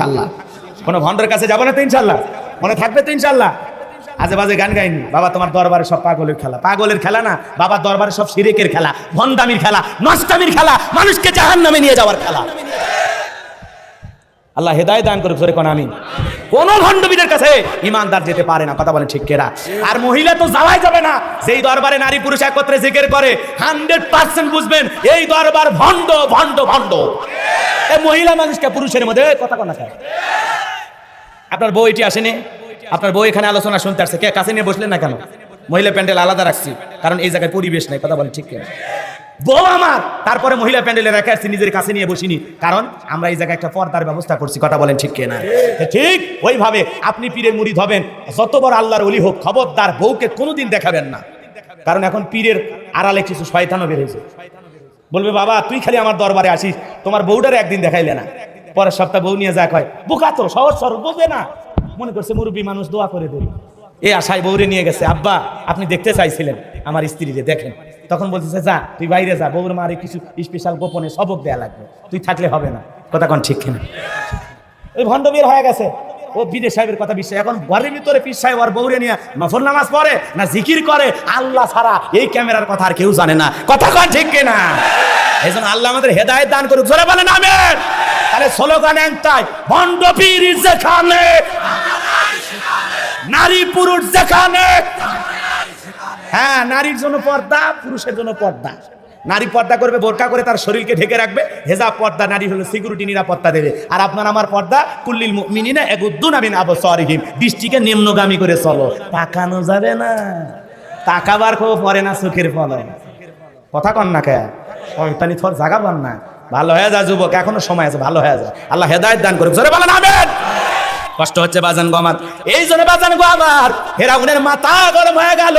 ইনশাআল্লাহ। কোনো ভণ্ডের কাছে যাবো না তো ইনশাআল্লাহ, মনে থাকবে তো ইনশাআল্লাহ। আজে বাজে গান গাইনি বাবা, তোমার দরবারে সব পাগলের খেলা। পাগলের খেলা না বাবার দরবারে সব শিরিকের খেলা, ভণ্ডামির খেলা, নষ্টামির খেলা, মানুষকে জাহান্নামে নিয়ে যাওয়ার খেলা। আল্লাহ হেদায়েত দান করুক, জোরে কোন আমিন। কোন ভণ্ডবীরের কাছে ইমানদার যেতে পারে না, কথা বলেন ঠিক কেনা। আর মহিলা তো যাওয়াই যাবে না। যেই দরবারে নারী পুরুষ একত্রে জিকির করে 100% বুঝবেন এই দরবার ভণ্ড ভণ্ড ভণ্ড। এই মহিলা মানুষকে পুরুষের মধ্যে কথা কোন খায়। আপনার বউ এটি আসেনি, আপনার বউ এখানে আলোচনা শুনতে আসছে, কে কাছে নিয়ে বসলেন না কেন? মহিলা প্যান্ডেল আলাদা রাখছি কারণ এই জায়গায় পরিবেশ নাই, কথা বলেন ঠিক কেনা। বউ আমার, তারপরে মহিলা প্যান্ডেলে রেখে আসছি, নিজের কাছে নিয়ে বসিনি কারণ আমরা এই জায়গায় একটা পর্দার ব্যবস্থা করছি, কথা বলেন ঠিক কেনা। ঠিক ওইভাবে আপনি পীরের মুরিদ হবেন, যত বড় আল্লাহর ওলি হোক, খবরদার বউকে কোনোদিন দেখাবেন না। কারণ এখন পীরের আড়ালে কিছু শয়তানও বেরিয়েছে, বলবে বাবা তুই খালি আমার দরবারে আসিস, তোমার বউটারে একদিন দেখাইলে না, পরের সপ্তাহ বউ নিয়ে যা কয় বোকা তো সহজ সরল বোঝে না, মনে করছে মুরব্বী মানুষ দোয়া করে দেবে। এই আশায় বউরে নিয়ে গেছে, আব্বা আপনি দেখতে চাইছিলেন আমার স্ত্রীরে, দেখেন। তখন বলতেছে যা তুই বাইরে যা, বউর মারে কিছু স্পেশাল গোপনে সবক দেয়া লাগবে, তুই থাকলে হবে না, কথা কোন ঠিক কিনা। ওই ভণ্ড বের হয়ে গেছে, ও পীর সাহেবের কথা বিশ্বাস। এখন ঘরের ভিতরে পীর সাহেব আর বউরে নিয়ে নফল নামাজ পড়ে না জিকির করে, আল্লাহ ছাড়া এই ক্যামেরার কথা আর কেউ জানে না, কথা কোন ঠিক কিনা। এই জন্য আল্লাহ আমাদের হেদায়েত দান করুক, জোরে বলেন আমিন। তাহলে স্লোগান একটাই, ভণ্ড পীর যেখানে, নারী পুরুষ যেখানে। হ্যাঁ, নারীর জন্য পর্দা, পুরুষের জন্য পর্দা। নারী পর্দা করবে, বোরকা করে তার শরীরকে ঢেকে রাখবে, হেজাব পর্দা, নারী হলো সিকিউরিটি, নিরাপত্তা দেবে। আর আপনার আমার পর্দা কুল্লিল মুমিনিনা ইয়াগুদ্দুনা মিন আবসারিহিম, দৃষ্টিকে নিম্নগামী করে চলো, তাকানো যাবে না, তাকাবার কেউ পরে না চোখের ফলে, কথা কন না কে শয়তানি থর জায়গা পান না। ভালো হয়ে যা যুবক, এখনো সময় আছে, ভালো হয়ে যায়, আল্লাহ হেদায়েত দান করুক, জোরে বলেন আমিন। কষ্ট হচ্ছে বাজান গো আমার, এই জন্য বাজান গো আমার ফেরাউনের মাথা গরম হয়ে গেল।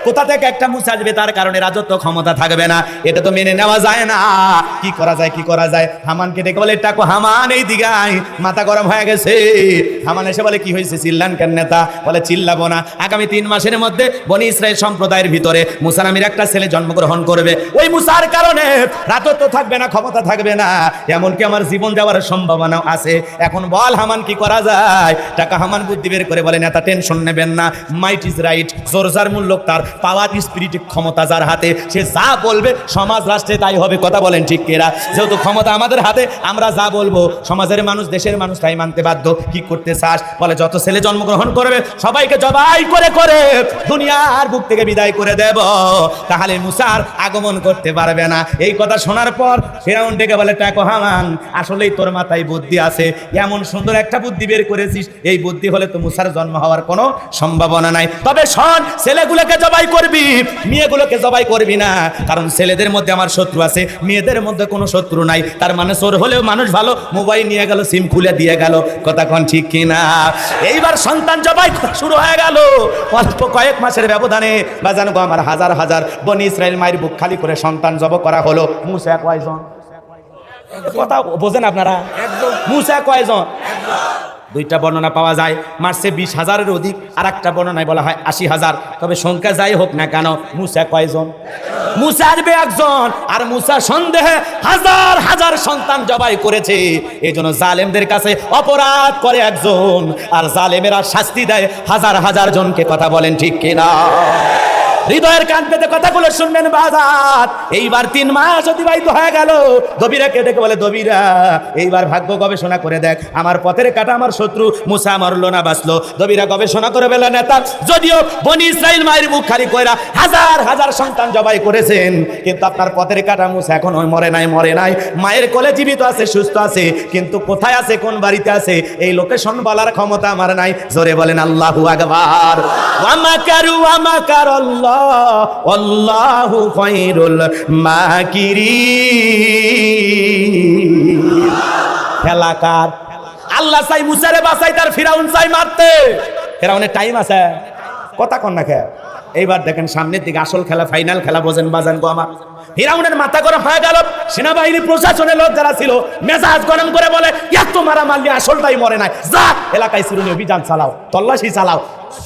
কোথা থেকে একটা মুসা আসবে, তার কারণে রাজত্ব ক্ষমতা থাকবে না, এটা তো মেনে নেওয়া যায় না। কি করা যায়, কি করা যায়? হামানকে ডেকে বলে টাকো, হামান এই দিগায়, মাথা গরম হয়ে গেছে। হামান এসে বলে কি হয়েছে, চিল্লান কেন নেতা? বলে চিল্লাবো না, আগামী 3 মাসের মধ্যে বনি ইসরাইল সম্প্রদায়ের ভিতরে মুসা নামের একটা ছেলে জন্মগ্রহণ করবে। ওই মুসার কারণে রাজত্ব থাকবে না, ক্ষমতা থাকবে না, এমনকি আমার জীবন যাওয়ার সম্ভাবনা আছে। এখন বল হামান কি করা যায়? টাকা হামান বুদ্ধি বের করে বলে নেতা টেনশন নেবেন না, মাইট ইজ রাইট, জোর যার মূল্য তার, পাওয়ার স্পিরিট ক্ষমতা যার হাতে, সে যা বলবে সমাজ রাষ্ট্রে তাই হবে, কথা বলেন ঠিক কেরা। যেহেতু ক্ষমতা আমাদের হাতে, আমরা যা বলবো সমাজের মানুষ, দেশের মানুষ তাই মানতে বাধ্য। কি করতে চাস? বলে যত ছেলে জন্মগ্রহণ করবে সবাইকে জবাই করে করে দুনিয়ার বুক থেকে বিদায় করে দেব, তাহলে মুসার আগমন করতে পারবে না। এই কথা শোনার পর ফেরাউন ডেকে বলে টাকো হামান, আসলেই তোর মাথায় বুদ্ধি আছে, এমন সুন্দর একটা বুদ্ধি বের করেছিস, এই বুদ্ধি হলে তো মুসার জন্ম হওয়ার কোনো সম্ভাবনা নাই। তবে শোন, ছেলেগুলোকে জবাই করবি, মেয়েগুলোকে জবাই করবি না, কারণ ছেলেদের মধ্যে আমার শত্রু আছে, মেয়েদের মধ্যে কোনো শত্রু নাই। তার মানে চোর হলেও মানুষ ভালো, মোবাইল নিয়ে গেল, সিম খুলে দিয়ে গেল, কথা কোন ঠিক কিনা। এইবার সন্তান জবাই শুরু হয়ে গেল, অল্প কয়েক মাসের ব্যবধানে বাজানো গো আমার হাজার হাজার বনি ইসরাইল মায়ের বুক খালি করে সন্তান জবাই করা হলো। মুসা কয়জন? কথা বোঝেন আপনারা? মুসা কয়জন? দুইটা বর্ণনা পাওয়া যায়, মারছে 20,000-এর অধিক, আর একটা বর্ণনায় বলা হয় 80,000। তবে সংখ্যা যাই হোক না কেন, মুসা কয়জন? মুসা আসবে একজন, আর মুসা সন্দেহে হাজার হাজার সন্তান জবাই করেছে। এই জন্য জালেমদের কাছে অপরাধ করে একজন, আর জালেমেরা শাস্তি দেয় হাজার হাজার জনকে, কথা বলেন ঠিক কিনা। হৃদয়ের কান পেতে কথাগুলো শুনবেন বাজার। এইবার 3 মাস অতিবাহিত হয়ে গেল, দবিরাকে ডেকে বলে দবিরা এইবার ভাগ্য গবেষণা করে দেখ, আমার পথের কাটা আমার শত্রু মুসা মরলো না বাঁচলো। দবিরা গবেষণা করে বলে নেতা, যদিও বনি ইসরাইল মায়ের মুখ খালি কইরা হাজার হাজার সন্তান জবাই করেছেন, কিন্তু আপনার পথের কাটা মুসা এখন মরে নাই, মরে নাই, মায়ের কোলে জীবিত আছে, সুস্থ আছে, কিন্তু কোথায় আছে, কোন বাড়িতে আছে, এই লোকেশন বলার ক্ষমতা আমার নাই। জোরে বলেন আল্লাহু আকবার। ওয়া মাকারু ওয়া মাকারাল্লাহ আল্লাহু খায়রুল মাকিরিন। খেলাকার আল্লাহ চাই মুসারে বাঁচাই, তার ফিরাউন চাই মারতে। ফিরাউনের টাইম আছে, কথা কন না খেয়া। এইবার দেখেন সামনের দিকে আসল খেলা, ফাইনাল খেলা, বোঝেন বাজান গো আমার। ফিরাউনের মাথা গরম হয়ে গেল, সেনাবাহিনী প্রশাসনের লোক যারা ছিল মেজাজ গরম করে বলে এত মারা মারলি আসলটাই মরে নাই, যা এলাকায় চিরুনি অভিযান চালাও, তল্লাশি চালাও,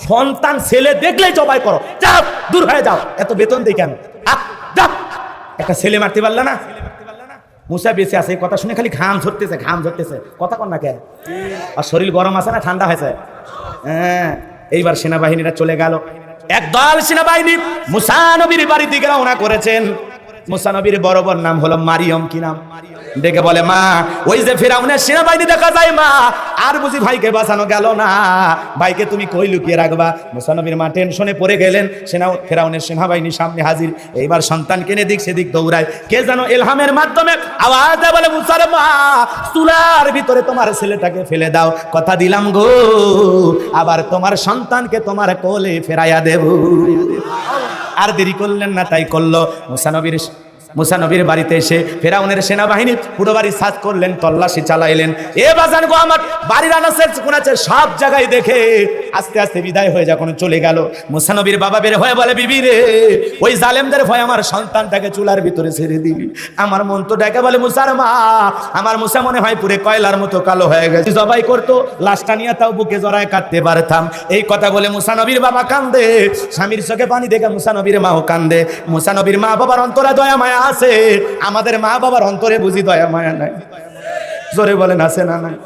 সন্তান ছেলে দেখলেই জবাই করো, যাও দূর হয়ে যাও, এত বেতন দিই কেন? একটা ছেলে মারতে পারলে না, মুসা বেঁচে আছে এই কথা শুনে খালি ঘাম ঝরতেছে, ঘাম ঝরতেছে। কথা কন না কে? আর শরীর গরম আছে না ঠান্ডা হয়েছে? হ্যাঁ। এইবার সেনাবাহিনীরা চলে গেল। একদল সেনাবাহিনী মুসা নবীর বাড়ির দিকে রওনা করেছেন। মুসা নবীর বড় বোন নাম হলো মারিয়ম। কি নাম? ডেকে বলে, মা ওই যে ফেরাউনের সেনাবাহিনী দেখা যায় মা, আর বুঝি ভাইকে বাঁচানো গেল না? ভাইকে তুমি কই লুকিয়ে রাখবা? মুসা নবীর মা টেনশনে পড়ে গেলেন। ফেরাউনের সেনাবাহিনী সামনে হাজির। এইবার সন্তানকে নিয়ে দিক সেদিক দৌড়ায়। কে যেন ইলহামের মাধ্যমে আওয়াজ দেয়, বলে মুসার মা চুলার ভিতরে তোমার ছেলেটাকে ফেলে দাও, কথা দিলাম গো আবার তোমার সন্তানকে তোমার কোলে ফেরাইয়া দেব। আর দেরি করলেন না, তাই করলো। মুসা নবীর বাড়িতে এসে ফেরাউনের সেনাবাহিনী পুরো বাড়ি সার্চ করলেন, তল্লাশি চালাইলেন। এ বাজান গো আমার বাড়ির আনাচের কোনাচের সব জায়গায় দেখে আস্তে আস্তে বিদায় হয়ে যখন চলে গেল, মুসা নবীর বাবা বের হয়ে বলে, বিবি রে ওই জালেমদের ভয় আমার সন্তানটাকে চুলার ভিতরে ছেড়ে দিবি। আমার মন তো ডেকে বলে, মুসার মা আমার মুসা মনে হয় পুরে কয়লার মতো কালো হয়ে গেছে, জবাই করতো লাশটা নিয়ে তাও বুকে জড়ায় কাটতে পারতাম। এই কথা বলে মুসা নবীর বাবা কান্দে, স্বামীর চোখে পানি দেখে মুসা নবীর মাও কান্দে। মুসা নবীর মা বাবার অন্তরে দয়া মায়া আছে, আমাদের মা বাবার অন্তরে বুঝি দয়া মায়া নাই? জোরে বলেন আছে না নাই?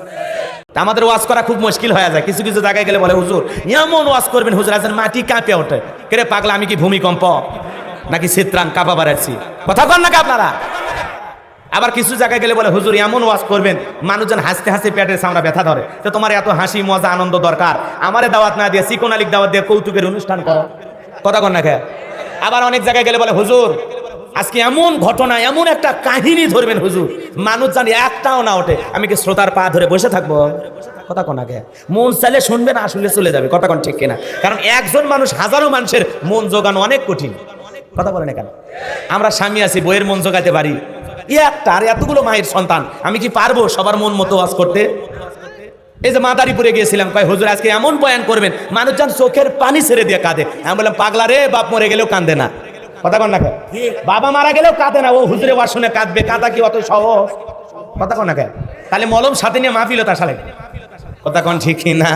আমাদের ওয়াজ করা খুব মুশকিল হয়ে যায়। কিছু কিছু জায়গায় গেলে বলে, হুজুর এমন ওয়াজ করবেন হুজুর আছেন মাটি কাঁপে ওঠে। কেরে পাগলা, আমি কি ভূমিকম্প নাকি চিত্রাং কাঁপা বাড়াচ্ছি? কথা কন নাকি আপনারা? আবার কিছু জায়গায় গেলে বলে, হুজুর এমন ওয়াজ করবেন মানুষজন হাসতে হাসতে পেটের সামনে ব্যথা ধরে। তো তোমার এত হাসি মজা আনন্দ দরকার, আমারে দাওয়াত না দিয়ে চিকন আলীর দাওয়াত দিয়ে কৌতুকের অনুষ্ঠান করো। কথা কন না? আবার অনেক জায়গায় গেলে বলে, হুজুর আজকে এমন ঘটনা এমন একটা কাহিনী ধরবেন হুজুর মানুষ জানি একটাও না ওঠে, আমি কি শ্রোতার পা ধরে বসে থাকবো? কথা কোন আগে মন চাইলে শুনবেন, আসলে চলে যাবে। কথা কোন ঠিক কিনা? কারণ একজন মানুষ হাজারো মানুষের মন জোগানো অনেক কঠিন। কথা বলেন কেন? আমরা স্বামী আছি, বইয়ের মন জোগাতে পারি একটা, আর এতগুলো মায়ের সন্তান, আমি কি পারবো সবার মন মতো ওয়াজ করতে? এই যে মাদারীপুরে গিয়েছিলাম, কয় হুজুর আজকে এমন বয়ান করবেন মানুষজন চোখের পানি ছেড়ে দিয়ে কাঁদে। আমি বললাম, পাগলা রে, বাপ মরে গেলেও কান্দে না। কথা কন না? বাবা মারা গেলেও কাঁদে না, ও হুজুরে ওয়াজ শুনে কাঁদবে? কাঁদা কি অত সহজ? কথা কন না? তাহলে মলম সাথে নিয়ে মাহফিল তার সালে। কথা কন ঠিক না?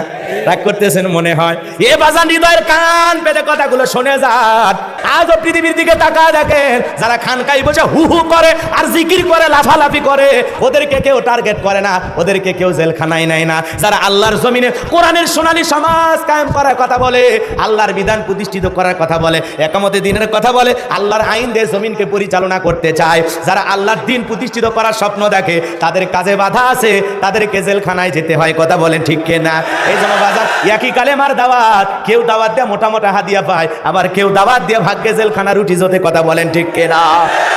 রাগ করতেছেন মনে হয়। এ বাজান হৃদয়ের কান পেতে কথাগুলো শুনে যান। আজও পৃথিবীর দিকে তাকায় দেখেন, যারা খানকাই বসে হু হু করে আর জিকির করে লাফালাফি করে, ওদেরকে কেউ টার্গেট করে না, ওদেরকে কেউ জেলখানায় নেয় না। যারা আল্লাহর জমিনে কোরআনের সোনালী সমাজ কায়েম করার কথা বলে, আল্লাহর বিধান প্রতিষ্ঠিত করার কথা বলে, একামতে দিনের কথা বলে, আল্লাহর আইন দিয়ে জমিনকে পরিচালনা করতে চায়, যারা আল্লাহর দিন প্রতিষ্ঠিত করার স্বপ্ন দেখে, তাদের কাজে বাধা আছে, তাদেরকে জেলখানায় যেতে হয়। কথা বলে ঠিক কিনা? এই জন্য বাজার একই কালেমার দাওয়াত, কেউ দাওয়াত দিয়ে মোটা মোটা হাদিয়া পায়, আবার কেউ দাওয়াত দিয়ে ভাগ্যে জেলখানা রুটি জোতে। কথা বলেন ঠিক কিনা?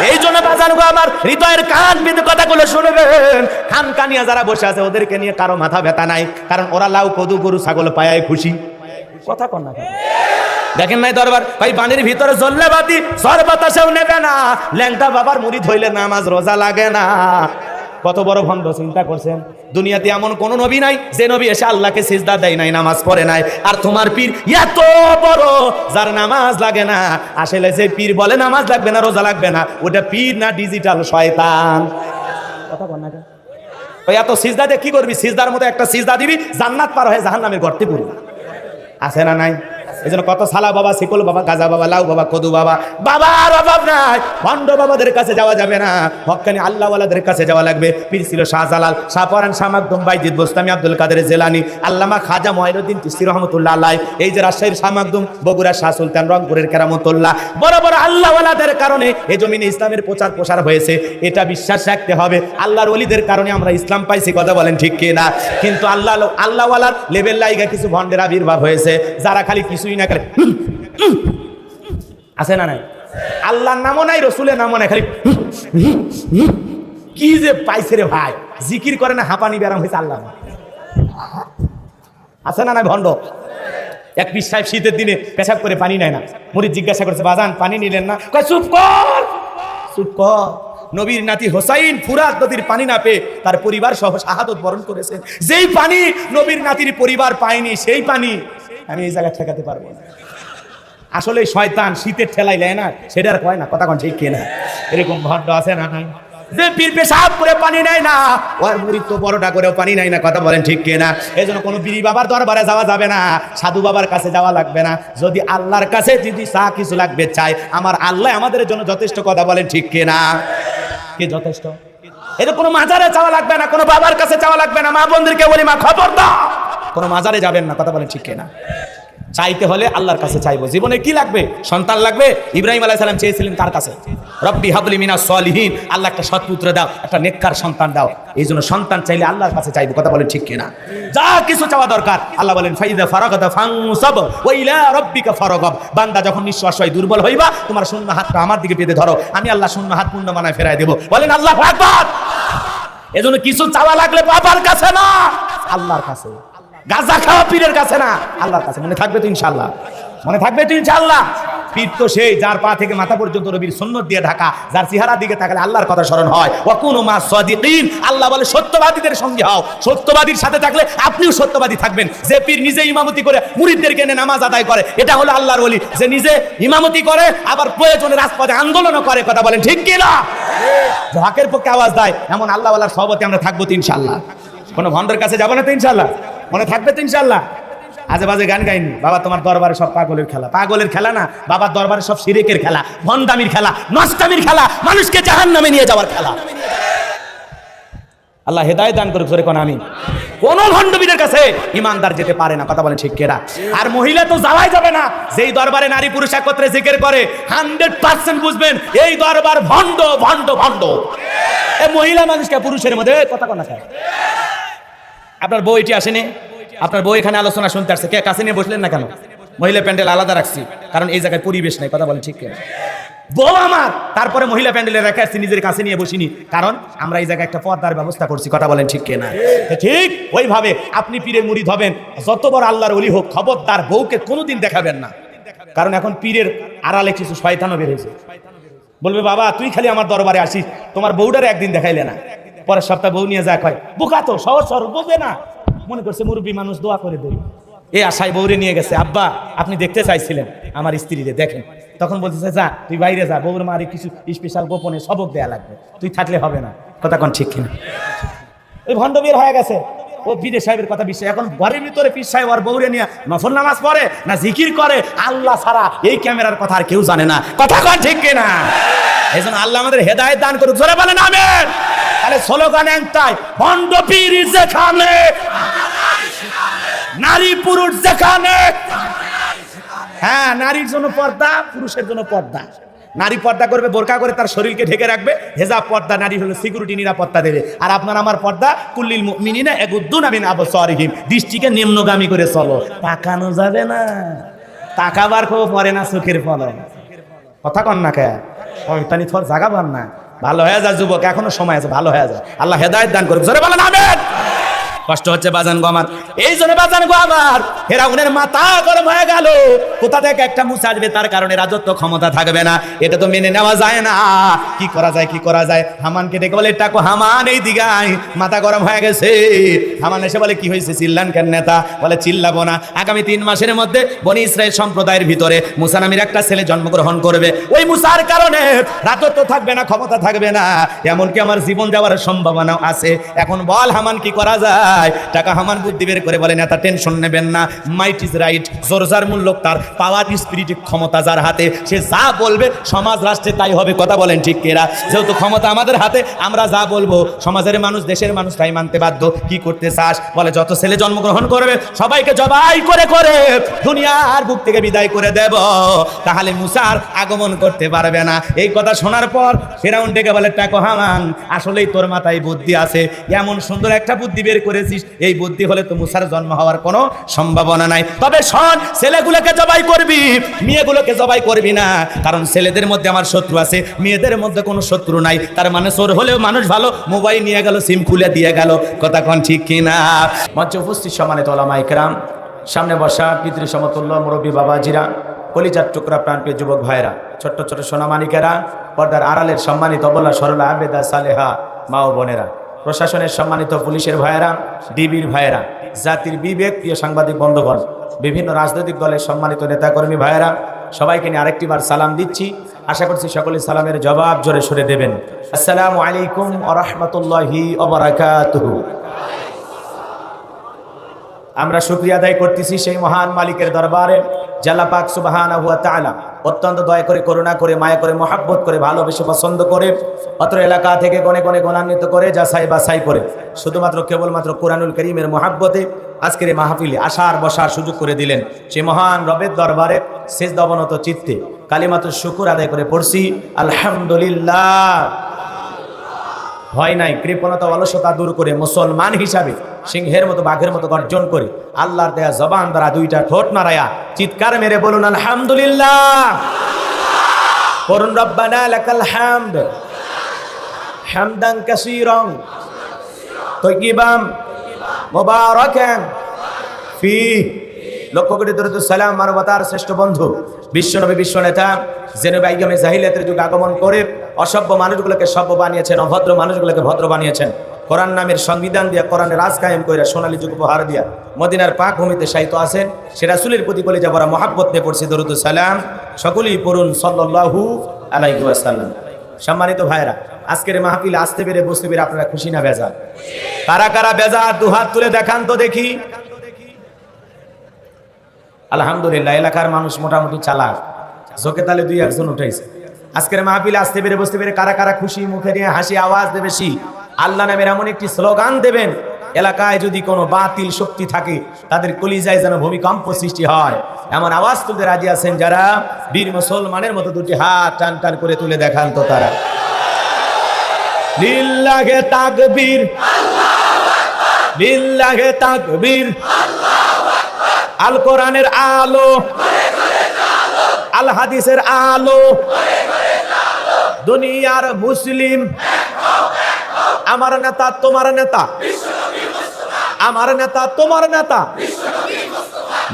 এই জন্য বাজার গো আমার হৃদয়ের কান পেতে কথাগুলো শুনবেন। খান কানিয়া যারা বসে আছে ওদেরকে নিয়ে কারো মাথা ব্যথা নাই, কারণ ওরা লাউ কদু গরু ছাগল পায় খুশি। কথা কন না? দেখেন নাই দরবার ভাই পানির ভিতরে জ্বললে বাতি ঝড় বাতাসেও নেবে না, ল্যাংটা বাবার মুড়ি ধইলে নামাজ রোজা লাগে না। কত বড় ভণ্ড চিন্তা করছেন? দুনিয়াতে এমন কোন নবী নাই যে নবী এসে আল্লাহকে সিজদা দেয় নাই, নামাজ পড়ে নাই। আর তোমার পীর এত বড় যার নামাজ লাগে না। আসলে যে পীর বলে নামাজ লাগবে না রোজা লাগবে না, ওটা পীর না ডিজিটাল শয়তান। কথা বল না? ওই এত সিজদা দিয়ে কি করবি? সিজদার মতো একটা সিজদা দিবি, জান্নাত পার হয়ে জাহান্নামের গর্তে পড়বি। আছে না নাই? এই জন্য কত সালা বাবা, শিকল বাবা, গাজা বাবা, লাউ বাবা, কদু বাবা, বাবার অভাব নাই। ভণ্ড বাবাদের কাছে যাওয়া যাবে না, হক্কানি আল্লাহওয়ালাদের কাছে যাওয়া লাগবে। পীর ছিল শাহজালাল, শাহপরান, শাহ মাকদুম, বাইজিদ বোস্তামি, আব্দুল কাদের জেলানি, আল্লামা খাজা মঈনুদ্দিন চিশতি রহমতুল্লাহ আলাইহ, এই যে রাজশাহীর শাহ মাকদুম, বগুড়ার শাহ সুলতান, রংপুরের কেরামতুল্লাহ, বড় বড় আল্লাহওয়ালাদের কারণে এই জমিনে ইসলামের প্রচার প্রসার হয়েছে। এটা বিশ্বাস রাখতে হবে, আল্লাহর ওলিদের কারণে আমরা ইসলাম পাইছি। কথা বলেন ঠিক কিনা? কিন্তু আল্লাহওয়ালার লেভেল লাইগা কিছু ভণ্ডের আবির্ভাব হয়েছে, যারা খালি কিছুই না খালি আছে না নাই? আল্লাহর নামও নাই, রসুলের নামও নাই, খালি কি যে পাইছে রে ভাই। জিকির করে না, হাঁপানি ব্যারাম হয়েছে আল্লাহ। আছে না নাই ভণ্ড? এক পীর সাহেব শীতের দিনে পেশাব করে পানি নেয় না। মুরিদ জিজ্ঞাসা করছে, বাজান পানি নিলেন না? কয় চুপ কর, চুপ কর। নবীর নাতি হোসাইন ফুরাত নদীর পানি না পেয়ে তার পরিবার সহ শাহাদত বরণ করেছে। যেই পানি নবীর নাতির পরিবার পায়নি, সেই পানি আমি এই জায়গায় ঠেকাতে পারবো না। আসলে শয়তান শীতের ঠেলাই নেয় না, সেটা আর কয় না। কথা কোন ঠিক কিনা? এরকম ভণ্ড আছে না নাই? যে পীর পেশাব করে পানি নেয় না, ওর মুরিদ তো বড়টা করেও পানি নেয় না। কথা বলেন ঠিক কিনা? এই জন্য কোনো পীর বাবার দরবারে যাওয়া যাবে না, সাধু বাবার কাছে যাওয়া লাগবে না। যদি আল্লাহর কাছে যদি চা কিছু লাগবে চাই, আমার আল্লাহ আমাদের জন্য যথেষ্ট। কথা বলেন ঠিক কিনা? কে যথেষ্ট? এটা কোনো মাজারে চাওয়া লাগবে না, কোনো বাবার কাছে চাওয়া লাগবে না। মা বোনদেরকে বলি, মা খবর দাও, কোনো মাজারে যাবেন না। কথা বলেন ঠিক কিনা? চাইতে হলে আল্লাহর কাছে চাইবো। জীবনে কি লাগবে? সন্তান লাগবে। ইব্রাহিম আলাইহিস সালাম চেয়েছিলেন কার কাছে? রব্বি হাবলি মিনাস সলিহিন, আল্লাহ একটা সৎপুত্র দাও, একটা নেককার সন্তান দাও। এই জন্য সন্তান চাইলে আল্লাহর কাছে চাইবো। কথা বলেন ঠিক কিনা? যা কিছু চাওয়া দরকার আল্লাহ বলেন ফাইদা ফারাগাতা ফানসাব ওয়া ইলা রাব্বিকা ফারাগাব। বান্দা যখন নিঃশ্বাস হয়, দুর্বল হইবা, তোমার শূন্য হাতটা আমার দিকে পেতে ধরো, আমি আল্লাহ শূন্য হাত পূর্ণ বানায় ফেরায় দেব। বলেন আল্লাহু আকবার। এজন্য কিছু চাওয়া লাগলে বাবার কাছে না, আল্লাহর কাছে। গাঁজা খাওয়া পীরের কাছে না, আল্লাহর কাছে। মনে থাকবে তো ইনশাআল্লাহ? মনে থাকবে তো ইনশাআল্লাহ? পীর তো সেই যার পা থেকে মাথা পর্যন্ত নবীর সুন্নাত দিয়ে ঢাকা, যার চেহারা দিকে তাকালে আল্লাহর কথা স্মরণ হয়। ওয়া কুনু মা সাদিকিন, আল্লাহ বলে সত্যবাদীদের সঙ্গে হও। সত্যবাদীর সাথে থাকলে আপনিও সত্যবাদী থাকবেন। যে পীর নিজে ইমামতি করে মুরিদদেরকে এনে নামাজ আদায় করে, এটা হলো আল্লাহর ওলি। যে নিজে ইমামতি করে আবার প্রয়োজনে রাজপথে আন্দোলনও করে। কথা বলেন ঠিক কি না? হকের পক্ষে আওয়াজ দেয়, এমন আল্লাহওয়ালার সহবতে আমরা থাকবো তো ইনশাআল্লাহ? কোনো ভণ্ডের কাছে যাবো না তো ইনশাআল্লাহ? মনে থাকবে তো ইনশাআল্লাহ? আজে বাজে গান গাইনি বাবা, তোমার দরবারে সব পাগলের খেলা। পাগলের খেলা না, বাবার দরবারে সব শিরিকের খেলা, ভণ্ডামির খেলা, নষ্টামির খেলা, মানুষকে জাহান্নামে নিয়ে যাওয়ার খেলা। আল্লাহ হেদায়েত দান করুক। জোরে কোন আমিন। কোন ভণ্ডবীদের কাছে ইমানদার যেতে পারে না। কথা বলেন ঠিক কিনা? আর মহিলা তো যাওয়াই যাবে না। যেই দরবারে নারী পুরুষ একত্রে জিকির করে 100% বুঝবেন এই দরবার ভণ্ড ভণ্ড ভণ্ড। এই মহিলা মানুষকে পুরুষের মধ্যে কথা কোন খায়? আপনার বউ এটি আসেনি? আপনার বউ এখানে আলোচনা শুনতে আসছে, কে কাছে নিয়ে বসলেন না কেন? মহিলা প্যান্ডেল আলাদা রাখছি, কারণ এই জায়গায় পরিবেশ নাই। কথা বলেন ঠিক কিনা? বউ আমার, তারপরে মহিলা প্যান্ডেলে রেখে আসছি, নিজের কাছে নিয়ে বসিনি, কারণ আমরা এই জায়গায় একটা পর্দার ব্যবস্থা করছি। কথা বলেন ঠিক কিনা? ঠিক ওইভাবে আপনি পীরের মুরিদ হবেন, যত বড় আল্লাহর ওলি হোক, খবরদার বউকে কোনোদিন দেখাবেন না। কারণ এখন পীরের আড়ালে কিছু শয়তানও বের হয়েছে। বলবে বাবা তুই খালি আমার দরবারে আসিস, তোমার বউটারে একদিন দেখাইলে না। পরের সপ্তাহ বউ নিয়ে যা কয়, বোকা তো, সহজ সরল, বোঝে না, মনে করছে মুরব্বী মানুষ, দোয়া করে দেবে। এই আশায় বউরে নিয়ে গেছে, আব্বা আপনি দেখতে চাইছিলেন আমার স্ত্রীরে, দেখেন। তখন বলতেছে যা তুই বাইরে যা, বউর মারে কিছু স্পেশাল গোপনে সবক দেয়া লাগবে, তুই থাকলে হবে না। কথা কোন ঠিক কিনা? ওই ভণ্ড বের হয়ে গেছে, ও পীর সাহেবের কথা বিশ্বাস। এখন ঘরের ভিতরে পীর সাহেব আর বউরে নিয়ে নফল নামাজ পড়ে না জিকির করে, আল্লাহ ছাড়া এই ক্যামেরার কথা আর কেউ জানে না। কথা কোন ঠিক কিনা? এই জন্য আল্লাহ আমাদের হেদায়েত দান করুক। জোরে বলেন আমিন। তাহলে স্লোগান একটাই, ভণ্ড পীর যেখানে, নারী পুরুষ যেখানে। হ্যাঁ, নারীর জন্য পর্দা, পুরুষের জন্য পর্দা। নারী পর্দা করবে, বোরকা করে তার শরীরকে ঢেকে রাখবে। হেজাব পর্দা, নারী হলো সিকিউরিটি, নিরাপত্তা দেবে। আর আপনার আমার পর্দা, কুল্লিল মুমিনিনা ইয়াগুদ্দুনা মিন আবসারিহিম, দৃষ্টিকে নিম্নগামী করে চলো। তাকানো যাবে না, তাকাবার কেউ পরে না চোখের ফলন। কথা কন না কে? শয়তানি থর জাগাবার না। ভালো হয়ে যা যুবক, এখনো সময় আছে, ভালো হয়ে যায়। আল্লাহ হেদায়েত দান করুক। জোরে বলেন আমিন। কষ্ট হচ্ছে বাজান গো আমার, এই জন্য বাজান গো আমার ফেরাউনের মাথা গরম হয়ে গেল। কোথা থেকে একটা মুসা আসবে, তার কারণে রাজত্ব ক্ষমতা থাকবে না। এটা তো মেনে নেওয়া যায় না। কি করা যায়, কি করা যায়? হামানকে ডেকে বলে, টাকো হামান এই দিগায়, মাথা গরম হয়ে গেছে। হামান এসে বলে কি হয়েছে, চিল্লান কেন নেতা? বলে চিল্লাবো না, আগামী 3 মাসের মধ্যে বনি ইসরাইল সম্প্রদায়ের ভিতরে মুসা নামের একটা ছেলে জন্মগ্রহণ করবে। ওই মুসার কারণে রাজত্ব থাকবে না, ক্ষমতা থাকবে না, এমনকি আমার জীবন যাওয়ার সম্ভাবনা আছে। এখন বল হামান কি করা যায়? টাকা হামান বুদ্ধি বের করে বলেন, এত টেনশন নেবেন না, মাইট ইজ রাইট। জোর যার মূল্য তার, পাওয়ার স্পিরিট ক্ষমতা যার হাতে, সে যা বলবে সমাজ রাষ্ট্রে তাই হবে। কথা বলেন ঠিক কিনা? যেহেতু ক্ষমতা আমাদের হাতে, আমরা যা বলবো সমাজের মানুষ, দেশের মানুষ তাই মানতে বাধ্য। কি করতে চাস? বলে যত ছেলে জন্মগ্রহণ করবে সবাইকে জবাই করে করে দুনিয়ার বুক থেকে বিদায় করে দেব, তাহলে মুসার আগমন করতে পারবে না। এই কথা শোনার পর ফেরাউন ডেকে বলে, টাকো হামান, আসলেই তোর মাথায় বুদ্ধি আছে, এমন সুন্দর একটা বুদ্ধি বের করেছিস, এই বুদ্ধি হলে তো মুসার জন্ম হওয়ার কোনো সম্ভাবনা নাই। তবে শোন, ছেলেগুলোকে জবাই করবি, মেয়েগুলোকে জবাই করবি না, কারণ ছেলেদের মধ্যে আমার শত্রু আছে, মেয়েদের মধ্যে কোনো শত্রু নাই। তার মানে চোর হলেও মানুষ ভালো, মোবাইল নিয়ে গেল, সিম খুলে দিয়ে গেল। কথা কোন ঠিক কিনা? মঞ্চে উপস্থিত সম্মানিত ওলামা ইকরাম, সামনে বসা পিতৃ সমতুল্য মুরব্বী বাবাজিরা, কলিজার টুকরা প্রাণপ্রিয় যুবক ভাইরা, ছোট্ট ছোট সোনামানিকেরা, পর্দার আড়ালের সম্মানিত অবলা সরলা আবেদা সালেহা মা ও বোনেরা, প্রশাসনের সম্মানিত পুলিশের ভাইয়েরা, ডিবির ভাইয়েরা, জাতির বিবেক প্রিয় সাংবাদিক বন্ধুগণ, বিভিন্ন রাজনৈতিক দলের সম্মানিত নেতাকর্মী ভাইয়েরা, সবাইকে নিয়ে আরেকটি বার সালাম দিচ্ছি। আশা করছি সকলে সালামের জবাব জোরে সরে দেবেন। আসসালামু আলাইকুম ওয়া রাহমাতুল্লাহি ওয়া বারাকাতুহু। আমরা শুকরিয়া আদায় করতেছি সেই মহান মালিকের দরবারে যে আল্লাহ পাক সুবহানাহু ওয়া তাআলা অত্যন্ত দয়া করে, করুণা করে, মায়া করে, মহাব্বত করে, ভালোবেসে পছন্দ করে অত্র এলাকা থেকে গণে গণে গণান্বিত করে যাচাই বাছাই করে শুধুমাত্র কেবলমাত্র কোরআনুল কারীমের মহাব্বতে আজকের এই মাহফিলে আসার বসার সুযোগ করে দিলেন। সে মহান রবের দরবারে সিজদা অবনত চিত্তে কালিমাতুশ শুকর আদায় করে পড়ছি আলহামদুলিল্লাহ। হয় নাই কৃপণতা অলসতা দূর করে মুসলমান হিসাবে সিংহের মতো বাঘের মতো গর্জন করে আল্লাহর দেয়া জবান দ্বারা দুইটা ঠোঁট নাড়ায়া চিৎকার মেরে বলুন আলহামদুলিল্লাহ। করুন রব্বানা লাকাল হামদ হামদান কাসীরান তাইয়িবান মুবারাকান ফি। লক্ষ কোটি দরুদ সালাম মানবতার শ্রেষ্ঠ বন্ধু বিশ্বনবী বিশ্বনেতা জেনবে আইয়ামে জাহিলিয়াতের যুগে আগমন করে অসভ্য মানুষগুলোকে সভ্য বানিয়েছেন, অভদ্র মানুষগুলোকে ভদ্র বানিয়েছেন। কোরআন নামের সংবিধান দিয়া, কোরআনের রাজ কায়েম করে সোনালী যুগ উপহার দিয়া মদিনার পাক ভূমিতে শায়িত আছেন। সে রাসূলের প্রতি কলিজা ভরা মহাব্বত নিয়ে পড়ছি দরুদ সালাম। সকলেই পড়ুন সাল্লাল্লাহু আলাইহি ওয়াসাল্লাম। সম্মানিত ভাইরা, আজকের মাহফিলে আসতে পেরে বসতে পেরে আপনারা খুশি না বেজার? কারা কারা বেজার দুহাত তুলে দেখান তো দেখি। আলহামদুলিল্লাহ, এলাকার মানুষ মোটামুটি চালাক, জোকে তালে দুই একজন উঠাইছে। আজকের মাহফিলে আসতে পেরে বসতে পেরে কারা কারা খুশি, মুখে নিয়ে হাসি আওয়াজ দেবে বেশি আল্লাহ নামের এমন একটি স্লোগান দেবেন, এলাকায় যদি কোনো বাতিল শক্তি থাকে তাদের কলিজায় যেন ভূমিকম্প সৃষ্টি হয়, এমন আওয়াজ তুলতে রাজি আছেন যারা? বীর মুসলমানের মতো দুটি হাত টান টান করে তুলে দেখান তো তারা। লিল্লাহে তাকবীর, লিল্লাহে তাকবীর। আল কোরআনের আলো, আল হাদিসের আলো, দুনিয়ার মুসলিম। আমার নেতা তোমার নেতা, আমার নেতা তোমার নেতা।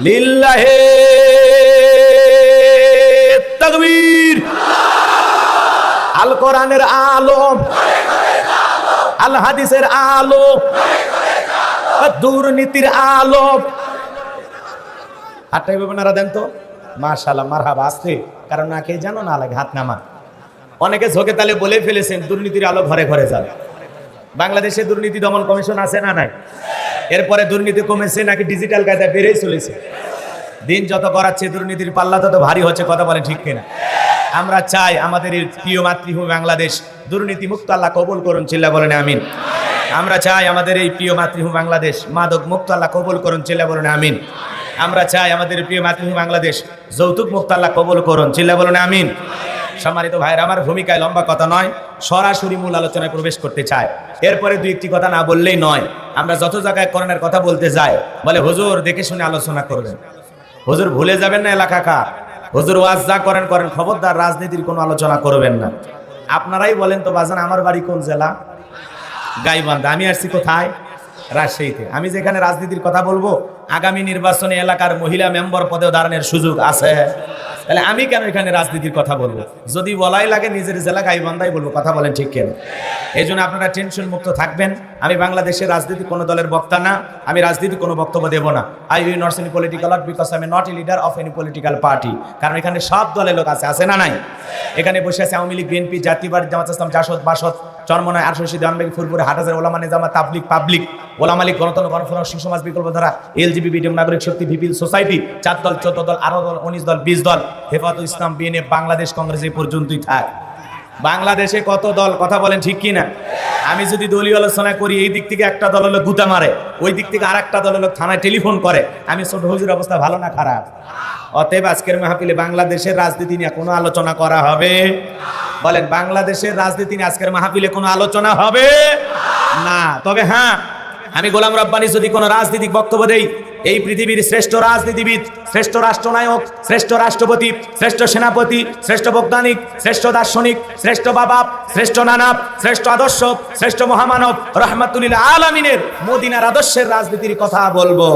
লিল্লাহে তাকবীর। আল কোরআনের আলো, আল হাদিসের আলো, দুর্নীতির আলো। হাতটাই আপনারা দেন তো। মাশাআল্লাহ, মারহাবা। আসতে কারণ না খেয়ে জানো না লাগে হাত নামা। অনেকে ঝোঁকে তালে বলে ফেলেছেন দুর্নীতির আলো ঘরে ঘরে যাবে। বাংলাদেশে দুর্নীতি দমন কমিশন আছে না নাই? এরপরে দুর্নীতি কমেছে নাকি ডিজিটাল কায়দায় বেড়েই চলেছে? দিন যত করাচ্ছে দুর্নীতির পাল্লা তত ভারী হচ্ছে। কথা বলে ঠিক কিনা? আমরা চাই আমাদের এই প্রিয় মাতৃভূমি বাংলাদেশ দুর্নীতি মুক্ত আল্লাহ কবুল করুন, চিল্লা বলেন আমিন। আমরা চাই আমাদের এই প্রিয় মাতৃভূমি বাংলাদেশ মাদক মুক্ত আল্লাহ কবুল করুন, চিল্লা বলেন আমিন। আমরা চাই আমাদের প্রিয় মাতৃভূমি বাংলাদেশ যৌতুক মুক্ত আল্লাহ কবুল করুন, চিল্লা বলেন আমিন। সম্মানিত ভাইরা, আমার ভূমিকায় লম্বা কথা নয়, সরাসরি মূল আলোচনায় প্রবেশ করতে চাই। এরপরে দুই একটি কথা না বললেই নয়। আমরা যত জায়গায় কোরআনের কথা বলতে যাই বলে হুজুর দেখে শুনে আলোচনা করবেন। হুজুর ভুলে যাবেন না এলাকাকার। হুজুর ওয়াজ যা করেন করেন, খবরদার রাজনীতির কোনো আলোচনা করবেন না। আপনারাই বলেন তো বাজান, আমার বাড়ি কোন জেলা? গাইবান্ধা। আমি আসছি কোথায়? রাজশাহীতে। আমি যেখানে রাজনীতির কথা বলবো, আগামী নির্বাচনে এলাকার মহিলা মেম্বার পদে দাঁড়ানোর সুযোগ আছে। তাহলে আমি কেন এখানে রাজনীতির কথা বলবো? যদি বলাই লাগে নিজের জেলা গাইবান্ধাই বলবো। কথা বলেন ঠিক কেন? এই জন্য আপনারা টেনশন মুক্ত থাকবেন। আমি বাংলাদেশের রাজনীতি কোনো দলের বক্তা না, আমি রাজনীতি কোনো বক্তব্য দেব না। I will not any political because I am not a leader of any political party. কারণ এখানে সব দলের লোক আছে, আছে না নাই? এখানে বসে আছে আওয়ামী লীগ, বিএনপি, জাতীয়বাদী, জামাত ইসলাম, জাসদ, বাসদ, চরমনায়, ৮৮ দেওয়ানবাগি, ফুলপুরে, হাটহাজার, ওলামা নিজামা, তাবলিগ, পাবলিক, ওলামা লীগ, গণতন্ত্র, গণফোরাম, শিশু সমাজ, বিকল্প ধারা, এলজিবি, বিডিএম, নাগরিক শক্তি, পিপল সোসাইটি, 4 দল, 14 দল, 18 দল, 19 দল, 20 দল, হেফাজত ইসলাম, বিএনএফ, বাংলাদেশ কংগ্রেস, এই পর্যন্তই থাক। বাংলাদেশে কত দল? কথা বলেন ঠিক কি না? আমি যদি দলীয় আলোচনা করি, এই দিক থেকে একটা দল হলো গুতা মারে, ওই দিক থেকে আর একটা দল হলো থানায় টেলিফোন করে। আমি ছোট হুজুর অবস্থা ভালো না খারাপ? অতএব আজকের মাহফিলে বাংলাদেশের রাজনীতি নিয়ে কোনো আলোচনা করা হবে? বলেন, বাংলাদেশের রাজনীতি নিয়ে আজকের মাহফিলে কোনো আলোচনা হবে না। তবে হ্যাঁ, আমি গোলাম রব্বানী যদি কোনো রাজনৈতিক বক্তব্য দেই, এই পৃথিবীর শ্রেষ্ঠ রাজনীতিবিদ, শ্রেষ্ঠ রাষ্ট্রনায়ক, শ্রেষ্ঠ রাষ্ট্রপতি, শ্রেষ্ঠ সেনাপতি, শ্রেষ্ঠ বৈজ্ঞানিক, শ্রেষ্ঠ দার্শনিক, শ্রেষ্ঠ বাবা, শ্রেষ্ঠ নানাব, শ্রেষ্ঠ আদর্শ, শ্রেষ্ঠ মহামানব রহমাতুল্লিল আলামিনের মদিনার আদর্শের রাজনীতির কথা বলবো।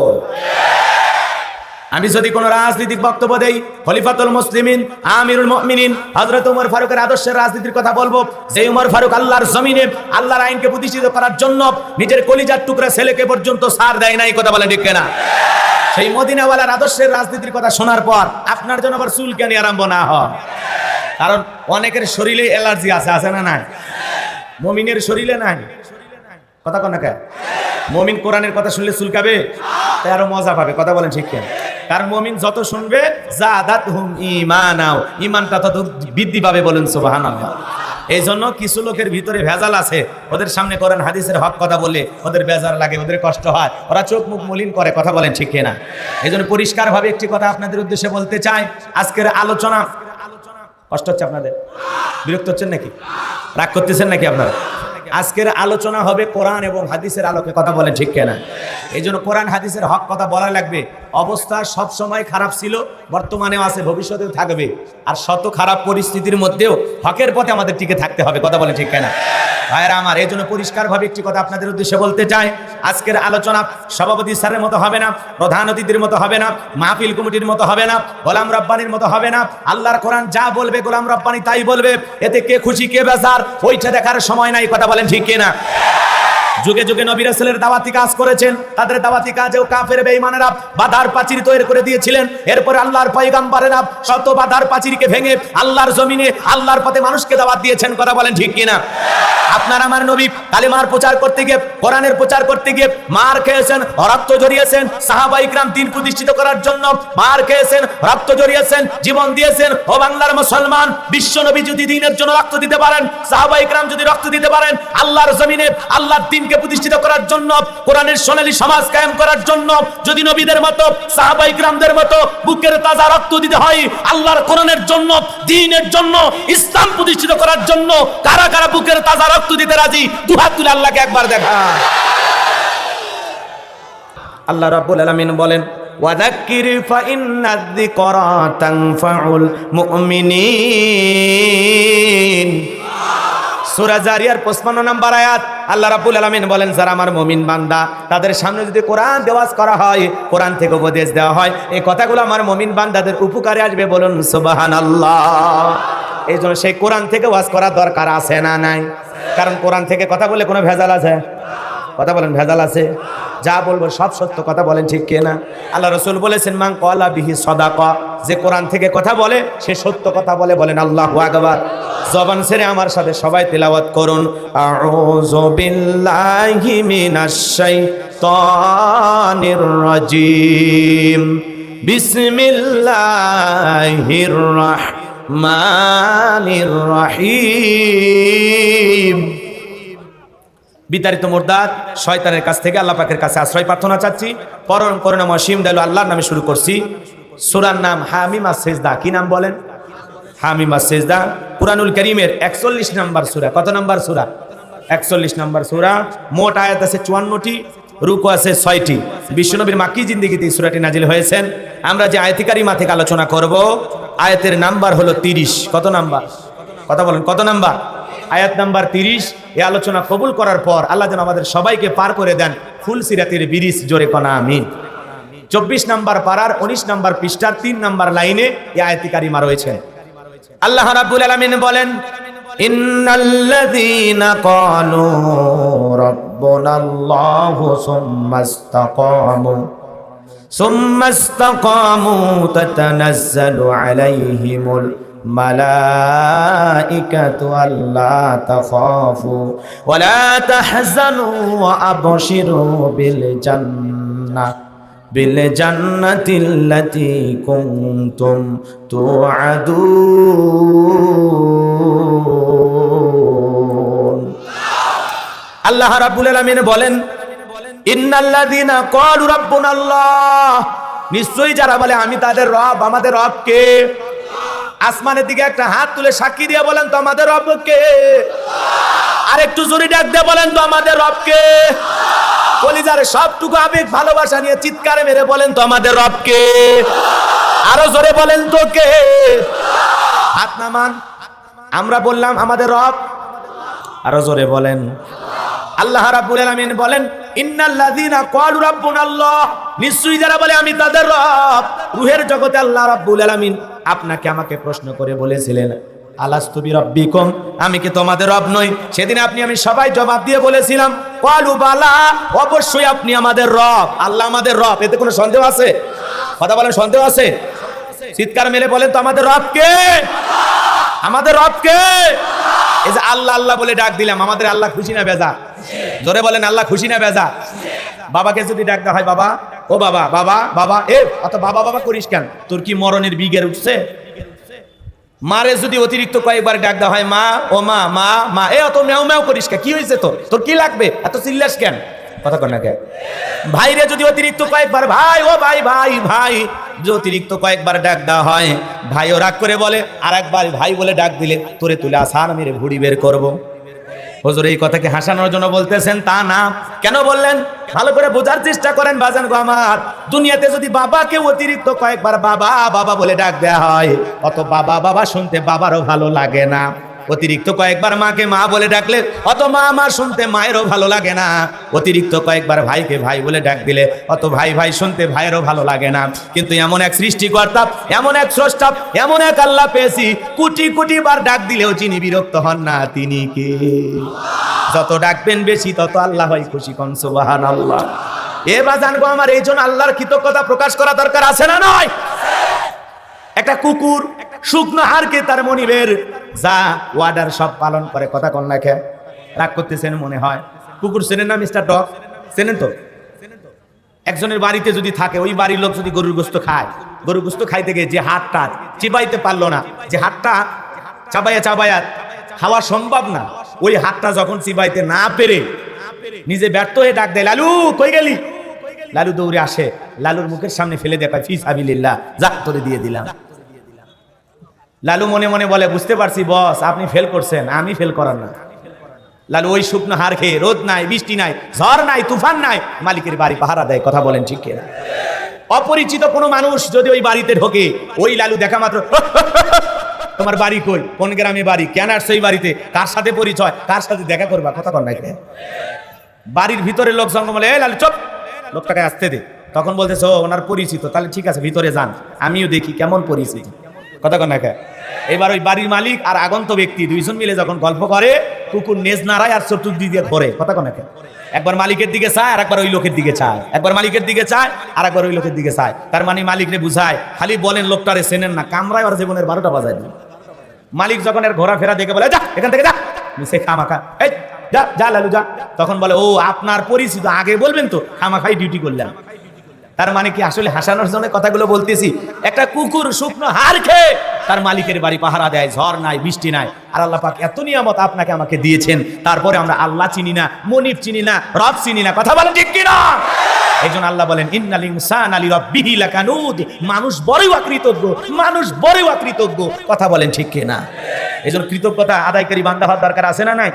আমি যদি কোনো রাজনৈতিক বক্তব্য দেই, খলিফাতুল মুসলিমিন, আমিরুল মুমিনিন হযরত ওমর ফারুকের আদর্শের রাজনীতির কথা বলবো। যে ওমর ফারুক আল্লাহর জমিনে আল্লাহর আইনকে প্রতিষ্ঠিত করার জন্য নিজের কলিজার টুকরা ছেলেকে পর্যন্ত ছাড় দেয় নাই। কথা বলে ঠিক কিনা? সেই মদিনাওয়ালার আদর্শের রাজনীতির কথা শোনার পর আপনার জন্য আবার চুলকানি আরম্ভ না হয়। কারণ অনেকের শরীরে অ্যালার্জি আছে, আছে না নাই? মুমিনের শরীরে নাই। কথা কন না কেন? মুমিন কোরআনের কথা শুনলে চুলকাবে, তাই আরো মজা পাবে। কথা বলেন ঠিক কিনা? কারণ মুমিন যত শুনবে জাদাতহুম ঈমানাও, ঈমানটা তত বৃদ্ধি পাবে, বলেন সুবহানাল্লাহ। এই জন্য কিছু লোকের ভিতরে ভেজাল আছে, ওদের সামনে কোরআন হাদিসের হক কথা বললে ওদের বেজার লাগে, ওদের কষ্ট হয়, ওরা চোখ মুখ মলিন করে, কথা বলেন ঠিক কিনা? এই জন্য পরিষ্কারভাবে একটি কথা আপনাদের উদ্দেশ্যে বলতে চাই। আজকের আলোচনা, কষ্ট হচ্ছে আপনাদের? বিরক্ত হচ্ছেন নাকি? রাগ করতেছেন নাকি আপনারা? আজকের আলোচনা হবে কোরআন এবং হাদিসের আলোকে, কথা বলেন ঠিক কিনা? এই জন্য কোরআন হাদিসের হক কথা বলা লাগবে। অবস্থা সব সময় খারাপ ছিল, বর্তমানেও আছে, ভবিষ্যতেও থাকবে। আর শত খারাপ পরিস্থিতির মধ্যেও হকের পথে আমাদের টিকে থাকতে হবে, কথা বলেন ঠিক কিনা? ভাইরা আমার, এই জন্য পরিষ্কারভাবে একটি কথা আপনাদের উদ্দেশ্যে বলতে চাই। আজকের আলোচনা সভাপতি স্যারের মতো হবে না, প্রধান অতিথির মতো হবে না, মাহফিল কমিটির মতো হবে না, গোলাম রব্বানির মতো হবে না। আল্লাহর কোরআন যা বলবে গোলাম রব্বানি তাই বলবে, এতে কে খুশি কে বেজার ওইটা দেখার সময় নাই, কথা বলেন ঠিক কিনা? যুগে যুগে নবী রাসূলের দাওয়াতি কাজ করেছেন, তাদের দাওয়াতি কাজেও কাফের বেঈমানেরা বাধার প্রাচীর তৈরি করে দিয়েছিলেন। এরপরে আল্লাহর পয়গম্বরেরা শত বাধার প্রাচীরকে ভেঙে আল্লাহর জমিনে আল্লাহর পথে মানুষকে দাওয়াত দিয়েছেন, কথা বলেন ঠিক কিনা? আপনার আমার নবী কালিমার প্রচার করতে গিয়ে, কোরআনের প্রচার করতে গিয়ে মার খেয়েছেন, রক্ত ঝরিয়েছেন। সাহাবায়ে ইকরাম দিন প্রতিষ্ঠিত করার জন্য মার খেয়েছেন, রক্ত ঝরিয়েছেন, জীবন দিয়েছেন। ও বাংলার মুসলমান, বিশ্ব নবী যদি দ্বীনের জন্য রক্ত দিতে পারেন, সাহাবায়ে ইকরাম যদি রক্ত দিতে পারেন আল্লাহর জমিনে আল্লাহর দ্বীনকে প্রতিষ্ঠিত করার জন্য, কোরআনের সোনালী সমাজ কায়েম করার জন্য, যদি নবীদের মতো সাহাবায়ে ইকরামদের মতো বুকের তাজা রক্ত দিতে হয় আল্লাহর কোরআনের জন্য, দ্বীনের জন্য, ইসলাম প্রতিষ্ঠিত করার জন্য, কারা কারা বুকের তাজা রক্ত দিতে রাজি? দুহাত তুলে আল্লাহকে একবার দেখা। আল্লাহ রাব্বুল আলামিন বলেন, ওয়াযাক্কির ফাইন্নায যিকরা তানফাউল মুমিনিন। সূরা জারিয়ার 55 নম্বর আয়াত। আল্লাহ রাব্বুল আলামিন বলেন, যারা আমার মুমিন বান্দা তাদের সামনে যদি কোরআন দেওয়াজ করা হয়, কোরআন থেকে উপদেশ দেওয়া হয়, এই কথাগুলো আমার মুমিন বান্দাদের উপকারে আসবে, বলুন সুবহানাল্লাহ। এই জন্য সেই কোরআন থেকে ওয়াজ করা দরকার আছে না নাই? কারণ কোরআন থেকে কথা বলে কোনো ভেজাল আছে? কথা বলেন, ভেজাল আছে? যা বলবো সব সত্য, কথা বলেন ঠিক কিনা? আল্লাহ রাসূল বলেছেন, মান ক্বালা বিহি সাদাকা, যে কোরআন থেকে কথা বলে সে সত্য কথা বলে, বলেন আল্লাহু আকবার। জবান ছেড়ে আমার সাথে সবাই তেলাওয়াত করুন, আউযু বিল্লাহি মিনাশ শাইতানির রাজিম, বিসমিল্লাহির রাহমানির রাহিম। বিতাড়িত মুরদাদ শয়তানের কাছ থেকে আল্লাহ পাকের কাছে আশ্রয় প্রার্থনা চাচ্ছি। পরম করুণাময় অসীম দয়ালু আল্লাহর নামে শুরু করছি। সূরার নাম হামিম আস-সিজদা। কি নাম বলেন? হামিম আস-সিজদা। কুরআনুল কারীমের 41 নম্বর সূরা। কত নম্বর সূরা? 41 নম্বর সূরা। মোট আয়াত আছে 54টি, রুকু আছে 6টি। বিশ্বনবীর মাক্কি জিন্দেগিতে এই সূরাটি নাজিল হয়েছেন। আমরা যে আয়াতে কারিমা থেকে আলোচনা করব, আয়াতের নাম্বার হলো 30। কত নাম্বার? কথা বলেন, কত নাম্বার? আয়াত নাম্বার 30। এই আলোচনা কবুল করার পর আল্লাহ যেন আমাদের সবাইকে পার করে দেন ফুল সিরাতের ব্রিজ, জোরে কনা আমিন। 24 নম্বর পারার 19 নম্বর পৃষ্ঠার 3 নম্বর লাইনে এই আয়াত কারিমা রয়েছে। আল্লাহ রাব্বুল আলামিন বলেন, ইন্নাল্লাযীনা ক্বালু রাব্বুনাল্লাহু সুম্মাস্তাকামু তাতানাজ্জালু আলাইহিমুল মালাইকাতু আল্লা তাখাফু ওয়া লা তাহজানু ওয়া আবশিরু বিল জান্নাতিল্লাতী কুনতুম তুআদুন। আল্লাহ রাব্বুল আলামিন বলেন, ইন্নাল্লাযীনা ক্বালু রাব্বুনাল্লাহ, নিশ্চয়ই যারা বলে আমি তাদের রব, আমাদের রব কে? আসমানের দিকে একটা হাত তুলে সাক্ষী দিয়ে বলেন তো আমাদের রব কে? আর একটু জোরে ডাক দিয়ে বলেন তো আমাদের রব কে? কলিজার সবটুকু আবেগ ভালোবাসা নিয়ে চিৎকারে মেরে বলেন তো আমাদের রব কে? আরো জোরে বলেন তো কে? হাত নামান। আমরা বললাম আমাদের রব, আরো জোরে বলেন। আল্লাহ রাব্বুল আলামিন বলেন, ইন্নাল্লাযীনা ক্বালু রাব্বুনাল্লাহ, নিশ্চয়ই যারা বলে আমি তাদের রব। রূহের জগতে আল্লাহ রাব্বুল আলামিন আপনাকে আমাকে প্রশ্ন করে বলেছিলেন, আলাস্তু বিরাব্বিকুম, আমি কি তোমাদের রব নই? সেদিন আমি সবাই জবাব দিয়ে বলেছিলাম, ক্বালু বালা, অবশ্যই আপনি আমাদের রব। আল্লাহ আমাদের রব, এতে কোনো সন্দেহ আছে? কথা বলেন, সন্দেহ আছে? চিৎকার মেরে বলেন তো আমাদের রব কে? আমাদের রব কে? এই যে আল্লাহ আল্লাহ বলে ডাক দিলাম, আমাদের আল্লাহ খুশি না বেজা? জোরে বলেন, আল্লাহ খুশি না বেজা? বাবাকে যদি ডাক দেওয়া হয়, বাবা ও বাবা বাবা বাবা, অত বাবা বাবা করিস কেন? তোর কি মরণের বিগের উঠছে? মারে যদি অতিরিক্ত কয়েকবার ডাক দেওয়া হয় মা, ও মা মা মা, অত ম্যাও ম্যাও করিস কেন? কি হয়েছে তোর? তোর কি লাগবে? এত চিল্লাস কেন? কথা কর না কেন? ভাইরে যদি অতিরিক্ত কয়েকবার ভাই, ও ভাই ভাই ভাই, যে অতিরিক্ত কয়েকবার ডাক দেওয়া হয়, ভাইও রাগ করে বলে আর একবার ভাই বলে ডাক দিলে তোরে তুলে আসার মেরে ভুড়ি বের করবো। হুজুর এই কথাকে হাসানোর জন্য বলতেছেন তা না। কেন বললেন ভালো করে বোঝার চেষ্টা করেন বাজান গো আমার। দুনিয়াতে যদি বাবাকে অতিরিক্ত কয়েকবার বাবা বাবা বলে ডাক দেওয়া হয়, অত বাবা বাবা শুনতে বাবারও ভালো লাগে না। অতিরিক্ত কয়েকবার মাকে মা বলে ডাকলে অত মা মা শুনতে মায়েরও ভালো লাগে না। অতিরিক্ত কয়েকবার ভাইকে ভাই বলে ডাক দিলে অত ভাই ভাই শুনতে ভাইয়েরও ভালো লাগে না। কিন্তু এমন এক সৃষ্টিকর্তা, এমন এক স্রষ্টা, এমন এক আল্লাহ পেয়েছি, কোটি কোটি বার ডাক দিলেও যিনি বিরক্ত হন না তিনি কে? যত ডাকবেন বেশি তত আল্লাহ হয় খুশি। কোন সুবহানাল্লাহ। বাজান গো আমার, এই জন্য আল্লাহর কৃতজ্ঞতা প্রকাশ করা দরকার আছে না নয়? একটা কুকুর শুকনো হাড়কে তার মনিবের যা ওয়ার্ডার সব পালন করে। কথা কোন লেখে? রাগ করতেছেন মনে হয়। কুকুর চেনেন না মিস্টার ডগ? চেনেন তো? একজনের বাড়িতে যদি থাকে, ওই বাড়ির লোক যদি গরুর গোস্ত খায়, গরুর গোস্ত খাইতে গিয়ে যে হাড়টা চিবাইতে পারলো না, যে হাড়টা চাবাইয়া চাবাইয়া খাওয়া সম্ভব না, ওই হাড়টা যখন চিবাইতে না পেরে নিজে ব্যর্থ হয়ে ডাক দেয়, লালু কই গেলি? লালু দৌড়ে আসে, লালুর মুখের সামনে ফেলে দেখায়, ফি সাবিলিল্লাহ, যা তোরে দিয়ে দিলাম। লালু মনে মনে বলে, বুঝতে পারছি বস, আপনি ফেল করছেন, আমি ফেল করার না। লালু ওই শুকনো হাড় খেয়ে, রোদ নাই, বৃষ্টি নাই, ঝড় নাই, তুফান নাই, মালিকের বাড়ি পাহারা দেয়। কথা বলেন ঠিক কিনা? অপরিচিত কোনো মানুষ যদি ওই বাড়িতে ঢোকে, ওই লালু দেখা মাত্র তোমার বাড়ি কই, কোন গ্রামে বাড়ি, কেন আসছো এই বাড়িতে, কার সাথে পরিচয়, কার সাথে দেখা করবা, কথা কর নাই? বাড়ির ভিতরে লোক সঙ্গ বলে, লালু চুপ, লোকটাকে আসতে দে। তখন বলতেছে ও ওনার পরিচিত, তাহলে ঠিক আছে ভিতরে যান, আমিও দেখি কেমন পরিচিত। কথা কন না? এবার ওই বাড়ির মালিক আর আগন্ত ব্যক্তি দুইজন মিলে যখন গল্প করে, কুকুর নেজ নাড়ায় আর চতুর্দিক দিয়ে ঘোরে। কথা কন না? একবার মালিকের দিকে চায় আর একবার ওই লোকের দিকে চায়, একবার মালিকের দিকে চায় আর একবার ওই লোকের দিকে চায়। তার মানে মালিকরে বুঝায়, খালি বলেন লোকটারে চেনেন না, কামরায় আর জীবনের 12টা বাজায় না। মালিক যখন এর ঘোরাফেরা দেখে বলে, যা এখান থেকে যা, সে খামাখা, এই যা যা লালু যা। তখন বলে, ও আপনার পরিচিত, আগে বলবেন তো, খামাখাই ডিউটি করলাম। তার মানে কি আসলে হাসানোর জন্য কথাগুলো বলতেছি। একটা কুকুর শুকনো হাড় খেয়ে তার মালিকের বাড়ি পাহারা দেয়, ঝড় নাই, বৃষ্টি নাই। আর আল্লাহ পাক এত নিয়ামত আপনাকে আমাকে দিয়েছেন, তারপরে আমরা আল্লাহ চিনি না, মনিব চিনি না, রব চিনি না। কথা বলেন ঠিক কিনা? এই জন্য আল্লাহ বলেন, ইন্নাল ইনসানা লিরাব্বিহি লাকানুদ, মানুষ বড়ই অকৃতজ্ঞ, মানুষ বড়ই অকৃতজ্ঞ। কথা বলেন ঠিক কিনা? এই জন্য কৃতজ্ঞতা আদায়কারী বান্দা হওয়ার দরকার আছে না নাই?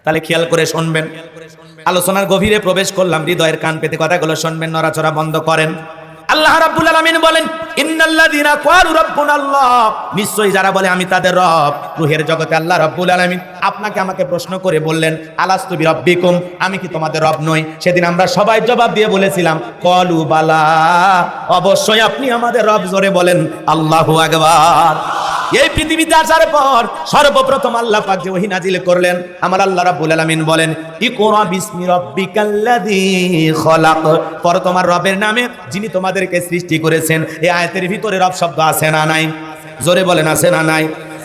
তাহলে খেয়াল করে শুনবেন, আলোচনার গভীরে প্রবেশ করলাম, হৃদয়ের কান পেতে কথাগুলো শুনবেন, নড়াচড়া বন্ধ করেন। আল্লাহ রাব্বুল আলামিন বলেন, ইন্নাল্লাযীনা ক্বালু রাব্বুনাল্লাহ, নিশ্চয়ই যারা বলে আমি তাদের রব। রূহের জগতে আল্লাহ রাব্বুল আলামিন আপনাকে আমাকে প্রশ্ন করে বললেন, আলাস্তু বিরাব্বিকুম, আমি কি তোমাদের রব নই? সেদিন আমরা সবাই জবাব দিয়ে বলেছিলাম, ক্বালু বালা, অবশ্যই আপনি আমাদের রব। জোরে বলেন আল্লাহু আকবার। এই পৃথিবীতে আসার পর সর্বপ্রথম আল্লাহ পাক যে ওহী নাজিল করলেন, আমার আল্লাহ রাব্বুল আলামিন বলেন, ইকরা বিসমি রাব্বিকাল্লাযী খলাক, পর তোমার রবের নামে যিনি তোমাদেরকে সৃষ্টি করেছেন। এই আয়াতের ভিতরে রব শব্দ আছে না নাই? জোরে বলেন আছে না নাই?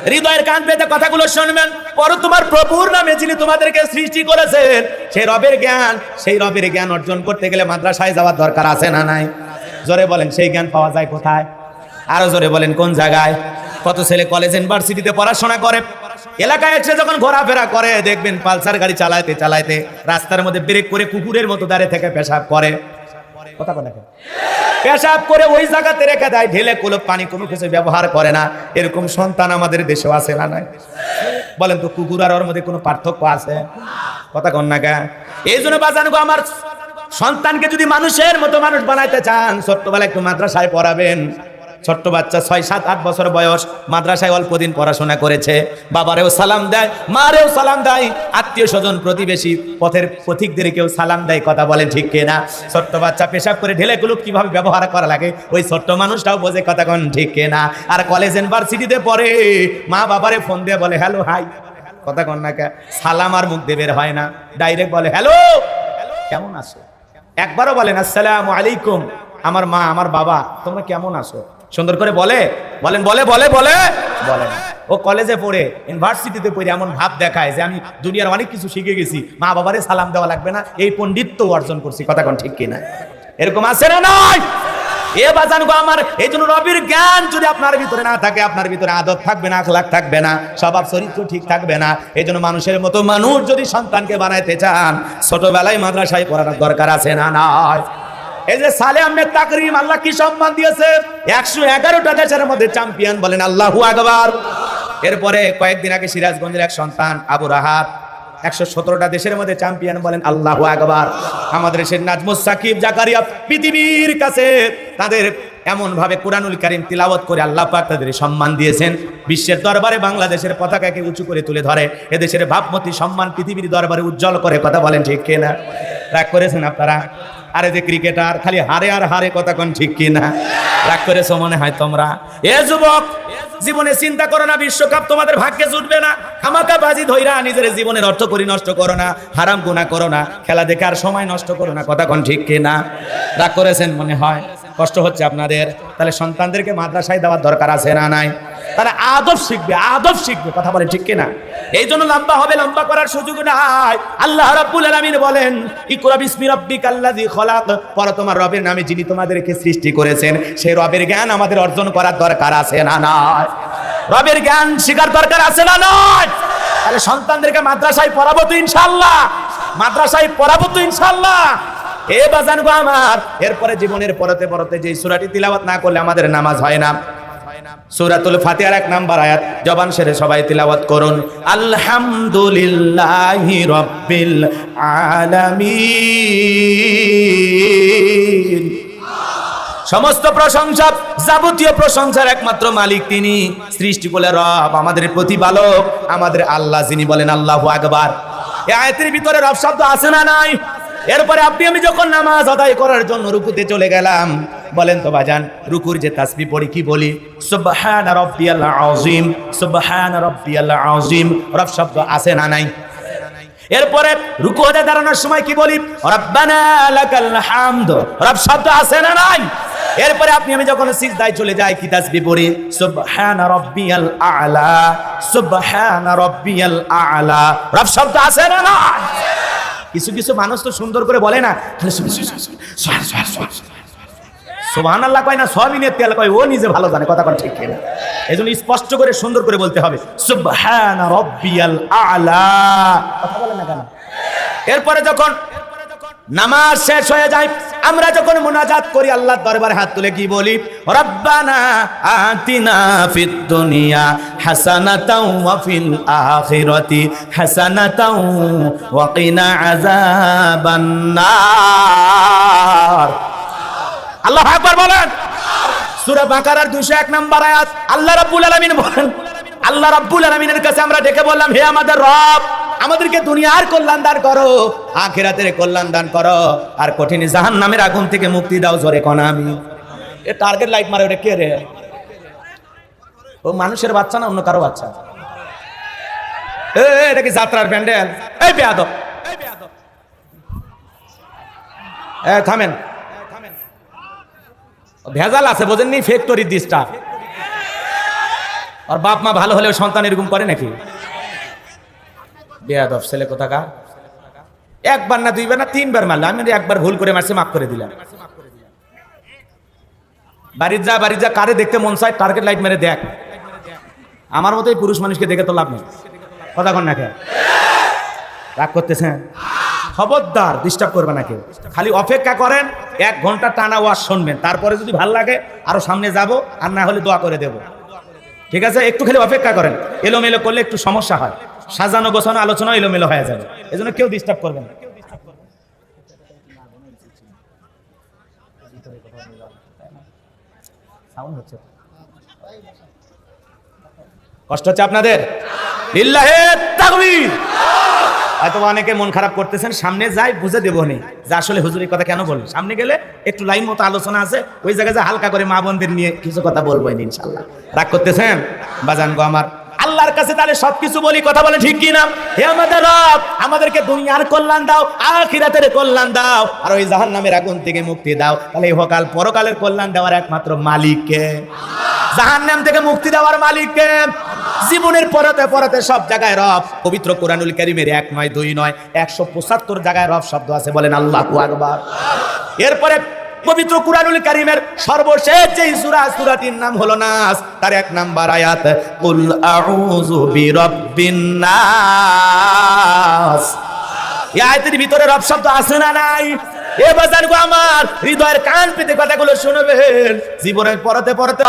হৃদয়ের কান পেতে কথাগুলো শুনবেন। পর তোমার প্রভুর নামে যিনি তোমাদেরকে সৃষ্টি করেছেন, সেই রবের জ্ঞান, সেই রবের জ্ঞান অর্জন করতে গেলে মাদ্রাসায় যাওয়ার দরকার আছে না নাই? জোরে বলেন সেই জ্ঞান পাওয়া যায় কোথায়? আরো জোরে বলেন কোন জায়গায়? কত ছেলে কলেজ ইউনিভার্সিটিতে পড়াশোনা করে, এলাকায় এসে যখন ঘোরাফেরা করে, দেখবেন পালসার গাড়ি চালাইতে চালাইতে রাস্তার মধ্যে ব্রেক করে কুকুরের মতো দাঁড়িয়ে থেকে পেশাব করে। কথা বলে পেশাব করে ওই জায়গাতে রেখে দেয়, ঢেলে কুলুপ পানি, কোনো কিছু ব্যবহার করে না। এরকম সন্তান আমাদের দেশেও আছে না নাই? বলেন তো কুকুর আর ওর মধ্যে কোনো পার্থক্য আছে? কথা কন না? এই জন্য বাজানো আমার সন্তানকে যদি মানুষের মতো মানুষ বানাইতে চান, ছোট্টবেলায় একটু মাদ্রাসায় পড়াবেন। ছোট্ট বাচ্চা 6, 7, 8 বছর বয়স, মাদ্রাসায় অল্প দিন পড়াশোনা করেছে, বাবারেও সালাম দেয়, মারেও সালাম দেয়, আত্মীয় স্বজন প্রতিবেশী পথের পথিকদেরকেও সালাম দেয়। কথা বলেন ঠিক কিনা? ছোট্ট বাচ্চা পেশাব করে ঢেলে কুলুপ কিভাবে ব্যবহার করা লাগে, ওই ছোট্ট মানুষটাও বোঝে। কথা কন ঠিক কিনা? আর কলেজ ইউনিভার্সিটিতে পড়ে, মা বাবারে ফোন দিয়ে বলে হ্যালো হাই। কথা কন না? সালাম আর মুখ দিয়ে বের হয় না, ডাইরেক্ট বলে হ্যালো, কেমন আছো? একবারও বলেন আসসালামু আলাইকুম, আমার মা আমার বাবা তোমরা কেমন আছো? সুন্দর করে বলে? বলেন বলে বলে বলে বলেন। ও কলেজে পড়ে, ইউনিভার্সিটিতে পড়ে এমন ভাব দেখায় যে আমি দুনিয়ার অনেক কিছু শিখে গেছি, মা বাবারে সালাম দেওয়া লাগবে না, এই পণ্ডিত্য অর্জন করছি। কথা কোন ঠিক কিনা? এরকম আছে না নাই? এ বাজান গো আমার, এই জন্য রবের জ্ঞান যদি আপনার ভিতরে না থাকে, আপনার ভিতরে আদব থাকবে না, আখলাক থাকবে না, স্বভাব চরিত্র ঠিক থাকবে না। এই জন্য মানুষের মতো মানুষ যদি সন্তানকে বানাইতে চান, ছোটবেলায় মাদ্রাসায় পড়ানোর দরকার আছে না নাই? এই যে সালে আহমেদ তাকরিম, আল্লাহ কি সম্মান দিয়েছে, 111টা দেশের মধ্যে চ্যাম্পিয়ন, বলেন আল্লাহু আকবার। এরপরে কয়েকদিন আগে সিরাজগঞ্জের এক সন্তান আবু রাহাত, 117টা দেশের মধ্যে চ্যাম্পিয়ন, বলেন আল্লাহু আকবার। আমাদের দেশের নাজমুস সাকিব জাকারিয়া পৃথিবীর কাছে তাদের এমন ভাবে কুরআনুল কারীম তিলাওয়াত করে আল্লাহ পাক তাদের সম্মান দিয়েছেন, বিশ্বের দরবারে বাংলাদেশের পতাকাকে উঁচু করে তুলে ধরে, এদেশের ভাবমূর্তি সম্মান পৃথিবীর দরবারে উজ্জ্বল করে। কথা বলেন ঠিক কিনা? রাগ করেছেন আপনারা? আরে যে ক্রিকেটার খালি হারে আর হারে, কথা কোন ঠিক কিনা? রাগ করেছো মনে হয় তোমরা? এ যুবক, জীবনে চিন্তা করো না বিশ্বকাপ তোমাদের ভাগ্যে জুটবে না। খামাকা বাজি ধইরা নিজের জীবনের অর্থ করি নষ্ট করো না, হারাম গুনাহ করো না, খেলা দেখে আর সময় নষ্ট করো না। কথা কোন ঠিক কিনা? রাগ করেছেন মনে হয়, কষ্ট হচ্ছে আপনাদের। তাহলে সন্তানদেরকে মাদ্রাসায় দেওয়ার দরকার আছে না নাই? তারা আদব শিখবে, আদব শিখবে। কথা বলে ঠিক কিনা? এই জন্য লম্বা হবে, লম্বা করার সুযোগ নাই। আল্লাহ রাব্বুল আলামিন বলেন, ইকরা বিসমি রাব্বিকাল্লাযী খলাক, পড়ো তোমার রবের নামে যিনি তোমাদেরকে সৃষ্টি করেছেন। সেই রবের জ্ঞান আমাদের অর্জন করার দরকার আছে না নাই? রবের জ্ঞান শিখার দরকার আছে না নাই? তাহলে সন্তানদেরকে মাদ্রাসায় পড়াবো তো ইনশাআল্লাহ, মাদ্রাসায় পড়াবো তো ইনশাআল্লাহ। এ বাজান গো আমার, এরপরে জীবনের পরতে পরতে যে সূরাটি তিলাওয়াত না করলে আমাদের নামাজ হয় না, সূরাতুল ফাতিহার 1 নাম্বার আয়াত জবান সেরে সবাই তিলাওয়াত করুন, আলহামদুলিল্লাহি রাব্বিল আলামিন। সমস্ত প্রশংসা, যাবতীয় প্রশংসার একমাত্র মালিক তিনি, সৃষ্টিকুলের রব, আমাদের প্রতিপালক, আমাদের আল্লাহ যিনি, বলেন আল্লাহু আকবার। এই আয়াতের ভিতরে রব শব্দ আছে না নাই? এরপরে আপনি আমি যখন নামাজ আদায় করার জন্য রুকুতে চলে গেলাম, বলেন তো ভাইজান, রুকুর যে তাসবিহ পড়ি কি বলি? সুবহানা রাব্বিয়াল আযীম, সুবহানা রাব্বিয়াল আযীম। রব শব্দ আছে না নাই? এরপরে রুকুতে দাঁড়ানোর সময় কি বলি? রব্বানা লাকাল হামদ। রব শব্দ আছে না নাই? এরপরে আপনি আমি যখন সিজদায় চলে যাই, কি তাসবিহ পড়ি? সুবহানা রাব্বিয়াল আ'লা, সুবহানা রাব্বিয়াল আ'লা। রব শব্দ আছে না নাই? কিছু কিছু মানুষ তো সুন্দর করে বলে না, সুবহানাল্লাহ কয় না, সবিনের তেল কয়, ও নিজে ভালো জানে। কথা ঠিক কিনা? এজন্য স্পষ্ট করে সুন্দর করে বলতে হবে, সুবহানা রাব্বিয়াল আ'লা। কথা বলে না কেন? এরপরে যখন নামাজ শেষ হয়ে যায়, আমরা যখন মুনাজাত করি, আল্লাহর দরবারে হাত তুলে কি বলি? রব্বানা আতিনা ফিদ দুনিয়া হাসানাতাও ওয়া ফিল আখিরাতি হাসানাতাও ওয়া কিনা আযাবান নার। আল্লাহু আকবার বলেন। সূরা বাকারার 201 নম্বর আয়াত আল্লাহ রাব্বুল আলামিন বলেন, আল্লাহ রাব্বুল আলামিনের কাছে আমরা ডেকে বললাম, হে আমাদের রব, আমাদেরকে দুনিয়ার কল্যাণ দান করো, আখিরাতের কল্যাণ দান করো, আর কঠিন জাহান্নামের আগুন থেকে মুক্তি দাও। জোরে কোন আমি। এ টার্গেট লাইট মারে, ওটা কে রে? ও মানুষের বাচ্চা না অন্য কারো বাচ্চা? এটা কি যাত্রার প্যান্ডেল? এই বেয়াদব, থামেন। ভেজাল আছে, বোঝেননি? ফ্যাক্টরি দিসটা। আর বাপ মা ভালো হলেও সন্তান এরকম করে নাকি? বেয়াদব ছেলে কোথাকার। একবার না, দুইবার না, 3বার মারলো। আমি একবার ভুল করে মারছি, মাফ করে দিলাম। বাড়ির যা, বাড়ির যা, কারে দেখতে মন চায় টার্গেট লাইট মেরে দেখ। আমার মতো পুরুষ মানুষকে দেখে তো লাভ নেই। কথা কন না কে? রাগ করতেছেন? খবরদার ডিস্টার্ব করবে না কেউ। খালি অপেক্ষা করেন, 1 ঘন্টা টানা ওয়াজ শুনবেন, তারপরে যদি ভালো লাগে আরো সামনে যাব, আর না হলে দোয়া করে দেব। ঠিক আছে? একটু খালি অপেক্ষা করেন। এলোমেলো করলে একটু সমস্যা হয়, সাজানো গোছানো আলোচনা এলোমেলো হয়ে যাবে। এজন্য কেউ ডিস্টার্ব করবেন না। কষ্ট হচ্ছে আপনাদের? লিল্লাহে তাকবীর। হয়তো অনেকে মন খারাপ করতেছেন, সামনে যাই বুঝে দেবো নি যে আসলে হুজুরের কথা কেন বলবো। সামনে গেলে একটু লাইন মতো আলোচনা আছে, ওই জায়গায় যে হালকা করে মা বোনদের নিয়ে কিছু কথা বলবো ইনশাআল্লাহ। রাগ করতেছেন? বাজান গো আমার, আল্লাহর কাছে তাহলে সবকিছু বলি। কথা বলে ঠিক কি না? হে আমাদের রব, আমাদেরকে দুনিয়ার কল্যাণ দাও, আখিরাতের কল্যাণ দাও, আর ওই জাহান্নামের আগুন থেকে মুক্তি দাও। তাহলে ইহকাল পরকালের কল্যাণ দেওয়ার একমাত্র মালিক কে? জাহান্নাম থেকে মুক্তি দেওয়ার মালিক কে? জীবনের পরতে পরতে সব জায়গায় রব। পবিত্র কোরআনুল কারীমের 1 নয় 2 নয় 175 জায়গায় রব শব্দ আছে। বলেন আল্লাহু আকবার। এরপরে পবিত্র কুরআনুল কারীমের সর্বশেষ যে সূরা, সূরাটির নাম হলো নাস, তার 1 নাম্বার আয়াত, কুল আউযু বিরাব্বিন নাস। এই আয়াতের ভিতরে রব শব্দ আছে না নাই? এ বাজার গো আমার, হৃদয়ের কান পেতে কথাগুলো শুনবেন। জীবনের পরতে পরতে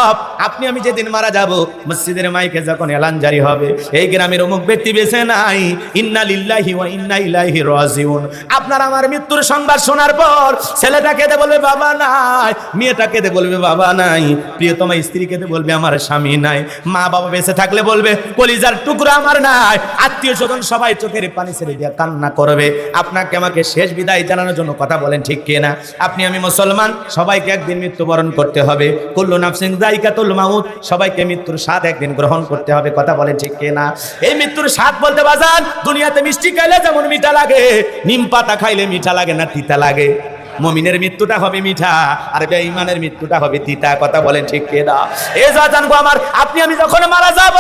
আপনি আমি যেদিন মারা যাব, মসজিদের মাইকে যখন এলান জারি হবে, এই গ্রামের অমুক ব্যক্তি বেঁচে নাই, ইন্না লিল্লাহি ওয়া ইন্না ইলাইহি রাজিউন, আপনার আমার মৃত্যুর সংবাদ শোনার পর ছেলেটা কেঁদে বলবে বাবা নাই, মেয়েটা কেঁদে বলবে বাবা নাই, প্রিয়তমা স্ত্রী কেঁদে বলবে আমার স্বামী নাই, মা বাবা বেঁচে থাকলে বলবে কলিজার টুকরা আমার নাই, আত্মীয় স্বজন সবাই চোখের পানি ছেড়ে দিয়ে কান্না করবে। আপনাকে আমাকে শেষ বিদায় জানানোর জন্য কথা বলেন ঠিক কিনা? আপনি আমি মুসলমান, সবাইকে একদিন মৃত্যুবরণ করতে হবে। কুল্লু নাফসিন যায়কাতুল মাউত, সবাইকে মৃত্যুর স্বাদ একদিন গ্রহণ করতে হবে। কথা বলেন ঠিক কিনা? এই মৃত্যুর স্বাদ বলতে বাজান, দুনিয়াতে মিষ্টি খাইলে যেমন মিঠা লাগে, নিম পাতা খাইলে মিঠা লাগে না তিতা লাগে? মুমিনের মৃত্যুটা হবে মিঠা, আর বেঈমানের মৃত্যুটা হবে তিতা। কথা বলেন ঠিক কিনা? এই জানবো আমার, আপনি আমি যখন মারা যাব,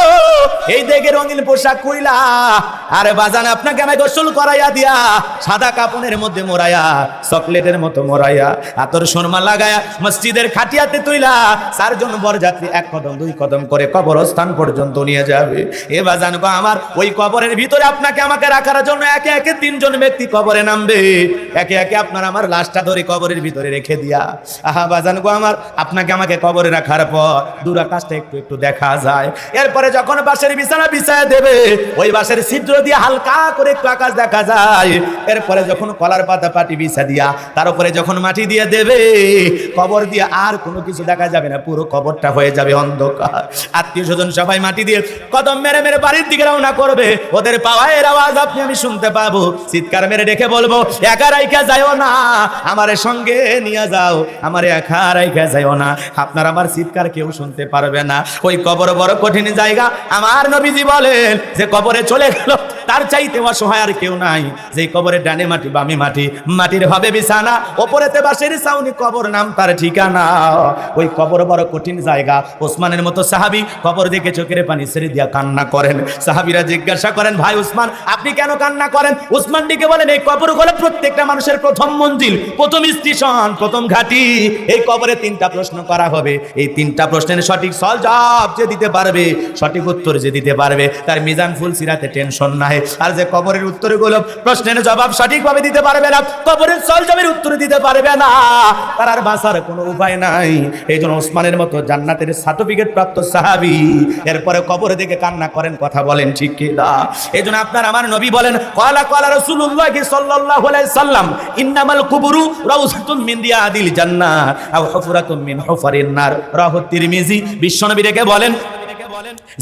এই দেখে রঙিন পোশাক কইলা, আরে বাজান আপনাকে আমি গোসল করাইয়া দিয়া, সাদা কাপড়ের মধ্যে মোড়াইয়া, চকলেটের মতো মোড়াইয়া, আতর সুরমা লাগায়া, মসজিদের খাটিয়াতে তুইলা, 4 জন বরযাত্রী 1 কদম 2 কদম করে কবরস্থান পর্যন্ত নিয়ে যাবে। এ বাজান গো আমার, ওই কবরের ভিতরে আপনাকে আমাকে রাখার জন্য একে একে 3 জন ব্যক্তি কবরে নামবে। একে একে আপনার আমার লাশটা ধরে কবরের ভিতরে রেখে দিয়া, আহা বাজান গো আমার, আপনাকে আমাকে কবরে রাখার পর দূর আকাশটা একটু একটু দেখা যায়। এরপরে যখন বাঁশের বিছানা বিছায় দেবে, ওই বাঁশের ছিদ্র দিয়ে হালকা করে একটু আকাশ দেখা যায়। এরপরে যখন কলার পাতা পাটি বিছা দিয়া তার উপরে যখন মাটি দিয়ে দেবে, কবর দিয়ে আর কোনো কিছু দেখা যাবে না, পুরো কবরটা হয়ে যাবে অন্ধকার। আত্মীয় স্বজন সবাই মাটি দিয়ে কদম মেরে মেরে বাড়ির দিকে রওনা করবে। ওদের পাওয়ার আওয়াজ আপনি আমি শুনতে পাবো, চিৎকার মেরে ডেকে বলবো, একা রাইখা যাও না, আমার সঙ্গে নিয়ে যাও, আমার একা রাইখা যাও না। আপনার আমার চিৎকার কেউ শুনতে পারবে না। ওই কবর বড় কঠিন জায়গা। আমার নবীজি বলেন যে কবরে চলে গেল তার চাইতে অসহায় আর কেউ নাই। যে কবরের ডানে মাটি বামে মাটি, মাটির হবে বিছানা, ওপরেতে বাঁশের ছাউনি, কবর নাম তার ঠিকানা। ওই কবর বড় কঠিন জায়গা। ওসমানের মতো সাহাবী কবর দেখে চোখের পানি ছেড়ে দিয়া কান্না করেন। সাহাবীরা জিজ্ঞাসা করেন, ভাই উসমান আপনি কেন কান্না করেন? উসমান ডেকে বলেন, এই কবর হলো প্রত্যেকটা মানুষের প্রথম মঞ্জিল, প্রথম স্টেশন, প্রথম ঘাঁটি। এই কবরে 3টা প্রশ্ন করা হবে। এই 3টা প্রশ্নের সঠিক জবাব যে দিতে পারবে, সঠিক উত্তর যে দিতে পারবে, তার মিজান ফুল সিরাতে টেনশন নাই। আর যে কবরের উত্তরগুলো প্রশ্নের জবাব সঠিকভাবে দিতে পারবে না, কবরের জবাবের উত্তর দিতে পারবে না, তার আর বাঁচার কোনো উপায় নাই। এই জন্য ওসমানের মতো জান্নাতের সার্টিফিকেট প্রাপ্ত সাহাবী এরপরে কবর দেখে কান্না করেন। কথা বলেন ঠিক কি না? এই জন্য আপনার আমার নবী বলেন, ক্বালা ক্বালা রাসূলুল্লাহ সাল্লাল্লাহু আলাইহি সাল্লাম, ইন্নামাল কুবুরু রাউযাতুম মিন রিয়াদিল জান্নাহ আও হুফরাতুম মিন হুফারিন নার। রাহু তিরমিজি। বিশ্বনবী ডেকে বলেন,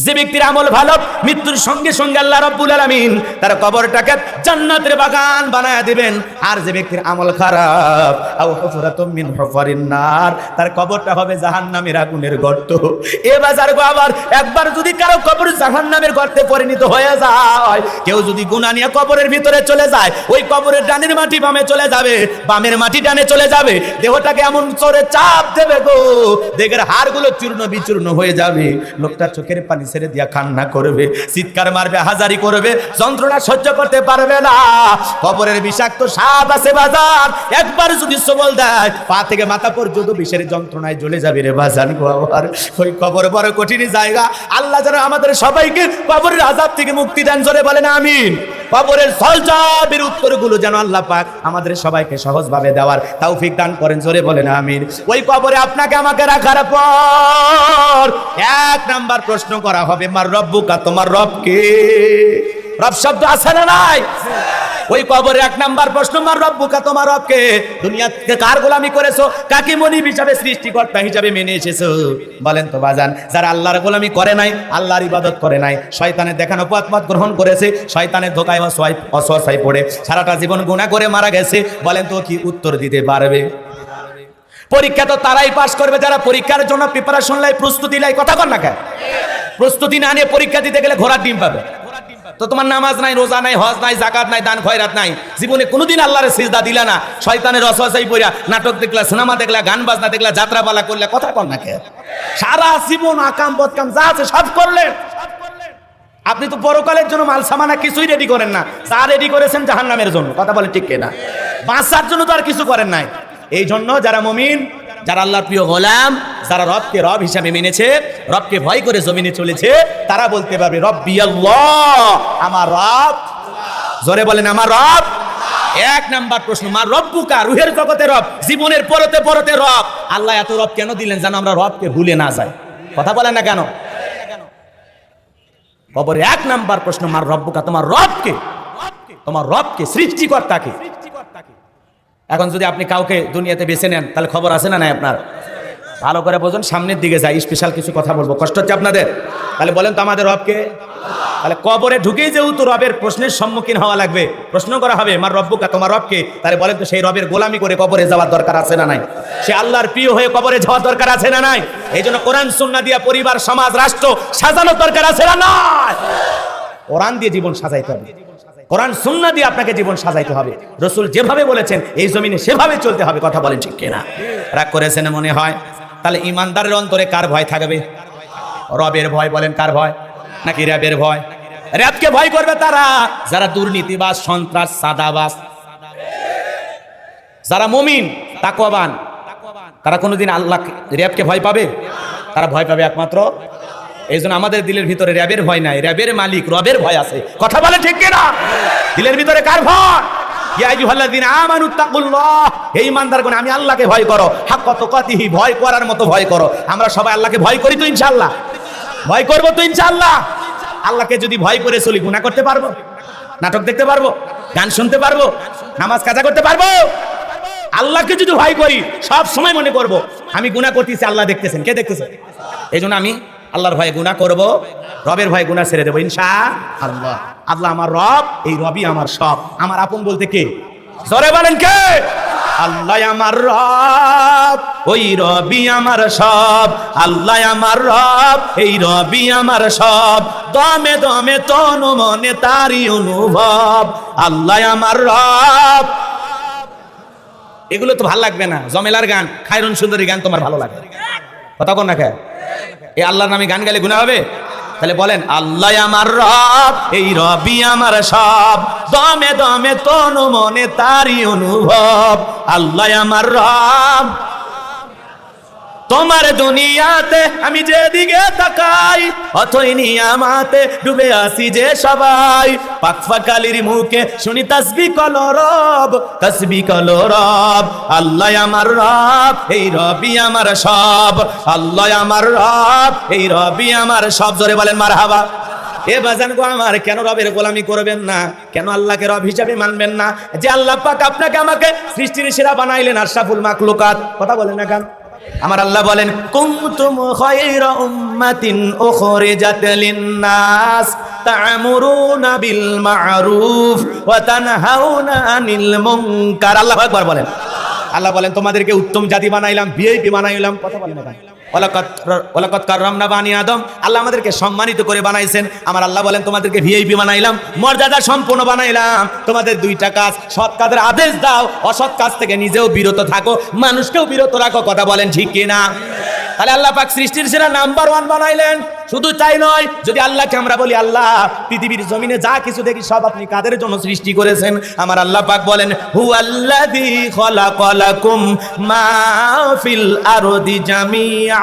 যে ব্যক্তির আমল ভালো, মৃত্যুর সঙ্গে সঙ্গে আল্লাহ রাব্বুল আলামিন তার কবরটাকে জান্নাতের বাগান বানায় দিবেন। আর যে ব্যক্তির আমল খারাপ, আও হুফরাতুম মিন হুফারিন নার, তার কবরটা হবে জাহান্নামের আগুনের গর্ত। এ বাজার গো আবার, একবার যদি কারো কবর জাহান্নামের গর্তে পরিণত হয়ে যায়, কেউ যদি গুনাহ নিয়ে কবরের ভিতরে চলে যায়, ওই কবরের ডানের মাটি বামে চলে যাবে, বামের মাটি ডানে চলে যাবে, দেহটাকে এমন জোরে চাপ দেবে গো, দেহের হাড়গুলো চূর্ণ বিচূর্ণ হয়ে যাবে। লোকটা চোখের পানি ছেড়ে দিয়া কান্না করবে, চিৎকার মারবে, হাজারি করবে, যন্ত্রণা সহ্য করতে পারবে না। কবরের বিষাক্ত সাপ আছে বাজার, একবার যদি সবল দেয়, পা থেকে মাথা পর্যন্ত বিষের যন্ত্রণায় জ্বলে যাবে রে বাজান গো আমার। ওই কবর বড় কঠিন জায়গা। আল্লাহ যেন আমাদের সবাইকে কবরের আযাব থেকে মুক্তি দেন, জোরে বলেন আমিন। কবরের সলজাবের উত্তরগুলো যেন আল্লাহ পাক আমাদের সবাইকে সহজভাবে দেওয়ার তৌফিক দান করেন, জোরে বলেন আমিন। ওই কবরে আপনাকে আমাকে রাখার পর 1 নাম্বার প্রশ্ন করা হবে, মার রব্বুকা, তোমার রব কে? রব শব্দ আছে না নাই? ওই কবরে 1 নাম্বার প্রশ্ন, মার রব্বুকা, তোমার রব কে? দুনিয়াতে কার গোলামি করেছো, কাকে মনিব হিসাবে সৃষ্টিকর্তা হিসাবে মেনে এসেছো? বলেন তো বাজান, যারা আল্লাহর গোলামি করে নাই, আল্লাহর ইবাদত করে নাই, শয়তানের দেখানো পথ গ্রহণ করেছে, শয়তানের ধোঁকায় অসহায় পড়ে সারাটা জীবন গুনাহ করে মারা গেছে, বলেন তো কি উত্তর দিতে পারবে? পরীক্ষা তো তারাই পাস করবে যারা পরীক্ষার জন্য প্রিপারেশন লাই, প্রস্তুতি লাই। কথা কন না কেন? প্রস্তুতি না নিয়ে পরীক্ষা দিতে গেলে ঘোড়ার ডিম পাবে। তো তোমার নামাজ নাই, রোজা নাই, হজ নাই, যাকাত নাই, দান খয়রাত নাই, জীবনে কোনোদিন আল্লাহর সিজদা দিলা না, শয়তানের ওয়াসওয়াসায় পড়া নাটক দেখলা, সিনেমা দেখলা, গান বাজনা দেখলা, যাত্রাপালা করলে, কথা কন না কেন? সারা জীবন আকাম বদকাম যা আছে সব করলেন। আপনি তো পরকালের জন্য মাল সামানা কিছুই রেডি করেন না, যা রেডি করেছেন জাহান্নামের জন্য। কথা বলে ঠিক কিনা? বাঁচার জন্য তো আর কিছু করেন নাই। এই জন্য যারা মুমিন, যারা আল্লাহর প্রিয় গোলাম, যারা রবকে রব হিসাবে মেনেছে, রবকে ভয় করে জমিনে চলেছে, তারা বলতে পারবে রব্বি আল্লাহ, আমার রব। জোরে বলেন আমার রব। এক নাম্বার প্রশ্ন, মা রব্বুকা, রুহের জগতে রব, জীবনের পরতে পরতে রব। আল্লাহ এত রব কেন দিলেন? যেন আমরা রবকে ভুলে না যাই। কথা বলেন না কেন? কবরে এক নাম্বার প্রশ্ন, মার রব্বুকা, তোমার রবকে, তোমার রবকে, সৃষ্টিকর্তাকে। এখন যদি আপনি কাউকে দুনিয়াতে বেছে নেন, তাহলে খবর আছে না নাই আপনার? ভালো করে বোঝেন, সামনের দিকে যাই, স্পেশাল কিছু কথা বলবো, কষ্ট হচ্ছে আপনাদের। তাহলে বলেন তো আমাদের রবকে। তাহলে কবরে ঢুকেই যেহেতু রবের প্রশ্নের সম্মুখীন হওয়া লাগবে, প্রশ্ন করা হবে মার রব্বুকা, তোমার রবকে, তাহলে বলেন তো সেই রবের গোলামি করে কবরে যাওয়ার দরকার আছে না নাই? সে আল্লাহর প্রিয় হয়ে কবরে যাওয়ার দরকার আছে না নাই? এই জন্য কোরআন সুন্নাহ দিয়ে পরিবার, সমাজ, রাষ্ট্র সাজানোর দরকার আছে না নাই? কোরআন দিয়ে জীবন সাজাইতে হবে, কোরআন সুন্নাহ দিয়ে আপনাকে জীবন সাজাইতে হবে। রাসূল যেভাবে বলেছেন এই জমিনে সেভাবে চলতে হবে। কথা বলেন ঠিক কিনা? রাগ করেছেন মনে হয়? তাহলে ইমানদারের অন্তরে কার ভয় থাকবে? রবের ভয়। বলেন কার ভয়? নাকি রবের ভয়? রবকে ভয় করবে তারা যারা দুর্নীতিবাজ, সন্ত্রাস, সাদাবাজ। যারা মুমিন, তাকওয়াবান, তারা কোনোদিন আল্লাহ রবকে ভয় পাবে? তারা ভয় পাবে একমাত্র। এই জন্য আমাদের দিলের ভিতরে রবের ভয় নাই, রবের মালিক রবের ভয় আছে। কথা বলেন ঠিক কিনা? দিলের ভিতরে কার ভয়? ইয়া আইয়ুহাল্লাযীনা আমানুত্তাকুল্লাহ, হে ঈমানদারগণ, আমি আল্লাহকে ভয় করো, হাক্কা তুকাতিহি, ভয় করার মতো ভয় করো। আমরা সবাই আল্লাহকে ভয় করি তো ইনশাআল্লাহ? ভয় করব তো ইনশাআল্লাহ? আল্লাহকে যদি ভয় করে চলি, গুনাহ করতে পারবো? নাটক দেখতে পারবো? গান শুনতে পারবো? নামাজ কাজা করতে পারবো? আল্লাহকে যদি ভয় করি, সব সময় মনে করব আমি গুনাহ করতেছি, আল্লাহ দেখতেছেন। কে দেখতেছেন? এই জন্য আমি আল্লাহর ভয়ে গুনাহ করব, রবের ভয়ে গুনাহ ছেড়ে দেবো ইনশাআল্লাহ। আল্লাহ আমার রব, এই রবই আমার সব। আমার আপন বলতে কে? জোরে বলেন কে? আল্লাহ আমার রব, ওই রবি আমার সব। আল্লাহ আমার রব, এই রবি আমার সব। দমে দমে তনু মনে তারি অনুভব। আল্লাহ আমার রব। এগুলো তো ভালো লাগবে না, জমেলার গান, খায়রুন সুন্দরী গান তোমার ভালো লাগে। কথা কোন না কে? এই আল্লাহর নামে গান গাইলে গুনাহ হবে? তাহলে বলেন আল্লাহ আমার রব, এই রবি আমার সব। দমে দমে তনু মনে তারি অনুভব। আল্লাহ আমার রব। তোমার দুনিয়াতে আমি যেদিকে তাকাই, অথই নিয়ামাতে ডুবে আসি যে সবাই। পাক ফাকালির মুখে শুনি তাসবিহ কলো রব, তাসবিহ কলো রব। আল্লাহ আমার রব, এই রবি আমার সব। আল্লাহ আমার রব, এই রবি আমার সব। জোরে বলেন মারহাবা। এ বাজান গো আমার, কেন রবের গোলামি করবেন না? কেন আল্লাহকে রব হিসাবে মানবেন না? যে আল্লাহ পাক আপনাকে আমাকে সৃষ্টির সেরা বানাইলেন, আশরাফুল মাখলুকাত। কথা বলেন না কেন? আমার আল্লাহ বলেন কুনতুম খায়রা উম্মাতিন উখরিজাত লিন-নাস তা'মুরুনা বিল মা'রুফ ওয়া তানহাউনা আনিল মুনকার। আল্লাহু আকবার বলেন। আল্লাহ বলেন তোমাদেরকে উত্তম জাতি বানাইলাম, ভিআইপি বানাইলাম। কথা বলেন না? ওয়ালাকাদ কাররামনা বানি আদম। আল্লাহ আমাদেরকে সম্মানিত করে বানাইছেন। আমার আল্লাহ বলেন তোমাদেরকে ভিআইপি বানাইলাম, মর্যাদা সম্পন্ন বানাইলাম। তোমাদের দুইটা কাজ, সৎ কাজের আদেশ দাও, অসৎ কাজ থেকে নিজেও বিরত থাকো, মানুষকেও বিরত রাখো। কথা বলেন ঠিক কিনা? তাহলে আল্লাহ পাক সৃষ্টির সেরা নাম্বার 1 বানাইলেন। শুধু তাই নয়, যদি আল্লাহকে আমরা বলি আল্লাহ পৃথিবীর জমিনে যা কিছু দেখি সব আপনি কাদের জন্য সৃষ্টি করেছেন? আমার আল্লাহ পাক বলেন হুয়াল্লাযী খালাকালাকুম মা ফিল আরদি জামিআ।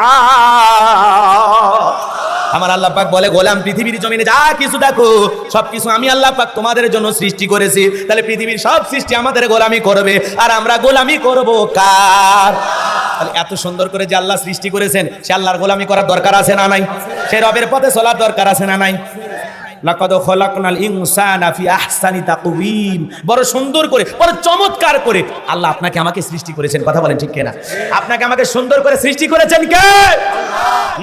আমার আল্লাহ পাক বলে গোলাম পৃথিবীর জমিনে যা কিছু দেখো সবকিছু আমি আল্লাহ পাক তোমাদের জন্য সৃষ্টি করেছি। তাহলে পৃথিবীর সব সৃষ্টি আমাদের গোলামি করবে, আর আমরা গোলামি করব কার? তাহলে এত সুন্দর করে যে আল্লাহ সৃষ্টি করেছেন, সে আল্লাহর গোলামি করার দরকার আছে না নাই? সে রবের পথে চলার দরকার আছে না নাই? লাকাদ খলাকনাল ইনসানা ফি আহসানি তাকওয়িম। বড় সুন্দর করে, বড় চমৎকার করে আল্লাহ আপনাকে আমাকে সৃষ্টি করেছেন। কথা বলেন ঠিক কিনা? আপনাকে আমাকে সুন্দর করে সৃষ্টি করেছেন কে?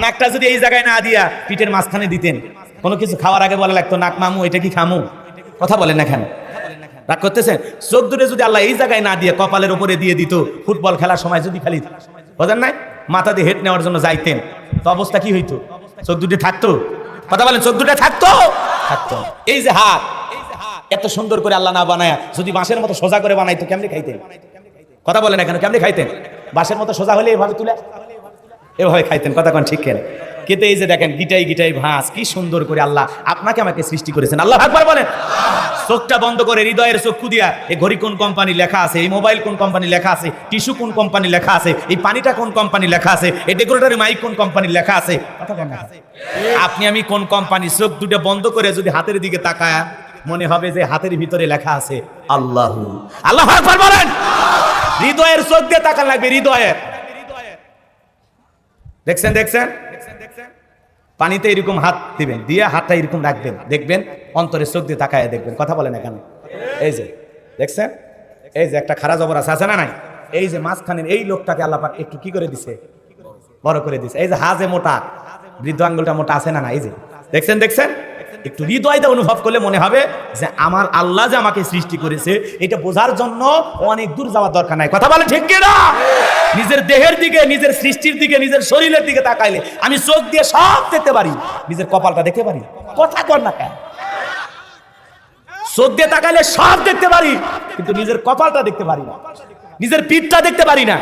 নাকটা যদি এই জায়গায় না দিয়া পিঠের মাঝখানে দিতেন, কোনো কিছু খাওয়ার আগে বলা লাগতো নাক মামু এটা কি খামু? কথা বলেন না কেন? রাগ করতেছেন? চোখ দুটো যদি আল্লাহ এই জায়গায় না দিয়ে কপালের উপরে দিয়ে দিত, ফুটবল খেলার সময় যদি খালি বোঝেন নাই মাথা দিয়ে হেড নেওয়ার জন্য যাইতেন, তো অবস্থা কি হইতো? চোখ দুটো থাকতো? কথা বলেন, চোখ দুটো থাকতো? থাকতো। এই যে হাত এত সুন্দর করে আল্লাহ না বানায়া যদি বাঁশের মতো সোজা করে বানাইতো, কেমনে খাইতেন? কথা বলেন না কেন? কেমনে খাইতেন? বাঁশের মতো সোজা হলে এভাবে তুলে এভাবে খাইতেন। কথা কোন ঠিক কেন? কিন্তু এই যে দেখেন গিটাই গিটাই ভাঁজ, কি সুন্দর করে আল্লাহ আপনাকে আমাকে সৃষ্টি করেছেন। আল্লাহু আকবার বলেন। চোখটা বন্ধ করে হৃদয়ের চক্ষু দিয়া এই ঘড়ি কোন কোম্পানি লেখা আছে, এই মোবাইল কোন কোম্পানি লেখা আছে, টিস্যু কোন কোম্পানি লেখা আছে, এই পানিটা কোন কোম্পানি লেখা আছে, এই ডেকোরেটরি মাইক কোন কোম্পানি লেখা আছে, কথা বলেন না। আপনি আমি কোন কোম্পানি, চোখ দুটো বন্ধ করে যদি হাতের দিকে তাকায় মনে হবে যে হাতের ভিতরে লেখা আছে আল্লাহু। আল্লাহু আকবার বলেন। হৃদয়ের চোখ দিয়ে তাকান লাগবে, হৃদয়ের। দেখছেন দেখছেন পানিতে এরকম হাত দিবেন, দিয়ে হাতটা এরকম রাখবেন, দেখবেন অন্তরের চোখ দিয়ে তাকায় দেখবেন, কথা বলেন এখানে। এই যে দেখছেন, এই যে একটা খারা জবর আছে না নাই, এই যে মাঝখানে এই লোকটাকে আল্লাহ পাক একটু কি করে দিছে, বড় করে দিছে। এই যে হাজে মোটা, বৃদ্ধ আঙ্গুলটা মোটা আছে না না, এই যে দেখছেন দেখছেন, একটু হৃদয়টা অনুভব করলে মনে হবে যে আমার আল্লাহ যে আমাকে সৃষ্টি করেছে এটা বোঝার জন্য অনেক দূর যাওয়ার দরকার নাই, কথা বলে ঠিক কিনা? নিজের দেহের দিকে, নিজের সৃষ্টির দিকে, নিজের শরীরের দিকে তাকাইলে আমি চোখ দিয়ে সব দেখতে পারি, নিজের কপালটা দেখতে পারি, কথা কর না কেন? চোখ দিয়ে তাকাইলে সব দেখতে পারি কিন্তু নিজের কপালটা দেখতে পারি না, নিজের পিঠটা দেখতে পারি না।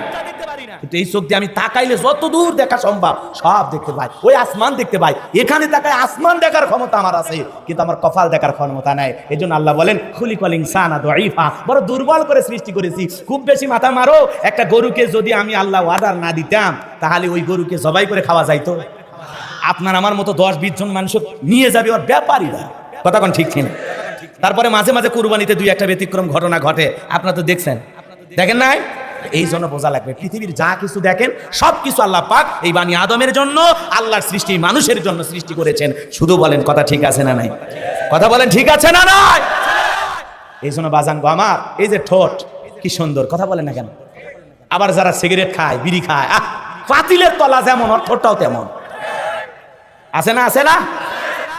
কিন্তু এই চোখ দিয়ে আমি তাকাইলে যত দূর দেখা সম্ভব সব দেখতে পাই, ওই আসমান দেখতে পাই। এখানে তাকায় আসমান দেখার ক্ষমতা আমার আছে কিন্তু আমার কপাল দেখার ক্ষমতা নাই। এই জন্য আল্লাহ বলেন খুলিকাল ইনসানা দাঈফা, বড় দুর্বল করে সৃষ্টি করেছি। খুব বেশি মাথা মারো, একটা গরুকে যদি আমি আল্লাহ অর্ডার না দিতাম তাহলে ওই গরুকে জবাই করে খাওয়া যাইতো? আপনার আমার মতো 10-20 জন মানুষ নিয়ে যাবে ওর ব্যাপারীরা, কথা কোন ঠিক কিনা? তারপরে মাঝে মাঝে কুরবানিতে 2-1টা ব্যতিক্রম ঘটনা ঘটে, আপনারা তো দেখছেন, দেখেন নাই? এই জন্য বোঝা লাগবে পৃথিবীর যা কিছু দেখেন সব কিছু আল্লাহ পাক এই বানি আদমের জন্য, আল্লাহর সৃষ্টি মানুষের জন্য সৃষ্টি করেছেন। শুধু বলেন কথা ঠিক আছে না নাই? কথা বলেন ঠিক আছে না নাই? এই জন্য বাজান গো আমার, এই যে ঠোঁট কি সুন্দর, কথা বলেন না কেন? আবার যারা সিগারেট খায়, বিড়ি খায়, পাতিলের তলা যেমন ওর ঠোঁটটাও তেমন, আছে না? আছে না?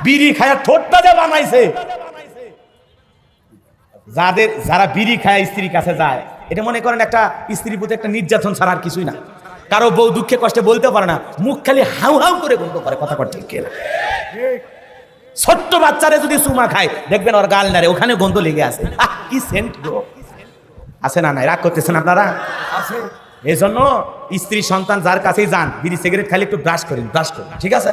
বিড়ি খায় ঠোঁটটা যে বানাইছে, যারা বিড়ি খায় স্ত্রীর কাছে যায়, এটা মনে করেন একটা স্ত্রীর প্রতি একটা নির্যাতন ছাড়া আর কিছুই না। কারো বউ দুঃখে কষ্টে বলতে পারে না, মুখ খালি হাউ হাউ করে গন্ধ করে, কথা কর ঠিক কিনা? ছোট্ট বাচ্চারে যদি চুমা খায় দেখবেন ওর গাল নাড়ে, ওখানে গন্ধ লেগে আছে, কি সেন্ট গো, আছে না নাই? রাগ করতেছেন আপনারা? এই জন্য স্ত্রী সন্তান যার কাছেই যান, বিড়ি সিগারেট খালি একটু ব্রাশ করেন, ঠিক আছে?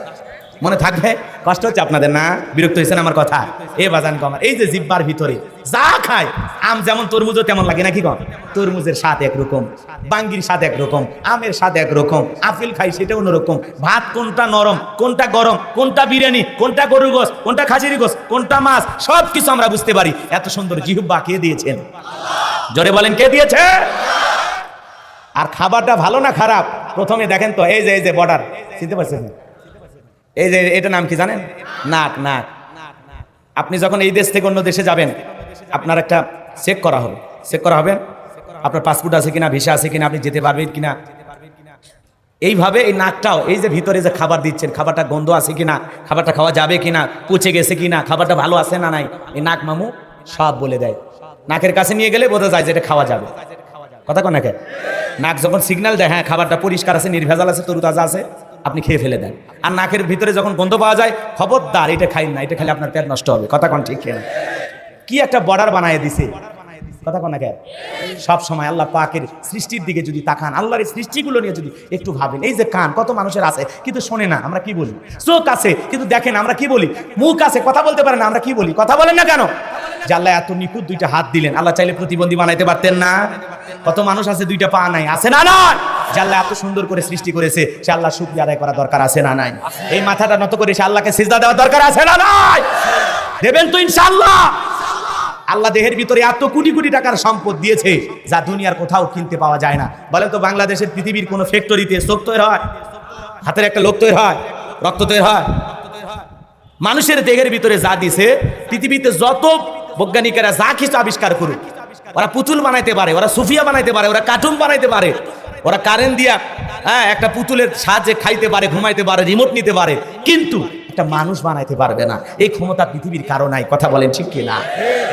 মনে থাকবে। কষ্ট হচ্ছে আপনাদের না? বিরক্ত হয়েছেন আমার কথা? এ বাজান কমার, এই যে জিব্বার ভিতরে যা খায়, আম যেমন তরমুজও তেমন লাগে নাকি কম? তরমুজের স্বাদ একরকম, বাঙ্গির স্বাদ একরকম, আমের স্বাদ একরকম, আপেল খাই সেটা অন্যরকম। ভাত কোনটা নরম, কোনটা গরম, কোনটা বিরিয়ানি, কোনটা গরুর গোস, কোনটা খাসির গোস, কোনটা মাছ, সব কিছু আমরা বুঝতে পারি। এত সুন্দর জিহ্বা কে দিয়েছেন? জোরে বলেন কে দিয়েছে? আর খাবারটা ভালো না খারাপ প্রথমে দেখেন তো। এই যে বর্ডার, চিনতে পারছেন? এই যে এটা নাম কি জানেন? নাক। আপনি যখন এই দেশ থেকে অন্য দেশে যাবেন আপনার একটা চেক করা হবে, আপনার পাসপোর্ট আছে কিনা, ভিসা আছে কিনা, আপনি যেতে পারবেন কিনা। এইভাবে এই নাকটাও, এই যে ভিতরে যে খাবার দিচ্ছেন, খাবারটা গন্ধ আছে কিনা, খাবারটা খাওয়া যাবে কিনা, পচে গেছে কিনা, খাবারটা ভালো আছে না নাই, এই নাক মামু সব বলে দেয়। নাকের কাছে নিয়ে গেলে বোঝা যায় যে এটা খাওয়া যাবে, কথা কোন নাকে? নাক যখন সিগন্যাল দেয় হ্যাঁ খাবারটা পরিষ্কার আছে, নির্ভেজাল আছে, তরুতাজা আছে, আপনি খেয়ে ফেলে দেন। আর নাকের ভিতরে যখন গন্ধ পাওয়া যায়, খবরদার এটা খাইন না, এটা খেলে আপনার পেট নষ্ট হবে, কথা কোন ঠিক কিনা? কি একটা বর্ডার বানায় দিছে, কথা কোন নাকি? সব সময় আল্লাহ পাকের সৃষ্টির দিকে যদি তাকান, আল্লাহর সৃষ্টিগুলো নিয়ে যদি একটু ভাবেন, এই যে কান কত মানুষের আছে কিন্তু শোনে না, আমরা কি বলি? চোখ আছে কিন্তু দেখেন, আমরা কি বলি? মুখ আছে কথা বলতে পারে না, আমরা কি বলি? কথা বলেন না কেন? যে আল্লাহ এত নিখুঁত 2টা হাত দিলেন, আল্লাহ চাইলে প্রতিবন্ধী বানাইতে পারতেন না? কত মানুষ আছে 2টা পা নাই, আছে না নাই? যে আল্লাহ এত সুন্দর করে সৃষ্টি করেছে, সে আল্লাহ শুকরিয়া আদায় করা দরকার আছে না নাই? এই মাথাটা নত করে সে আল্লাহকে সিজদা দেওয়া দরকার আছে না নাই? দেবেন তো ইনশাআল্লাহ। আল্লাহ দেহের ভিতরে এত কোটি কোটি টাকার সম্পদ দিয়েছে যা দুনিয়ার কোথাও কিনতে পাওয়া যায় না। বলেন তো বাংলাদেশের পৃথিবীর কোন ফ্যাক্টরিতে চোখ তৈরি হয়? হাতের একটা লোক তৈরি হয়? রক্ত তৈরি হয়? মানুষের দেহের ভিতরে যা দিছে, পৃথিবীতে যত বৈজ্ঞানিকেরা যা কিছু আবিষ্কার করুক, ওরা পুতুল বানাইতে পারে, ওরা সুফিয়া বানাইতে পারে, ওরা কার্টুন বানাইতে পারে, ওরা কারেন্ট দিয়া একটা পুতুলের সাহায্যে খাইতে পারে, ঘুমাইতে পারে, রিমোট নিতে পারে, কিন্তু একটা মানুষ বানাইতে পারবে না। এই ক্ষমতা পৃথিবীর কারো নাই, কথা বলেন ঠিক কি না?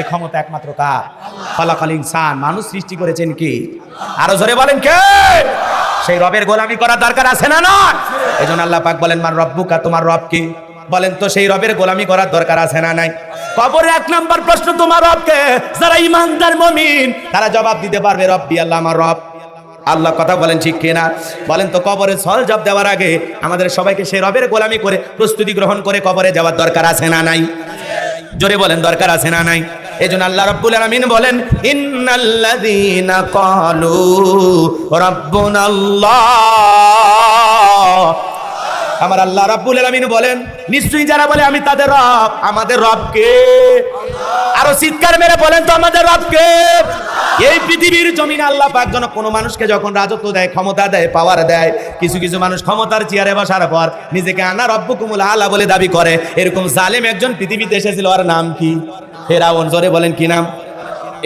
এই ক্ষমতা একমাত্র কার? খলাকাল ইনসান, মানুষ সৃষ্টি করেছেন কি? আরো জোরে বলেন কে? সেই রবের গোলামি করার দরকার আছে না না? এজন্য আল্লাহ পাক বলেন মান রব্বুকা, তোমার রব কি? বলেন তো সেই রবের গোলামি করার দরকার আছে না নাই? কবরে 1 নম্বর প্রশ্ন তোমার রবকে। যারা ঈমানদার মুমিন তারা জবাব দিতে পারবে রব্বি আল্লাহ, আমার রব আল্লাহ, কথা বলেন ঠিক কিনা? বলেন তো কবরে সওয়াল জবাব দেওয়ার আগে আমাদের সবাইকে সেই রবের গোলামি করে প্রস্তুতি গ্রহণ করে কবরে যাওয়ার দরকার আছে না নাই? জোরে বলেন দরকার আছে না নাই? এজন্য আল্লাহ রাব্বুল আলামিন বলেন ইন্নাল্লাযীনা ক্বালু রাব্বুনাল্লাহ, আমার আল্লাহ রাব্বুল আলামিন বলেন নিশ্চয়ই যারা বলে আমি তাদের রব, আমাদের রব কে? আরো চিৎকার মেরে বলেন তো আমাদের রব কে? এই পৃথিবীর জমিনে আল্লাহ পাক যেন কোনো মানুষকে যখন রাজত্ব দেয়, ক্ষমতা দেয়, পাওয়ার দেয়, কিছু কিছু মানুষ ক্ষমতার চেয়ারে বসার পর নিজেকে আনা রব্বুকুমুল আলা বলে দাবি করে। এরকম জালেম একজন পৃথিবীতে এসেছিল, ওর নাম কি? ফেরাউন। জোরে বলেন কি নাম?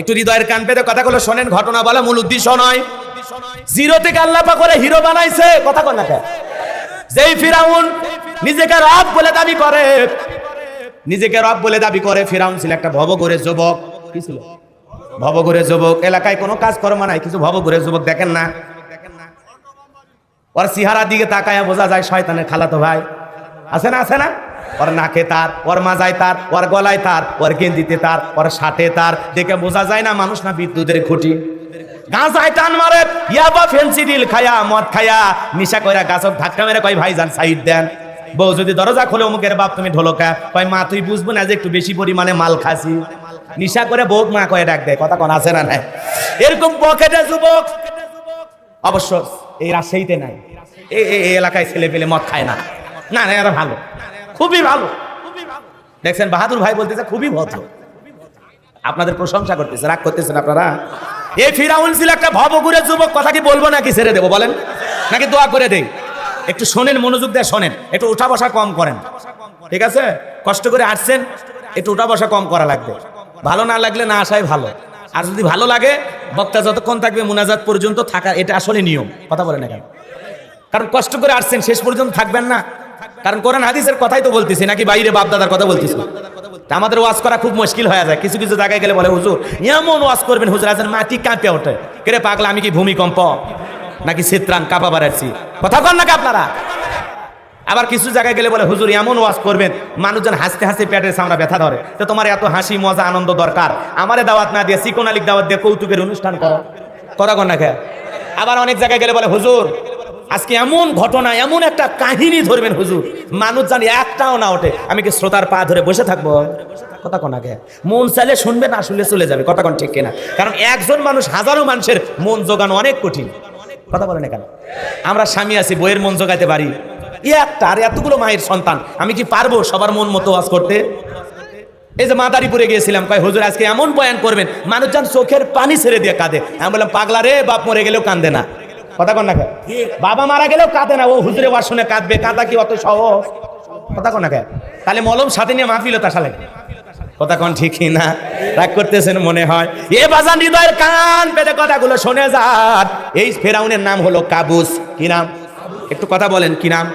একটু হৃদয়ের কান পেতে কথাগুলো শোনেন, ঘটনা বলা মূল উদ্দেশ্য নয়। জিরো থেকে আল্লাহ পাক করে হিরো বানাইছে, কথা কন না কেন? যেই ফিরাউন নিজেকে রব বলে দাবি করে, নিজেকে রব বলে দাবি করে, ফিরাউন ছিল একটা ভবঘুরে যুবক। কি ছিল? ভবঘুরে যুবক। এলাকায় কোনো কাজ কর্ম নাই, কিছু ভবঘুরে যুবক দেখেন না? ওর চেহারার দিকে তাকায় বোঝা যায় শয়তানের খালাতো ভাই। আছে না? আছে না? ওর নাকে তার, ওর মাজায় তার, ওর গলায় তার, ওর গেঞ্জিতে তার, ওর শার্টে তার, দেখে বোঝা যায় না মানুষ না বিদ্যুতের খুঁটি। গাঁজায় টান মারে, ইয়াবা ফেন্সিডিল খায়া, মদ খায়া, নিশা কইরা গাছক ধাক্কা মেরে কয় ভাইজান সাইড দেন। বউ যদি দরজা খোলে অমুকের বাপ তুমি ঢোলকা, কয় মা তুই বুঝবো না যে একটু বেশি পরিমাণে মাল খাসি। নিশা করে বউ মা কয়ে ডাক দেয়, কথা কোন আছে না নাই? এরকম পকেটে যুবক অবশ্য এই রাজশাহীতে নাই, এই এলাকায় ছেলে পেলে মদ খায় না। না না, এরা ভালো, খুবই ভালো। দেখছেন বাহাদুর ভাই বলতেছে খুবই ভদ্র, আপনাদের প্রশংসা করতেছে, রাগ করতেছেন আপনারা। এই ফিরাউন ছিল একটা ভবঘুরে যুবক। কথা কি বলবো নাকি ছেড়ে দেবো বলেন, নাকি দোয়া করে দেই? একটু শোনেন, মনোযোগ দিয়ে শোনেন, একটু উঠা বসা কম করেন, ঠিক আছে? কষ্ট করে আসছেন, একটু উঠা বসা কম করা লাগবে। ভালো না লাগলে না আসাই ভালো, আর যদি ভালো লাগে বক্তা যতক্ষণ থাকবে মুনাজাত পর্যন্ত থাকা, এটা আসলে নিয়ম। কথা বলেন না কেন? কারণ কষ্ট করে আসছেন, শেষ পর্যন্ত থাকবেন না। কারণ কোরআন হাদিসের কথাই তো বলতেছি, নাকি বাইরে বাপ দাদার কথা বলতেছি? আমাদের ওয়াজ করা খুব মুশকিল হয়ে যায়। কিছু কিছু জায়গায় গেলে বলে হুজুর এমন ওয়াজ করবেন, হুজুর আছেন মাটি কাঁপে ওঠে। কেরে পাগলা, আমি কি ভূমিকম্প নাকি চিত্রাং কাঁপা বাড়াচ্ছি? কথা কন নাকি আপনারা? আবার কিছু জায়গায় গেলে বলে হুজুর এমন ওয়াজ করবেন মানুষজন হাসতে হাসতে পেটের সামনে ব্যথা ধরে। তো তোমার এত হাসি মজা আনন্দ দরকার, আমারে দাওয়াত না দিয়ে চিকন আলীর দাওয়াত দিয়ে কৌতুকের অনুষ্ঠান করো। কথা কন না খেয়ে? আবার অনেক জায়গায় গেলে বলে হুজুর আজকে এমন ঘটনা, এমন একটা কাহিনী ধরবেন হুজুর মানুষ জানি একটাও না ওঠে, আমি কি শ্রোতার পা ধরে বসে থাকবো? কথা কোন আগে মন চাইলে শুনবে, না শুনলে চলে যাবে। কথা কোন ঠিক কিনা? কারণ একজন মানুষ হাজারো মানুষের মন জোগানো অনেক কঠিন। কথা বলেন না কেন? আমরা স্বামী আছি, বইয়ের মন জোগাইতে পারি একটা, আর এতগুলো মায়ের সন্তান, আমি কি পারবো সবার মন মতো ওয়াজ করতে? এই যে মাদারীপুরে গিয়েছিলাম, কয় হুজুর আজকে এমন বয়ান করবেন মানুষজন চোখের পানি ছেড়ে দিয়ে কাঁদে। আমি বললাম পাগলা রে, বাপ মরে গেলেও কান্দে না। কথা কন না কেন? বাবা মারা গেলেও কাঁদে না, ও হুজুরে ওয়াজ শুনে কাঁদবে, কাঁদা কি অত সহজ? কথা কন না কেন? তাহলে মলম সাথে নিয়ে মাহফিল তা সালে। কথা কন ঠিকই না? রাগ করতেছেন মনে হয়। এ বাজান হৃদয়ের কান পেতে কথাগুলো শুনে যান। এই ফেরাউনের নাম হলো কাবুস। কি নাম? একটু কথা বলেন কি নাম?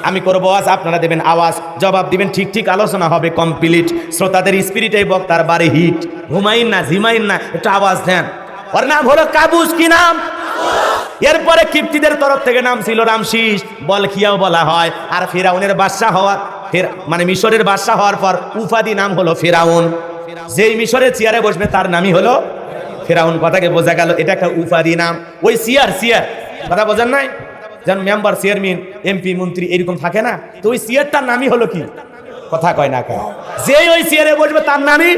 আমি করবো আওয়াজ, আপনারা দেবেন আওয়াজ, জবাব দিবেন ঠিক ঠিক, আলোচনা হবে কমপ্লিট। শ্রোতাদের স্পিরিটে বক্তার বারে হিট। ঘুমাইন না, ঝিমাইন না, একটু আওয়াজ দেন। ওর নাম হলো কাবুস। কি নাম? এরপরে কিপ্তিদের তরফ থেকে নাম ছিল রামশিস, বলখিয়াও বলা হয়। আর ফিরাউনের বাদশা হওয়ার, মানে মিশরের বাদশা হওয়ার পর উপাধি নাম হলো ফিরাউন। যেই মিশরের চেয়ারে বসবে তার নামই হলো ফিরাউন। কথাকে বোঝা গেল, এটা একটা উপাধি নাম। ওই চেয়ার কথা বোঝেন নাই? যেমন মেম্বার, চেয়ারম্যান, এমপি, মন্ত্রী এরকম থাকে না, তো ওই চেয়ারটার নামই হলো কি? কথা কয় না কেন? যেই ওই চেয়ারে বসবে তার নামই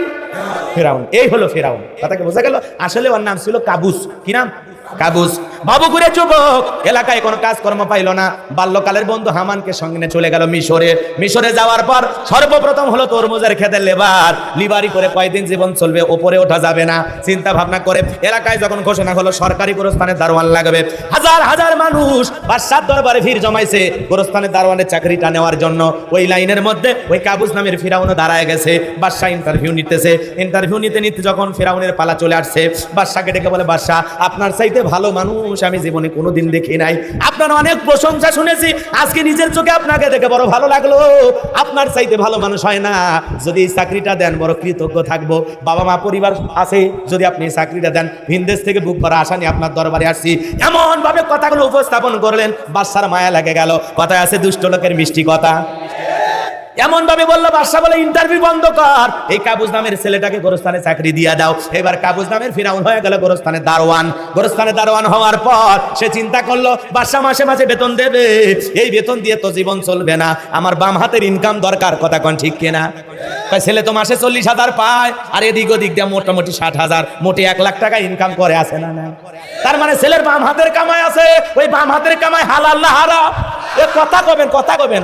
ফিরাউন। এই হলো ফিরাউন। কথাকে বোঝা গেল। আসলে ওর নাম ছিল কাবুস। কি নাম? কাবুস। বাবুকুরে যুবক, এলাকায় কোনো কাজকর্ম পাইল না। বাল্যকালের বন্ধু হামানকে সঙ্গে নিয়ে চলে গেল মিশরে। মিশরে যাওয়ার পর সর্বপ্রথম হলো তরমুজের খেতে লেবার। লিবারি করে কয়দিন জীবন চলবে, ওপরে ওঠা যাবে না। চিন্তা ভাবনা করে এলাকায় যখন ঘোষণা হলো সরকারি গোরস্থানের দারোয়ান লাগবে, হাজার হাজার মানুষ বাদশার দরবারে ভিড় জমাইছে গোরস্থানের দারোয়ানের চাকরিটা নেওয়ার জন্য। ওই লাইনের মধ্যে ওই কাবুস নামের ফিরাউনও দাঁড়ায় গেছে। বাদশা ইন্টারভিউ নিতেছে। ইন্টারভিউ নিতে যখন ফিরাউনের পালা চলে আসছে, বাদশাকে ডেকে বলে বাদশা আপনার চাইতে ভালো মানুষ আমি জীবনে কোনোদিন দেখি নাই। আপনার অনেক প্রশংসা শুনেছি, আজকে নিজের চোখে আপনাকে দেখে বড় ভালো লাগলো। আপনার চাইতে ভালো মানুষ হয় না। যদি এই চাকরিটা দেন বড় কৃতজ্ঞ থাকবো। বাবা মা পরিবার আছে, যদি আপনি এই চাকরিটা দেন। ভিনদেশ থেকে বুক করা আশা নিয়ে আপনার দরবারে আসছি। এমন ভাবে কথাগুলো উপস্থাপন করলেন, বাদশার মায়া লেগে গেল। কথায় আছে দুষ্ট লোকের মিষ্টি কথা। এমন ভাবে বললো বাদশা বলে ইন্টারভিউ বন্ধ কর, এই কাবুজ নামের ছেলেটাকে গোরস্থানে চাকরি দিয়ে দাও। এবার কাবুজ নামের ফিরাউন হয়ে গেল গোরস্থানের দারোয়ান। গোরস্থানের দারোয়ান হওয়ার পর সে চিন্তা করলো বাদশা মাসে মাসে বেতন দেবে, এই বেতন দিয়ে তো জীবন চলবে না, আমার বাম হাতের ইনকাম দরকার। কথা কোন ঠিক কিনা? ছেলে তো মাসে 40,000 পায়, আর এদিক ওদিক দিয়ে মোটামুটি 60,000, মোটে 1 লাখ টাকা ইনকাম করে, আছে না না? তার মানে ছেলের বাম হাতের কামাই আছে, ওই বাম হাতের কামাই হালাল না হারাম? এ কথা কবেন, কথা কবেন।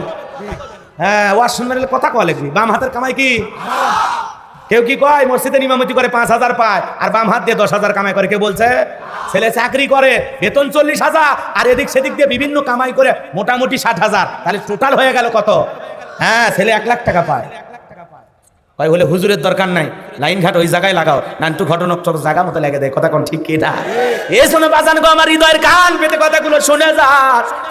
হ্যাঁ, ওয়াজ শুনবেন, কথা কওয়া লাগবে। বাম হাতের কামাই কি? কেউ কি কয় মসজিদে ইমামতি করে 5,000 পায় আর বাম হাত দিয়ে 10,000 কামাই করে? কে বলছে? ছেলে চাকরি করে, বেতন 40,000, আর এদিক সেদিক দিয়ে বিভিন্ন কামাই করে মোটামুটি 60,000, তাহলে টোটাল হয়ে গেল কত? হ্যাঁ, ছেলে 1 লাখ টাকা পায়। ভাই বলে হুজুরের দরকার নাই, লাইন ঘাট ওই জায়গায় লাগাও, নান্টু ঘটনক চলো জায়গা মতো লেগে দেয়। কথা কোন ঠিক কি না? এ শোনো বাজান গো, আমার হৃদয়ের কান পেতে কথাগুলো শুনে যা।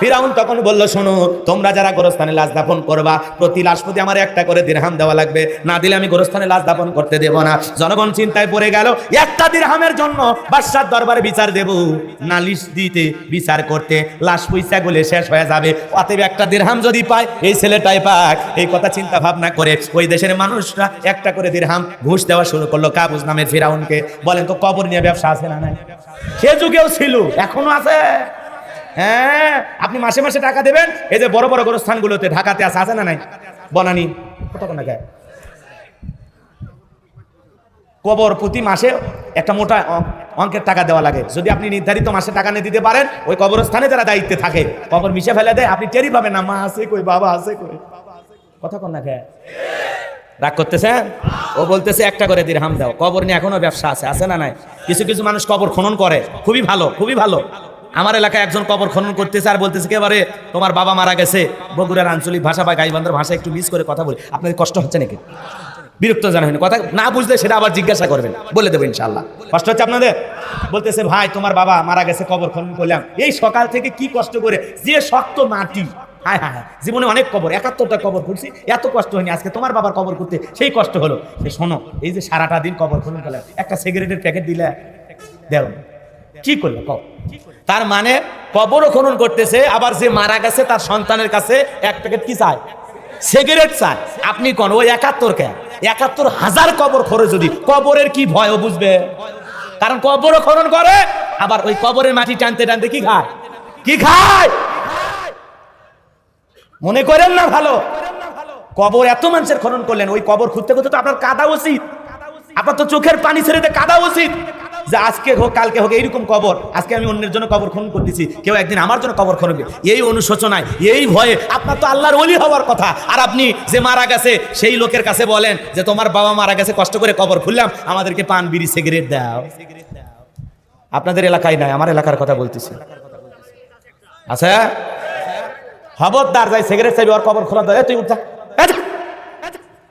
ফিরাউন তখন বলল, শোনো, তোমরা যারা গোরস্থানে লাশ দাফন করবা, প্রতি লাশ প্রতি আমার 1টা করে দিরহাম দেওয়া লাগবে, না দিলে আমি গোরস্থানে লাশ দাফন করতে দেব না। জনগণ চিন্তায় পড়ে গেল, 1টা দিরহামের জন্য বাদশার দরবারে বিচার দেব, নালিশ দিতে বিচার করতে লাশ পয়সা গুলে শেষ হয়ে যাবে, অতএব 1টা দিরহাম যদি পায় এই ছেলেটাই পাক। এই কথা চিন্তা ভাবনা করে ওই দেশের মানুষরা 1টা করে দিরহাম ঘুষ দেওয়া শুরু করলো কাবুজ নামের ফিরাউনকে। বলেন তো কবর নিয়ে ব্যবসা আছে না নাই? সে যুগেও ছিল, এখনো আছে। হ্যাঁ, আপনি মাসে মাসে টাকা দেবেন, এই যে বড় বড় গোরস্থানগুলোতে ঢাকাতে আছে না নাই? বনানি কতক্ষণ টাকা কবর প্রতি মাসে একটা মোটা অঙ্কের টাকা দেওয়া লাগে। যদি আপনি নির্ধারিত মাসে টাকা নিয়ে দিতে পারেন, ওই কবরস্থানে যারা দায়িত্বে থাকে কবর মিশে ফেলে দেয়, আপনি টেরই পাবেন না মা আছে কই, বাবা আছে কই। কথা কন না কে? রাগ করতেছেন? ও বলতেছে 1টা করে দিরহাম দাও। কবর নিয়ে এখনো ব্যবসা আছে, আছে না নাই? কিছু কিছু মানুষ কবর খনন করে, খুবই ভালো, খুবই ভালো। আমার এলাকায় একজন কবর খনন করতেছে আর বলতেছে একেবারে তোমার বাবা মারা গেছে, বগুড়ার আঞ্চলিক ভাষা বা গাইবান্ধার ভাষা একটু মিস করে কথা বলি, আপনাদের কষ্ট হচ্ছে নাকি? বিরক্ত জানা হয়নি? কথা না বুঝলে সেটা আবার জিজ্ঞাসা করবেন, বলে দেবো ইনশাল্লাহ। কষ্ট হচ্ছে আপনাদের? বলতেছে ভাই তোমার বাবা মারা গেছে, কবর খনন করলাম, এই সকাল থেকে কি কষ্ট করে, যে শক্ত মাটি, হ্যাঁ হ্যাঁ হ্যাঁ, জীবনে অনেক কবর, 71টা কবর করছি, এত কষ্ট হয়নি, আজকে তোমার বাবার কবর করতে সেই কষ্ট হলো। শোনো, এই যে সারাটা দিন কবর খনন করলাম, একটা সিগারেটের প্যাকেট দিলে দেও, কি করলো কও? তার মানে কবরও খনন করতেছে, আবার যে মারা গেছে তার সন্তানের কাছে 1 প্যাকেট কি চায়? সিগারেট চায়। আপনি কোন ওই 71 কে 71,000 কবর খরচ, যদি কবরের কি ভয় ও বুঝবে? কারণ কবরও খনন করে, আবার ওই কবরের মাটি টানতে টানতে কি খায়? কি খায়? মনে করেন না ভালো, কবর এত মানুষের খনন করলেন, ওই কবর খুঁজতে খুঁজতে তো আপনার কাঁদা উচিত, আপনার তো চোখের পানি ছেড়ে কাঁদা উচিত যে আজকে হোক কালকে হোক এইরকম কবর, আজকে আমি অন্যের জন্য কবর খনন করতেছি, কেউ একদিন আমার জন্য কবর খনবে, এই অনুশোচনায়, এই ভয়ে আপনার তো আল্লাহর ওলি হওয়ার কথা। আর আপনি যে মারা গেছে সেই লোকের কাছে বলেন যে তোমার বাবা মারা গেছে, কষ্ট করে কবর খুললাম, আমাদেরকে পান বিড়ি সিগারেট দাও। আপনাদের এলাকায় নাই, আমার এলাকার কথা বলতেছি। আচ্ছা, খবরদার যাই সিগারেট চাইবি ওর কবর খোলা দেয়, তুই উঠা,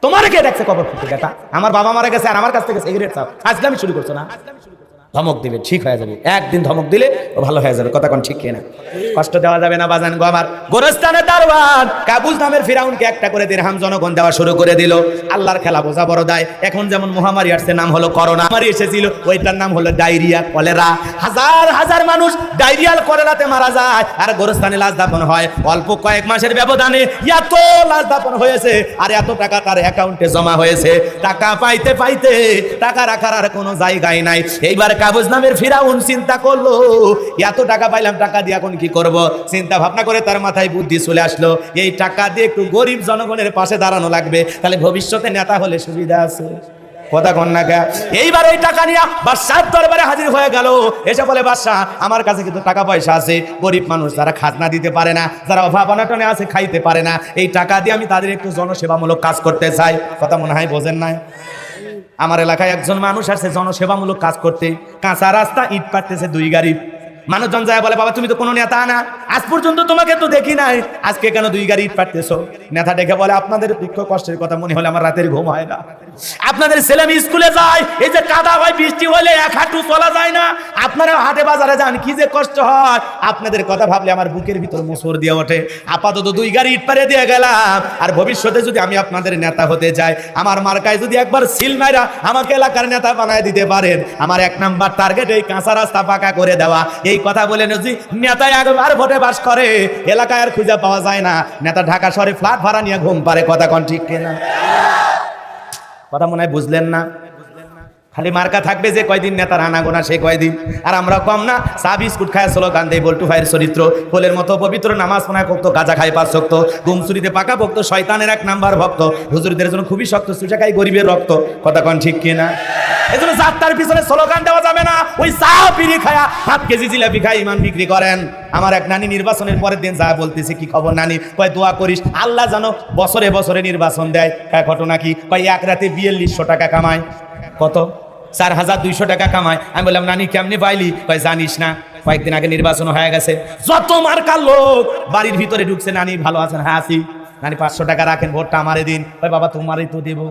তোমার কে দেখছে কবর খুলতে? বেটা, আমার বাবা মারা গেছে আর আমার কাছ থেকে সিগারেট চাও, আজকে আমি শুরু করছো না? ধমক দিবে, ঠিক হয়ে যাবে, একদিন ধমক দিলে ও ভালো হয়ে যাবে। কথা কোন ঠিক কিনা? কষ্ট দেওয়া যাবে না বাজান গো আমার। গোরস্থানের দারোয়ান কাবুজ নামের ফিরাউনকে 1টা করে দিরহাম জনগণ দেওয়া শুরু করে দিল। আল্লাহর খেলা বোঝা বড় দায়। এখন যেমন মহামারী আসছে, নাম হলো করোনা, মহামারী এসেছিল ওইটার নাম হলো ডায়রিয়া, কলেরা, হাজার হাজার মানুষ ডায়রিয়াল কলেরাতে মারা যায়, আর গোরস্থানে লাশ দাফন হয়। অল্প কয়েক মাসের ব্যবধানে এত লাশ দাফন হয়েছে, আর এত টাকা তার অ্যাকাউন্টে জমা হয়েছে। টাকা পাইতে পাইতে টাকা রাখার আর কোনো জায়গায় নাই। এইবার কাবুজ নামের ফিরাউন চিন্তা করলো, এত টাকা পাইলাম, টাকা দিয়ে এখন কি করব? চিন্তা ভাবনা করে তার মাথায় বুদ্ধি চলে আসলো, এই টাকা দিয়ে একটু গরিব জনগণের পাশে দাঁড়ানো লাগবে, তাহলে ভবিষ্যতে নেতা হলে সুবিধা আছে। কথা কন না গা? এইবার এই টাকা নিয়ে বাদশার দরবারে হাজির হয়ে গেল। এসে বলে, বাদশা আমার কাছে কিন্তু টাকা পয়সা আছে, গরিব মানুষ যারা খাজনা দিতে পারে না, যারা অভাব অনাটনে আছে, খাইতে পারে না, এই টাকা দিয়ে আমি তাদের একটু জনসেবামূলক কাজ করতে চাই। কথা মনে হয় বোঝেন নাই? আমার এলাকায় একজন মানুষ আসছে জনসেবামূলক কাজ করতে, কাঁচা রাস্তা ইট পাড়তেছে 2 গাড়ি। মানুষজন যায় বলে, বাবা তুমি তো কোনো নেতা না, আজ পর্যন্ত তোমাকে তো দেখি নাই, আজকে কেন 2 গাড়ি ইট পাড়তেছো? নেতা দেখে বলে, আপনাদের দুঃখ কষ্টের কথা মনে হলে আমার রাতের ঘুম হয় না। আপনাদের ছেলে মেয়ে স্কুলে যায়, এই যে কাদা হয়, বৃষ্টি হলে 1 হাঁটু চলা যায় না, আপনারা হাটে বাজারে যান, কি যে কষ্ট হয়, আপনাদের কথা ভাবলে আমার বুকের ভিতর মোচড় দিয়ে ওঠে। আপাতত 2 গাড়ি ইট পাড়ে দিয়ে গেলাম, আর ভবিষ্যতে যদি আমি আপনাদের নেতা হতে যাই, আমার মার্কায় যদি একবার সিল মাইরা আমাকে এলাকার নেতা বানায় দিতে পারেন, আমার 1 নাম্বার টার্গেট এই কাঁচা রাস্তা পাকা করে দেওয়া। এই এই কথা বলে নজি নেতা একবার ভোটে বাস করে, এলাকায় আর খুঁজে পাওয়া যায় না। নেতা ঢাকা শহরে ফ্ল্যাট ভাড়া নিয়ে ঘুম পারে। কথা কোন ঠিক কিনা? কথা মনে হয় বুঝলেন না? খালি মার্কা থাকবে যে কয়দিন নেতার আনাগোনা সে কয়দিন। আর আমরা কম না, চা বিস্কুট খায় স্লোগান দেয় বল্টু ভাইয়ের চরিত্র ফুলের মতো পবিত্র, নামাজ পড়ায় ভক্ত, গাঁজা খায় 5 শক্ত, গুমচুরিতে পাকা ভক্ত, শয়তানের 1 নাম্বার ভক্ত, হুজুরদের জন্য খুবই শক্ত, চুষা খায় গরিবের রক্ত। কথা কোন ঠিক কিনা? এজন্য যাত্রার পিছনে স্লোগান দেওয়া যাবে না। ওই চা বিড়ি খায়া 7 কেজি জিলাপি খায় ইমান বিক্রি করেন। আমার এক নানি নির্বাচনের পরের দিন যা বলতেছে, কি খবর নানি? কয় দোয়া করিস আল্লাহ জানো বছরে বছরে নির্বাচন দেয়। ঘটনা কি? কয় এক রাতে 4200 টাকা কামায়। কত? 4200 টাকা কামায়। আমি বললাম নানি কেমনি পাইলি? কয় জানিস না, কয়েকদিন আগে নির্বাচন হয়ে গেছে, যত মার্কার লোক বাড়ির ভিতরে ঢুকছে। নানি ভালো আছেন? হ্যাঁ আছি। নানি 500 টাকা রাখেন, ভোটটা আমারে দিন। কয় বাবা তোমারই তো দেবো।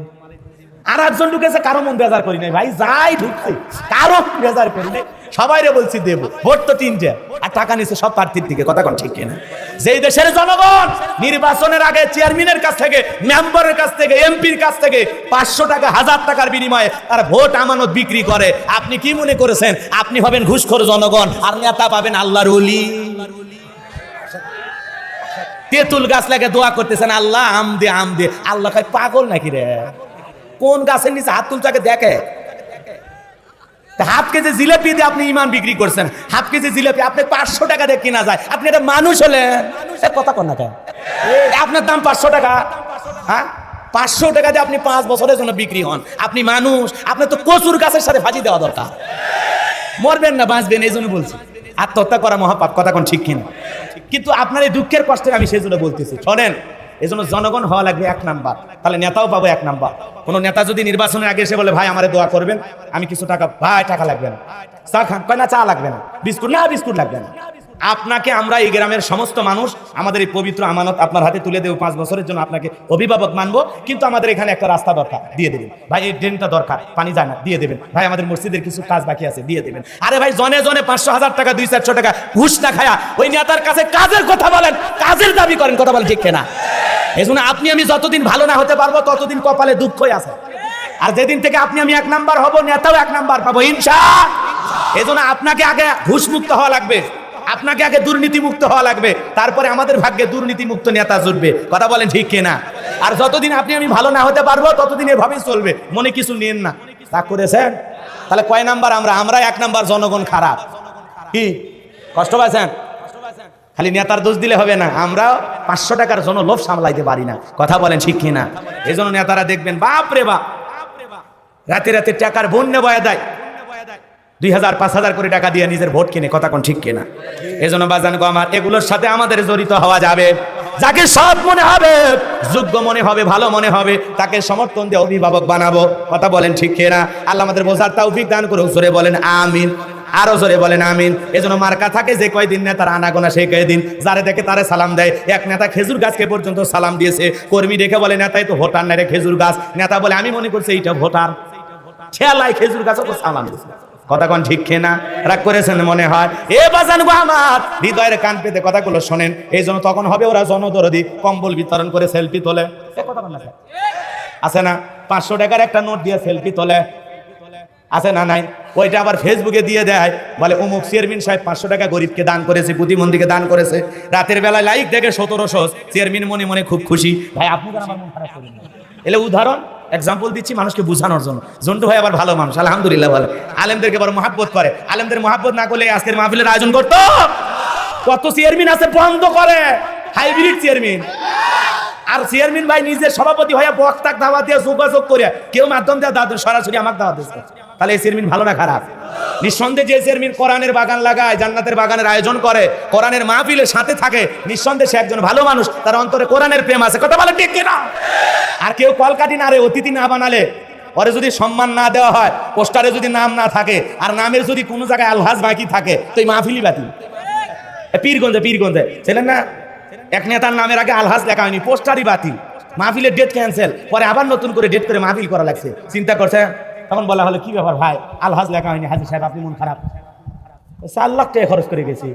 আর একজন ঢুকেছে, কারো মন বেজার করি নাই ভাই, যাই ঢুকছে কারো বেজার করি নাই, সবাইরে বলছি দেবো। ভোট তো 3টে, আর টাকা নিচ্ছে সব প্রার্থীর থেকে। কথা কোন ঠিক কিনা? যেই দেশের জনগণ নির্বাচনের আগে চেয়ারম্যানের কাছ থেকে, মেম্বারের কাছ থেকে, এমপির কাছ থেকে 500 টাকা 1000 টাকার বিনিময়ে তার ভোট আমানত বিক্রি করে, আপনি কি মনে করেছেন আপনি হবেন ঘুষখোর জনগণ আর নেতা পাবেন আল্লাহর ওলি? তেঁতুল গাছ লাগে দোয়া করতেছেন আল্লাহ আম দে, আম দে। আল্লাহ কয় পাগল নাকি রে? কোন গাছের নিচে হাত তুলতে দেখে? হাফ কেজি জিলাপি দিয়ে আপনি ইমান বিক্রি করছেন। হাফ কেজি জিলাপি আপনি 500 টাকা দিয়ে কিনা যায়। আপনি একটা মানুষ হলেন? কথা কন না কেন? আপনার দাম 500 টাকা। হ্যাঁ, 500 টাকা দিয়ে আপনি 5 বছরের জন্য বিক্রি হন। আপনি মানুষ? আপনার তো কচুর গাছের সাথে ভাজি দেওয়া দরকার। মরবেন না বাঁচবেন, এই জন্য বলছি আত্মহত্যা করা মহাপাপ। কথা কোন ঠিক কিনা? কিন্তু আপনার এই দুঃখের কষ্টে আমি সেই জন্য বলতেছি, শোনেন, এই জন্য জনগণ হওয়া লাগবে 1 নাম্বার, তাহলে নেতাও পাবো 1 নাম্বার। কোন নেতা যদি নির্বাচনের আগে এসে বলে ভাই আমারে দোয়া করবেন, আমি কিছু টাকা, ভাই টাকা লাগবে না, চা খান, কয় না চা লাগবে না, বিস্কুট না, বিস্কুট লাগবে না। আপনাকে আমরা এই গ্রামের সমস্ত মানুষ আমাদের এই পবিত্র আমানত আপনার হাতে তুলে দেব, 5 বছরের জন্য আপনাকে অভিভাবক মানবো, কিন্তু আমাদের এখানে একটা রাস্তা দরকার, দিয়ে দেবেন। ভাই এই ড্রেনটা দরকার, পানি যায় না, দিয়ে দেবেন। ভাই আমাদের মসজিদের কিছু কাজ বাকি আছে, দিয়ে দেবেন। আরে ভাই জনে জনে 500-1000 টাকা, 200-400 টাকা ঘুষ না খায়া ওই নেতার কাছে কাজের কথা বলেন, কাজের দাবি করেন। কথা বলেন ঠিক কিনা? এই জন্য আপনি আমি যতদিন ভালো না হতে পারবো ততদিন কপালে দুঃখই আছে। আর যেদিন থেকে আপনি আমি 1 নাম্বার হব, নেতাও 1 নাম্বার পাবো ইনশাআল্লাহ। এই জন্য আপনাকে আগে ঘুষ মুক্ত হওয়া লাগবে, আপনাকে আগে দুর্নীতি মুক্ত হওয়া লাগবে, তারপরে আমাদের ভাগ্যে দুর্নীতি মুক্ত নেতা জুটবে। কথা বলেন ঠিক কিনা? আর যতদিন আপনি আমি ভালো না হতে পারবো ততদিন এভাবেই চলবে। মনে কিছু নিয়েন না, তা করেছেন? তাহলে কয় নাম্বার আমরা 1 নাম্বার, জনগণ খারাপ। কি কষ্ট পাইছেন? খালি নেতার দোষ দিলে হবে না, আমরা 500 টাকার জন্য লোভ সামলাইতে পারি না। কথা বলেন ঠিক কিনা? এই জন্য নেতারা দেখবেন বাপ রে বাপ, রাতে রাতে টাকার বন্যা বয়া দেয়, 2000-5000 করে টাকা দিয়ে নিজের ভোট কিনে। কথা কোন ঠিক কিনা? এই জন্য বাজান গো আমার, এগুলোর সাথে আমাদের জড়িত হওয়া যাবে। যাকে সৎ মনে হবে, যোগ্য মনে হবে, ভালো মনে হবে, তাকে সমর্থন দিয়ে অভিভাবক বানাবো। কথা বলেন ঠিক কিনা? আল্লাহ আমাদের বোঝার তৌফিক দান করুক। জোরে বলেন আমিন, আরো জোরে বলেন আমিন। এজন্য মার্কা থাকে যে কয়দিন নেতার আনাগোনা সেই কয়দিন, যারে দেখে তারে সালাম দেয়। এক নেতা খেজুর গাছকে পর্যন্ত সালাম দিয়েছে, কর্মী দেখে বলে নেতাই তো ভোটার না রে, খেজুর গাছ। নেতা বলে আমি মনে করছি এইটা ভোটার, ছেলাই খেজুর গাছও তো সালাম দিয়েছে। কথা কোন ঠিক কিনা? রাগ করেছেন মনে হয়? এ বাজান গো আমার, হৃদয়ের কান পেতে কথাগুলো শোনেন। এই জন্য তখন হবে ওরা জনদরদি, কম্বল বিতরণ করে সেলফি তোলে। আছে না? 500 টাকার একটা নোট দিয়ে সেলফি তোলে, আছে না নাই? ওইটা আবার ফেসবুকে দিয়ে দেয়, বলে অমুক চেয়ারম্যান সাহেব 500 টাকা গরিবকে দান করেছে, প্রতিবন্ধীকে দান করেছে। রাতের বেলায় লাইক দেখে 1700, চেয়ারম্যান মনে মনে খুব খুশি। ভাই আপনি আমার মন খারাপ করেন না, এলে উদাহরণ এক্সাম্পল দিচ্ছি মানুষকে বোঝানোর জন্য। জন্টু ভাই আবার ভালো মানুষ, আলহামদুলিল্লাহ ভালো, আলেমদেরকে বড় মহাব্বত করে। আলেমদের মহাব্বত না করলে আজকের মাহফিলের আয়োজন করতো? কত চেয়ারম্যান আছে বন্ধ করে, হাইব্রিড চেয়ারম্যান। আর চেয়ারম্যান ভাই নিজের সভাপতি হয়ে বক্তাক দাওয়া দিয়ে যোগাযোগ করে, কেউ মাধ্যম দেওয়া দাওয়া সরাসরি আমাকে দাওয়া দিচ্ছে। তাহলে এই চেয়ারম্যান ভালো না খারাপ? নিঃসন্দেহে যে চেয়ারম্যান কোরআনের বাগান লাগায়, জান্নাতের বাগানের আয়োজন করে, কোরআনের মাহফিলের সাথে থাকে, নিঃসন্দেহে সে একজন ভালো মানুষ, তার অন্তরে কোরআনের প্রেম আছে। কথা বলে ঠিক কিনা? আর কেউ কলকাঠি না রে, অতিথি না বানালে, ওরে যদি সম্মান না দেওয়া হয়, পোস্টারে যদি নাম না থাকে, আর নামের যদি কোনো জায়গায় আলহাজ বাকি থাকে, তো এই মাহফিলই বাতিল। পীরগঞ্জে ছিলেন না, এক নেতার নামের আগে আলহাজ লেখা হয়নি, পোস্টারই বাতিল, মাহফিলের ডেট ক্যান্সেল, পরে আবার নতুন করে ডেট করে মাহফিল করা লাগছে। চিন্তা করছে, তখন বলা হলো কি ব্যাপার ভাই, আলহাজ লেখা হয়নি, হাজি সাহেব আপনি মন খারাপ? 4 লাখ টাকা খরচ করে গেছি।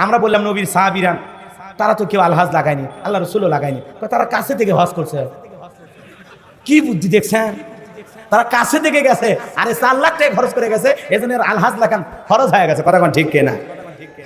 আমরা বললাম নবীর সাহাবীরা তারা তো কেউ আলহাজ লাগায়নি, আল্লাহ রসুলও লাগায়নি, তারা কাছে থেকে হজ করছে। কি বুদ্ধি দেখছেন? তারা কাছে দিকে গেছে, আরে 4 লাখ টাকা খরচ করে গেছে, এজন্য আলহাজ লাখান খরচ হয়ে গেছে। কথা কোন ঠিক কিনা?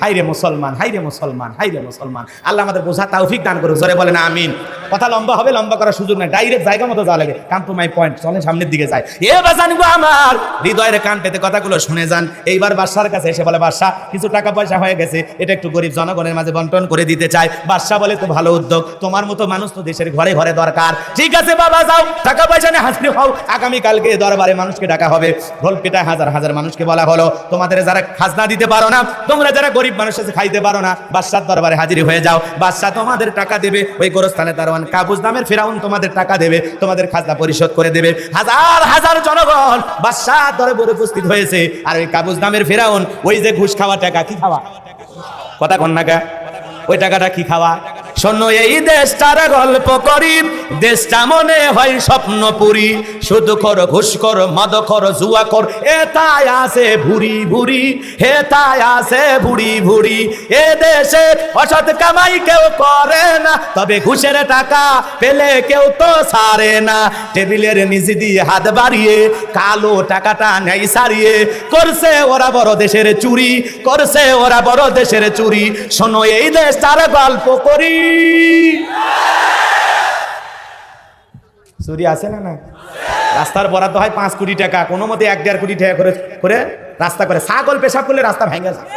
হাইরে মুসলমান, হাইরে মুসলমান, হাইরে মুসলমান, আল্লাহ আমাদের বোঝা তৌফিক দান করুক। জোরে বলেন আমিন। কথা লম্বা হবে, লম্বা করার সুযোগ নাই, ডাইরেক্ট জায়গা মতো যাওয়া লাগে। কাম টু মাই পয়েন্ট, চলেন সামনের দিকে যাই। এ বাজানগো আমার হৃদয়ের কান পেতে কথাগুলো শুনে যান। এইবার বাদশার কাছে এসে বলে, বাদশা কিছু টাকা পয়সা হয়ে গেছে, এটা একটু গরিব জনগণের মাঝে বন্টন করে দিতে চাই। বাদশা বলে, তো ভালো উদ্যোগ, তোমার মতো মানুষ তো দেশের ঘরে ঘরে দরকার। ঠিক আছে বাবা, যাও টাকা পয়সা নিয়ে হাজির হও, আগামী কালকে দরবারে মানুষকে ডাকা হবে। ঢোল পিটায় হাজার হাজার মানুষকে বলা হলো, তোমাদের যারা খাজনা দিতে পারো না, তোমরা যারা গরিব মানুষ আছে খাইতে পারো না, বাদশার দরবারে হাজির হয়ে যাও। বাদশা তোমাদের টাকা দেবে, ওই গোরস্থানে দারোয়ান কাবুজ নামের ফিরাউন তোমাদের টাকা দেবে, তোমাদের খাজনা পরিশোধ করে দেবে। হাজার হাজার জনগণ বাদশার দরবারে উপস্থিত হয়েছে। আর ওই কাবুজ নামের ফিরাউন ওই যে ঘুষ খাওয়া টাকা, কি খাওয়া, কথা কন না কা, ওই টাকাটা কি খাওয়া? শোনো এই দেশটার গল্প করি, দেশটা মনে হয় স্বপ্নপুরী, শুধু কর ঘুষ কর মদ কর জুয়া কর, এটাই আছে ভুরি ভুরি, হেতাই আছে ভুরি ভুরি। এ দেশে অসৎ কামাই কেউ করে না, তবে ঘুষের টাকা পেলে কেউ তো ছাড়ে না। টেবিলের নিচে দিয়ে হাত বাড়িয়ে কালো টাকাটা নেই সারিয়ে, করছে ওরা বড় দেশের চুরি, করছে ওরা বড় দেশের চুরি। শোনো এই দেশটার গল্প করি। চুরি আছে না? না, রাস্তার বরাদ্দ হয় 5 কোটি টাকা, কোনো মতে 1-1.5 কোটি টাকা করে রাস্তা করে। ছাগল পেশাব করলে রাস্তা ভেঙে যায়।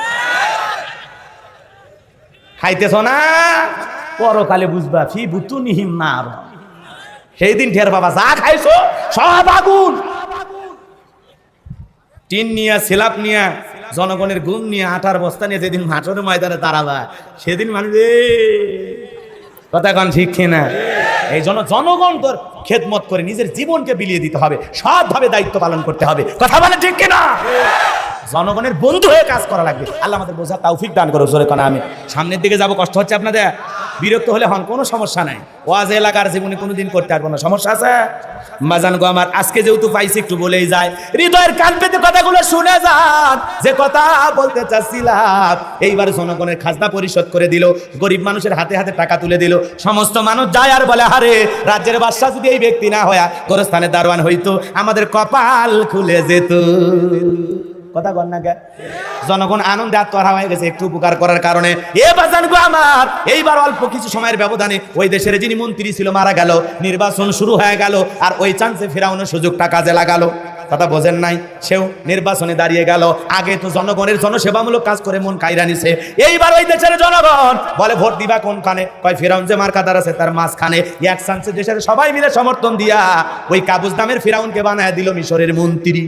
খাইতেছ না, পরকালে বুঝবা, ফি বুতুনিহিম নার, সেই দিন ঢের বাবা যা খাইছো সব আগুন। টিন নিয়ে, সিলাপ নিয়ে, জনগণের ঘুম নিয়ে, আটার বস্তা নিয়ে যেদিন মাঠের ময়দানে দাঁড়াবা, সেদিন মানুষ কথা কন ঠিক কিনা? এই জন্য জনগণ তোর খেদমত করে নিজের জীবনকে বিলিয়ে দিতে হবে, সৎভাবে দায়িত্ব পালন করতে হবে। কথা বলে ঠিক কিনা? জনগণের বন্ধু হয়ে কাজ করা লাগবে। আল্লাহ আমাদের বোঝা তৌফিক দান করো। জোরে কোন আমি। সামনের দিকে যাব, কষ্ট হচ্ছে আপনাদের, বিরক্ত হলে হন, কোনো সমস্যা নাই। ওয়াজ এলাকার জীবনে কোনোদিন করতে পারবো না, সমস্যা আছে? বাজান গো আমার, আজকে যেহেতু পাইছি একটু বলেই যায়, হৃদয়ের কান পেতে কথাগুলো শুনে যান। যে কথা বলতে চাচ্ছিলাম, এইবার জনগণের খাজনা পরিশোধ করে দিল, গরিব মানুষের হাতে হাতে টাকা তুলে দিল। সমস্ত মানুষ যায় আর বলে, আরে রাজ্যের বাদশা যদি এই ব্যক্তি না হয়া গোরস্থানে দারোয়ান হইতো, আমাদের কপাল খুলে যেত। কথা বল না কে? জনগণ আনন্দে আত্মহারা হয়ে গেছে একটু উপকার করার কারণে। এ বাজান গো আমার, এইবার অল্প কিছু সময়ের ব্যবধানে ওই দেশের যিনি মন্ত্রী ছিল মারা গেল, নির্বাচন শুরু হয়ে গেল, আর ওই চান্সে ফিরাউনের সুযোগটা কাজে লাগালো। কথা বোঝেন নাই? সেও নির্বাচনে দাঁড়িয়ে গেল। আগে তো জনগণের জনসেবামূলক কাজ করে মন কাইরা নিছে। এইবার ওই দেশের জনগণ বলে, ভোট দিবা কোনখানে? কয় ফিরাউন যে মার্কাদার আছে তার মাঝখানে। এক চান্সে দেশের সবাই মিলে সমর্থন দিয়া ওই কাবুজ নামের ফিরাউনকে বানায় দিল মিশরের মন্ত্রী।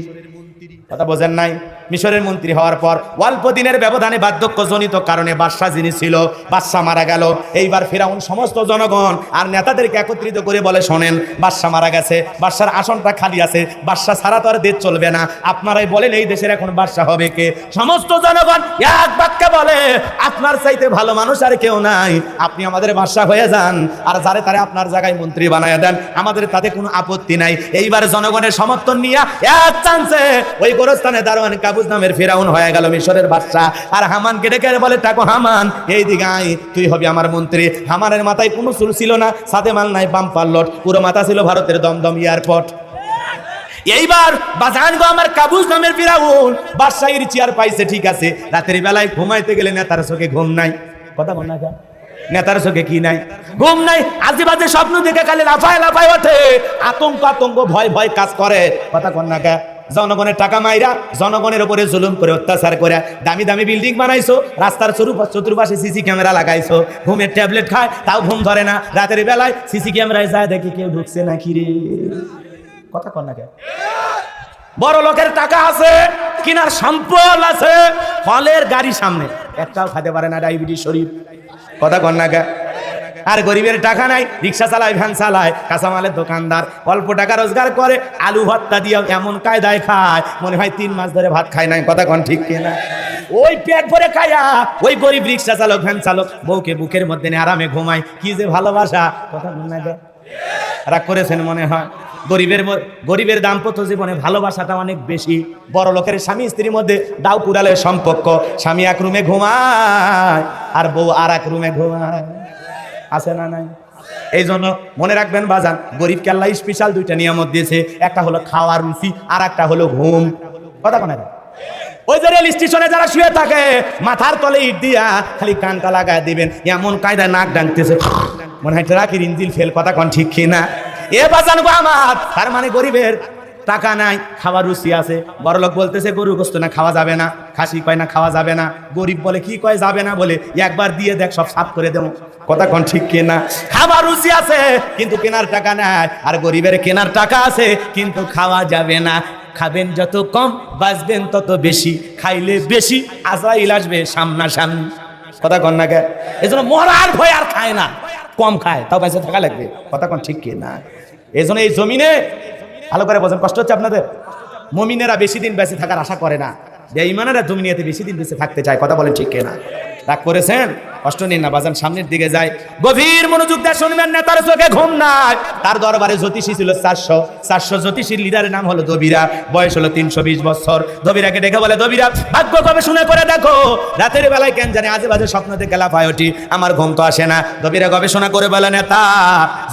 কথা বোঝেন নাই? মিশরের মন্ত্রী হওয়ার পর অল্প দিনের ব্যবধানে বার্ধক্যজনিত কারণে বাদশা যিনি ছিল, বাদশা মারা গেল। এইবার ফিরাউন সমস্ত জনগণ আর নেতাদেরকে একত্রিত করে বলে, শোনেন, বাদশা মারা গেছে, বাদশার আসনটা খালি আছে, বাদশা ছাড়া তো আর দেশ চলবে না, আপনারাই বলেন এই দেশের এখন বাদশা হবে কে? সমস্ত জনগণ এক বাক্যে বলে, আপনার চাইতে ভালো মানুষ আর কেউ নাই, আপনি আমাদের বাদশা হয়ে যান, আর যারে তারে আপনার জায়গায় মন্ত্রী বানায় দেন, আমাদের তাতে কোনো আপত্তি নাই। এইবার জনগণের সমর্থন নিয়ে এক চান্সে ওই গোরস্থানে দারোয়ান কাবুজ নামের ফিরাউন হয়ে গেল মিশরের বাদশা। আর হামানকে ডেকে বলে, টাকো হামান, এই দিকে আয়, তুই হবি আমার মন্ত্রী। হামানের মাথায় কোনো চুল ছিল না, সাথে মাল নাই বাম্পার লট, পুরো মাথা ছিল ভারতের দমদম এয়ারপোর্ট। এইবার বাজান গো আমার, কাবুজ নামের ফিরাউন বাদশাহীর চেয়ার পাইছে, ঠিক আছে, রাতের বেলায় ঘুমাইতে গেলে নেতার চোখে ঘুম নাই। কথা বল না, নেতার চোখে কি নাই? ঘুম নাই, আজে বাজে স্বপ্ন দেখে খালি লাফায় লাফায় ওঠে, আতঙ্ক ভয় ভয় কাজ করে। কথা কন না কে? জনগণের টাকা মাইরা জনগণের উপরে জুলুম করে অত্যাচার করে দামি দামি বিল্ডিং বানাইছো, রাস্তার চতুর্পাশে সিসি ক্যামেরা লাগাইছো, ঘুমের ট্যাবলেট খায় তাও ঘুম ধরে না, রাতের বেলায় সিসি ক্যামেরায় যায় দেখি কেউ ঢুকছে নাকি রে। কথা কন না কে? বড় লোকের টাকা আছে, কিনার সম্পদ আছে, ফলের গাড়ি সামনে একটাও খাতে পারে না, ডায়াবেটিস শরীর। কথা কন না কে? আর গরিবের টাকা নাই, রিক্সা চালায়, ভ্যান চালায়, কাঁচামালের দোকানদার, অল্প টাকা রোজগার করে, আলু ভর্তা দিয়ে এমন কায়দায় খায় মনে হয় 3 মাস ধরে ভাত খায় নাই। কথা কন ঠিক কিনা? ওই পেট ভরে খায়া ওই গরিব রিক্সা চালক, ভ্যান চালক বউকে বুকের মধ্যে নিয়ে আরামে ঘুমায়। কি যে ভালোবাসা! কথা বল না, রাগ করেছেন মনে হয়। গরিবের দাম্পত্য জীবনে ভালোবাসাটা অনেক বেশি। বড় লোকের স্বামী স্ত্রীর মধ্যে দাও কুড়ালের সম্পর্ক, স্বামী এক রুমে ঘুমায় আর বউ আর এক রুমে ঘুমায়, আছে না নাই? এই জন্য মনে রাখবেন বাজান, গরিবকে আল্লাহ স্পেশাল দুইটা নিয়ামত দিয়েছে, একটা হলো খাওয়ার রুচি আর একটা হলো ঘুম। কথা কোন? ওই যে রেল স্টেশনে যারা শুয়ে থাকে মাথার তলে ইট দিয়া খালি কানটা লাগায় দিবেন, এমন কায়দায় নাক ডাকতেছে মনে হয় ট্রাকের ইঞ্জিন ফেল। কথা কোন ঠিক কিনা? এ বাজান গো আমার, তার মানে গরিবের টাকা নাই, খাওয়ার রুচি আছে। বড়লোক বলতেছে গরু গোস্ত না খাওয়া যাবে না, খাসি কয় না খাওয়া যাবে না, গরিব বলে কি কয় যাবে না বলে একবার দিয়ে দেখ সব সাফ করে দেবো। কথা কোন ঠিক কিনা? খাবার রুচি আছে কিন্তু কেনার টাকা নাই, আর গরিবের কেনার টাকা আছে কিন্তু খাওয়া যাবে না। খাবেন যত কম বাঁচবেন তত বেশি, খাইলে বেশি আজরাইল আসবে সামনাসামনি। কথা কন না কে? এই জন্য মরার ভয় আর খায় না, কম খায় তাও বেঁচে থাকা লাগবে। কথা কন ঠিক কিনা? এই জন্য এই জমিনে ভালো করে বোঝেন, কষ্ট হচ্ছে আপনাদের। মুমিনেরা বেশি দিন বেঁচে থাকার আশা করে না, বেঈমানেরা দুনিয়াতে বেশি দিন বেঁচে থাকতে চায়। কথা বলেন ঠিক কিনা? রাগ করেছেন? কষ্ট নিন না বাজান, সামনের দিকে যায়। গভীর মনোযোগ দিয়ে শুনবেন, নেতার চোখে ঘুম নাই। তার দরবারে জ্যোতিষী ছিল 400 জ্যোতিষীর লিডারের নাম হলো দবিরা, বয়স হলো 320 বছর। দবিরাকে ডেকে বলে, দবিরা ভাগ্য গবেষণা করে দেখো, রাতের বেলায় কেন জানি আজে বাজে স্বপ্ন দেখে লাফায় উঠি, আমার ঘুম তো আসে না। দবিরা গবেষণা করে বলে, নেতা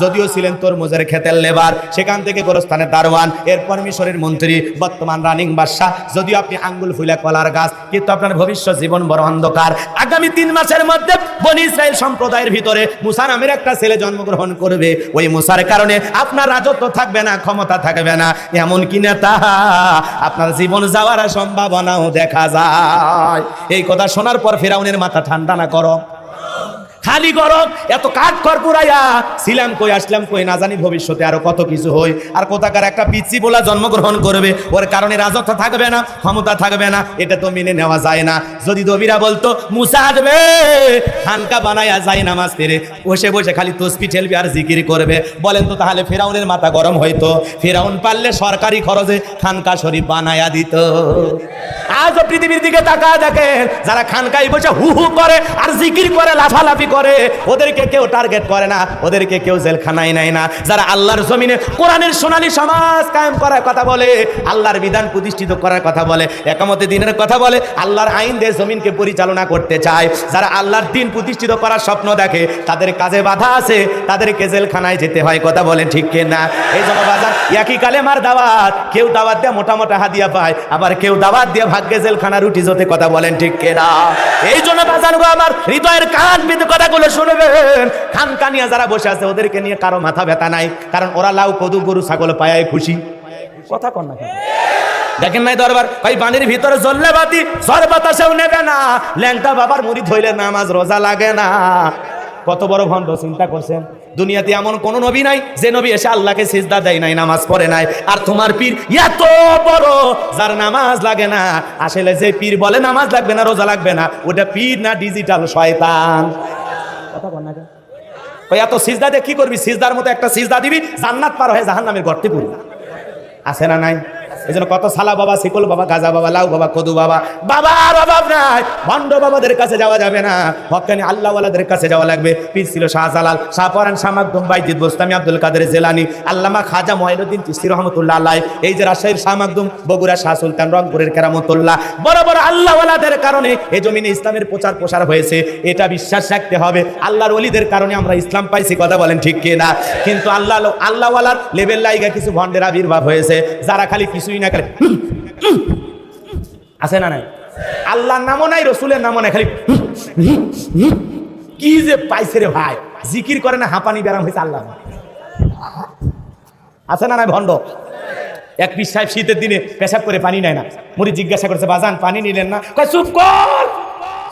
যদিও ছিলেন তরমুজের ক্ষেতের লেবার, সেখান থেকে গোরস্থানের দারোয়ান, এরপর মিশরের মন্ত্রী, বর্তমান রানিং বাদশা, যদিও আপনি আঙ্গুল ফুলে কলার গাছ, কিন্তু আপনার ভবিষ্যৎ জীবন বড় অন্ধকার। আগামী 3 মাসের মধ্যে বনি ইসরাইল সম্প্রদায়ের ভিতরে মুসা নামের একটা ছেলে জন্মগ্রহণ করবে। ওই মুসার কারণে আপনার রাজত্ব থাকবে না, ক্ষমতা থাকবে না। এমন কি নেতা, আপনার জীবন যাওয়ার সম্ভাবনাও দেখা যায়। এই কথা শোনার পর ফিরআউনের মাথা ঠান্ডা না গরম? খালি গরম। এত কাঠ খড় পুরাইয়া ছিলাম কই আসলাম কই, না জানি ভবিষ্যতে আরো কত কিছু হই। আর কোথাকার একটা পিচ্চি বলা জন্মগ্রহণ করবে, ওর কারণে রাজত্ব থাকবে না, ক্ষমতা থাকবে না, এটা তো মেনে নেওয়া যায় না। যদি দবিরা বলতো মুসা আসবে, খানকা বানায়া যায় নামাজ পড়ে বসে বসে খালি তসবিহ ঠেলবে আর জিকির করবে, বলেন তো তাহলে ফিরআউনের মাথা গরম হইতো? ফিরআউন পারলে সরকারি খরচে খানকা শরীফ বানায়া দিত। আজও পৃথিবীর দিকে তাকায় দেখেন, যারা খানকায় বসে হু হু করে আর জিকির করে, লাফালাফি করে, ওদেরকে কেউ টার্গেট করে না, ওদেরকে কেউ জেলখানায় নেয় না। যারা আল্লাহর জমিনে কোরআনের সোনালী সমাজ কায়েম করার কথা বলে, আল্লাহর বিধান প্রতিষ্ঠিত করার কথা বলে, একামতে দিনের কথা বলে, আল্লাহর আইন দিয়ে জমিনকে পরিচালনা করতে চায়, যারা আল্লাহর দিন প্রতিষ্ঠিত করার স্বপ্ন দেখে, তাদের কাজে বাধা আছে, তাদেরকে জেলখানায় যেতে হয়। কথা বলেন ঠিক কিনা? এই জন্য বাজার একই কালেমার দাওয়াত, কেউ দাওয়াত দিয়ে মোটা মোটা হাদিয়া পায়, আবার কেউ দাওয়াত দিয়ে ভাগ্যে জেলখানা রুটি জোতে। কথা বলেন ঠিক কিনা? এই জন্য বাজার গো আমার হৃদয়ের কান বিন্দু কথাগুলো শুনবেন। খানকা নিয়ে যারা বসে আছে ওদেরকে নিয়ে কারো মাথা ব্যথা নাই, কারণ ওরা লাউ কদু গরু ছাগল পায় খুশি। কথা কন না? দেখেন নাই দরবার ভাই বাণীর ভিতরে জ্বললে বাতি ঝড় বাতাসেও নেবে না, ল্যাংটা বাবার মুরিদ হইলে নামাজ রোজা লাগে না। কত বড় ভণ্ড, চিন্তা করছেন? দুনিয়াতে এমন কোন নবী নাই যে নবী এসে আল্লাহকে সিজদা দেয় নাই, নামাজ পড়ে নাই। আর তোমার পীর এত বড়, যার নামাজ লাগে না। আসলে যে পীর বলে নামাজ লাগবে না, রোজা লাগবে না, ওটা পীর না ডিজিটাল শয়তান। কথা বল না, ওই এত সিজদা দিয়ে কি করবি? সিজদার মতো একটা সিজদা দিবি, জান্নাত পার হয়ে জাহান্নামের গর্তে পড়বি। আছে না নাই? এই জন্য কত সালা বাবা, শিকল বাবা, গাজা বাবা, লাউ বাবা, কদু বাবা, বাবার অভাব নাই। ভণ্ড বাবাদের কাছে যাওয়া যাবে না, হক্কানি আল্লাহওয়ালাদের কাছে যাওয়া লাগবে। পীর ছিল শাহজালাল, শাহপরান, শাহ মাকদুম, বাইজিদ বোস্তামি, আব্দুল কাদের জিলানী, আল্লামা খাজা মঈনুদ্দিন চিশতি রহমাতুল্লাহ আলাইহি, এই যে রাজশাহীর শাহ মাকদুম, বগুড়া শাহ সুলতান, রংপুরের কেরামতুল্লাহ, বড় বড় আল্লাহওয়ালাদের কারণে এই জমিনে ইসলামের প্রচার প্রসার হয়েছে। এটা বিশ্বাস রাখতে হবে, আল্লাহর ওলিদের কারণে আমরা ইসলাম পাইছি। কথা বলেন ঠিক কিনা? কিন্তু আল্লাহওয়ালার লেভেল লাইগা কিছু ভণ্ডের আবির্ভাব হয়েছে, যারা খালি কিছুই না করে আছে না নাই? আল্লাহর নামও নাই, রসুলের নামও নাই, খালি কি যে পাইছে রে ভাই। জিকির করে না, হাঁপানি ব্যারাম হয়েছে আল্লাহ। আছে না নাই ভণ্ড? এক পীর সাহেব শীতের দিনে পেশাব করে পানি নেয় না। মুরিদ জিজ্ঞাসা করছে, বাজান পানি নিলেন না? কয় চুপ কর,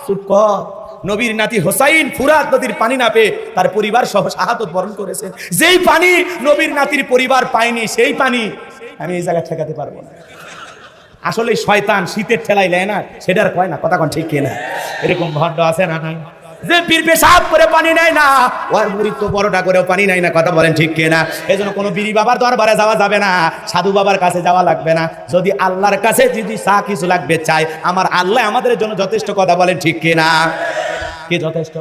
চুপ কর। নবীর নাতি হোসাইন ফুরাত নদীর পানি না পেয়ে তার পরিবার সহ শাহাদত বরণ করেছেন। যেই পানি নবীর নাতির পরিবার পায়নি, সেই পানি আমি এই জায়গায় ঠেকাতে পারবো না। আসলে শয়তান শীতের ঠেলাই নেয় না, সেটার কয় না। কথা কোন ঠিক কিনা? এরকম ভণ্ড আছে না নাই? যে পীর পেশাব করে পানি নেয় না, ওর মুরিদ তো বড়টা করেও পানি নেয় না। কথা বলেন ঠিক কিনা? এই জন্য কোনো বিড়ি বাবার দরবারে যাওয়া যাবে না, সাধু বাবার কাছে যাওয়া লাগবে না। যদি আল্লাহর কাছে যদি চা কিছু লাগবে চাই, আমার আল্লাহ আমাদের জন্য যথেষ্ট। কথা বলেন ঠিক কিনা? কি যথেষ্ট?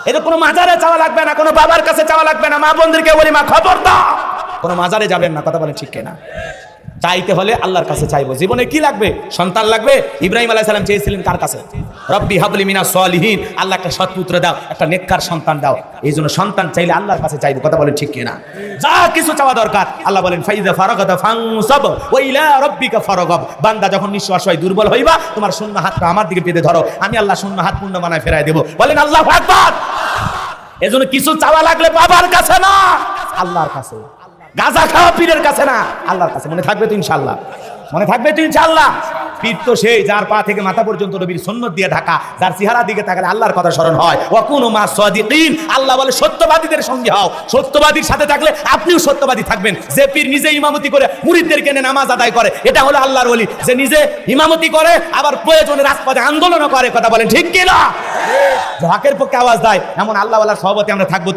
এটা কোনো মাজারে চাওয়া লাগবে না, কোনো বাবার কাছে চাওয়া লাগবে না। মা বোনদেরকে বলি, মা খবর দাও, কোনো মাজারে যাবেন না। কথা বলেন ঠিক কিনা? চাইতে হলে আল্লাহর কাছে চাইবো। জীবনে কি লাগবে? সন্তান লাগবে। ইব্রাহিম আলাইহিস সালাম চেয়েছিলেন কার কাছে? রব্বি হাবলি মিনাস সলিহিন, আল্লাহ একটা সৎপুত্র দাও, একটা নেককার সন্তান দাও। এই জন্য সন্তান চাইলে আল্লাহর কাছে চাইবো। কথা বলেন ঠিক কিনা? যা কিছু চাওয়া দরকার আল্লাহ বলেন ফাইজা ফারাগাতা ফানসাব ওয়া ইলা রাব্বিকা ফারাগাব। বান্দা যখন নিঃস্ব অসহায় দুর্বল হইবা, তোমার শূন্য হাতটা আমার দিকে পেতে ধরো, আমি আল্লাহ শূন্য হাত পূর্ণ বানায় ফেরায় দেব। বলেন আল্লাহু আকবার। এজন্য কিছু চাওয়া লাগলে বাবার কাছে না, আল্লাহর কাছে। গাঁজা খাওয়া পীরের কাছে না, আল্লাহর কাছে। মনে থাকবে তো ইনশাআল্লাহ? মনে থাকবে তো ইনশাআল্লাহ? পীর তো সেই যার পা থেকে মাথা পর্যন্ত নবীর সুন্নাত দিয়ে ঢাকা, যার চেহারা দিকে তাকালে আল্লাহর কথা স্মরণ হয়। ওয়া কুনু মা সাদিকিন, আল্লাহ বলে সত্যবাদীদের সঙ্গে হও। সত্যবাদীর সাথে থাকলে আপনিও সত্যবাদী থাকবেন। যে পীর নিজে ইমামতি করে মুরিদদেরকে নিয়ে নামাজ আদায় করে, এটা হলো আল্লাহর ওলি। যে নিজে ইমামতি করে আবার প্রয়োজনে রাজপথে আন্দোলনও করে। কথা বলেন ঠিক কি না? হকের পক্ষে আওয়াজ দেয়, এমন আল্লাহওয়ালার সহবতে আমরা থাকবো।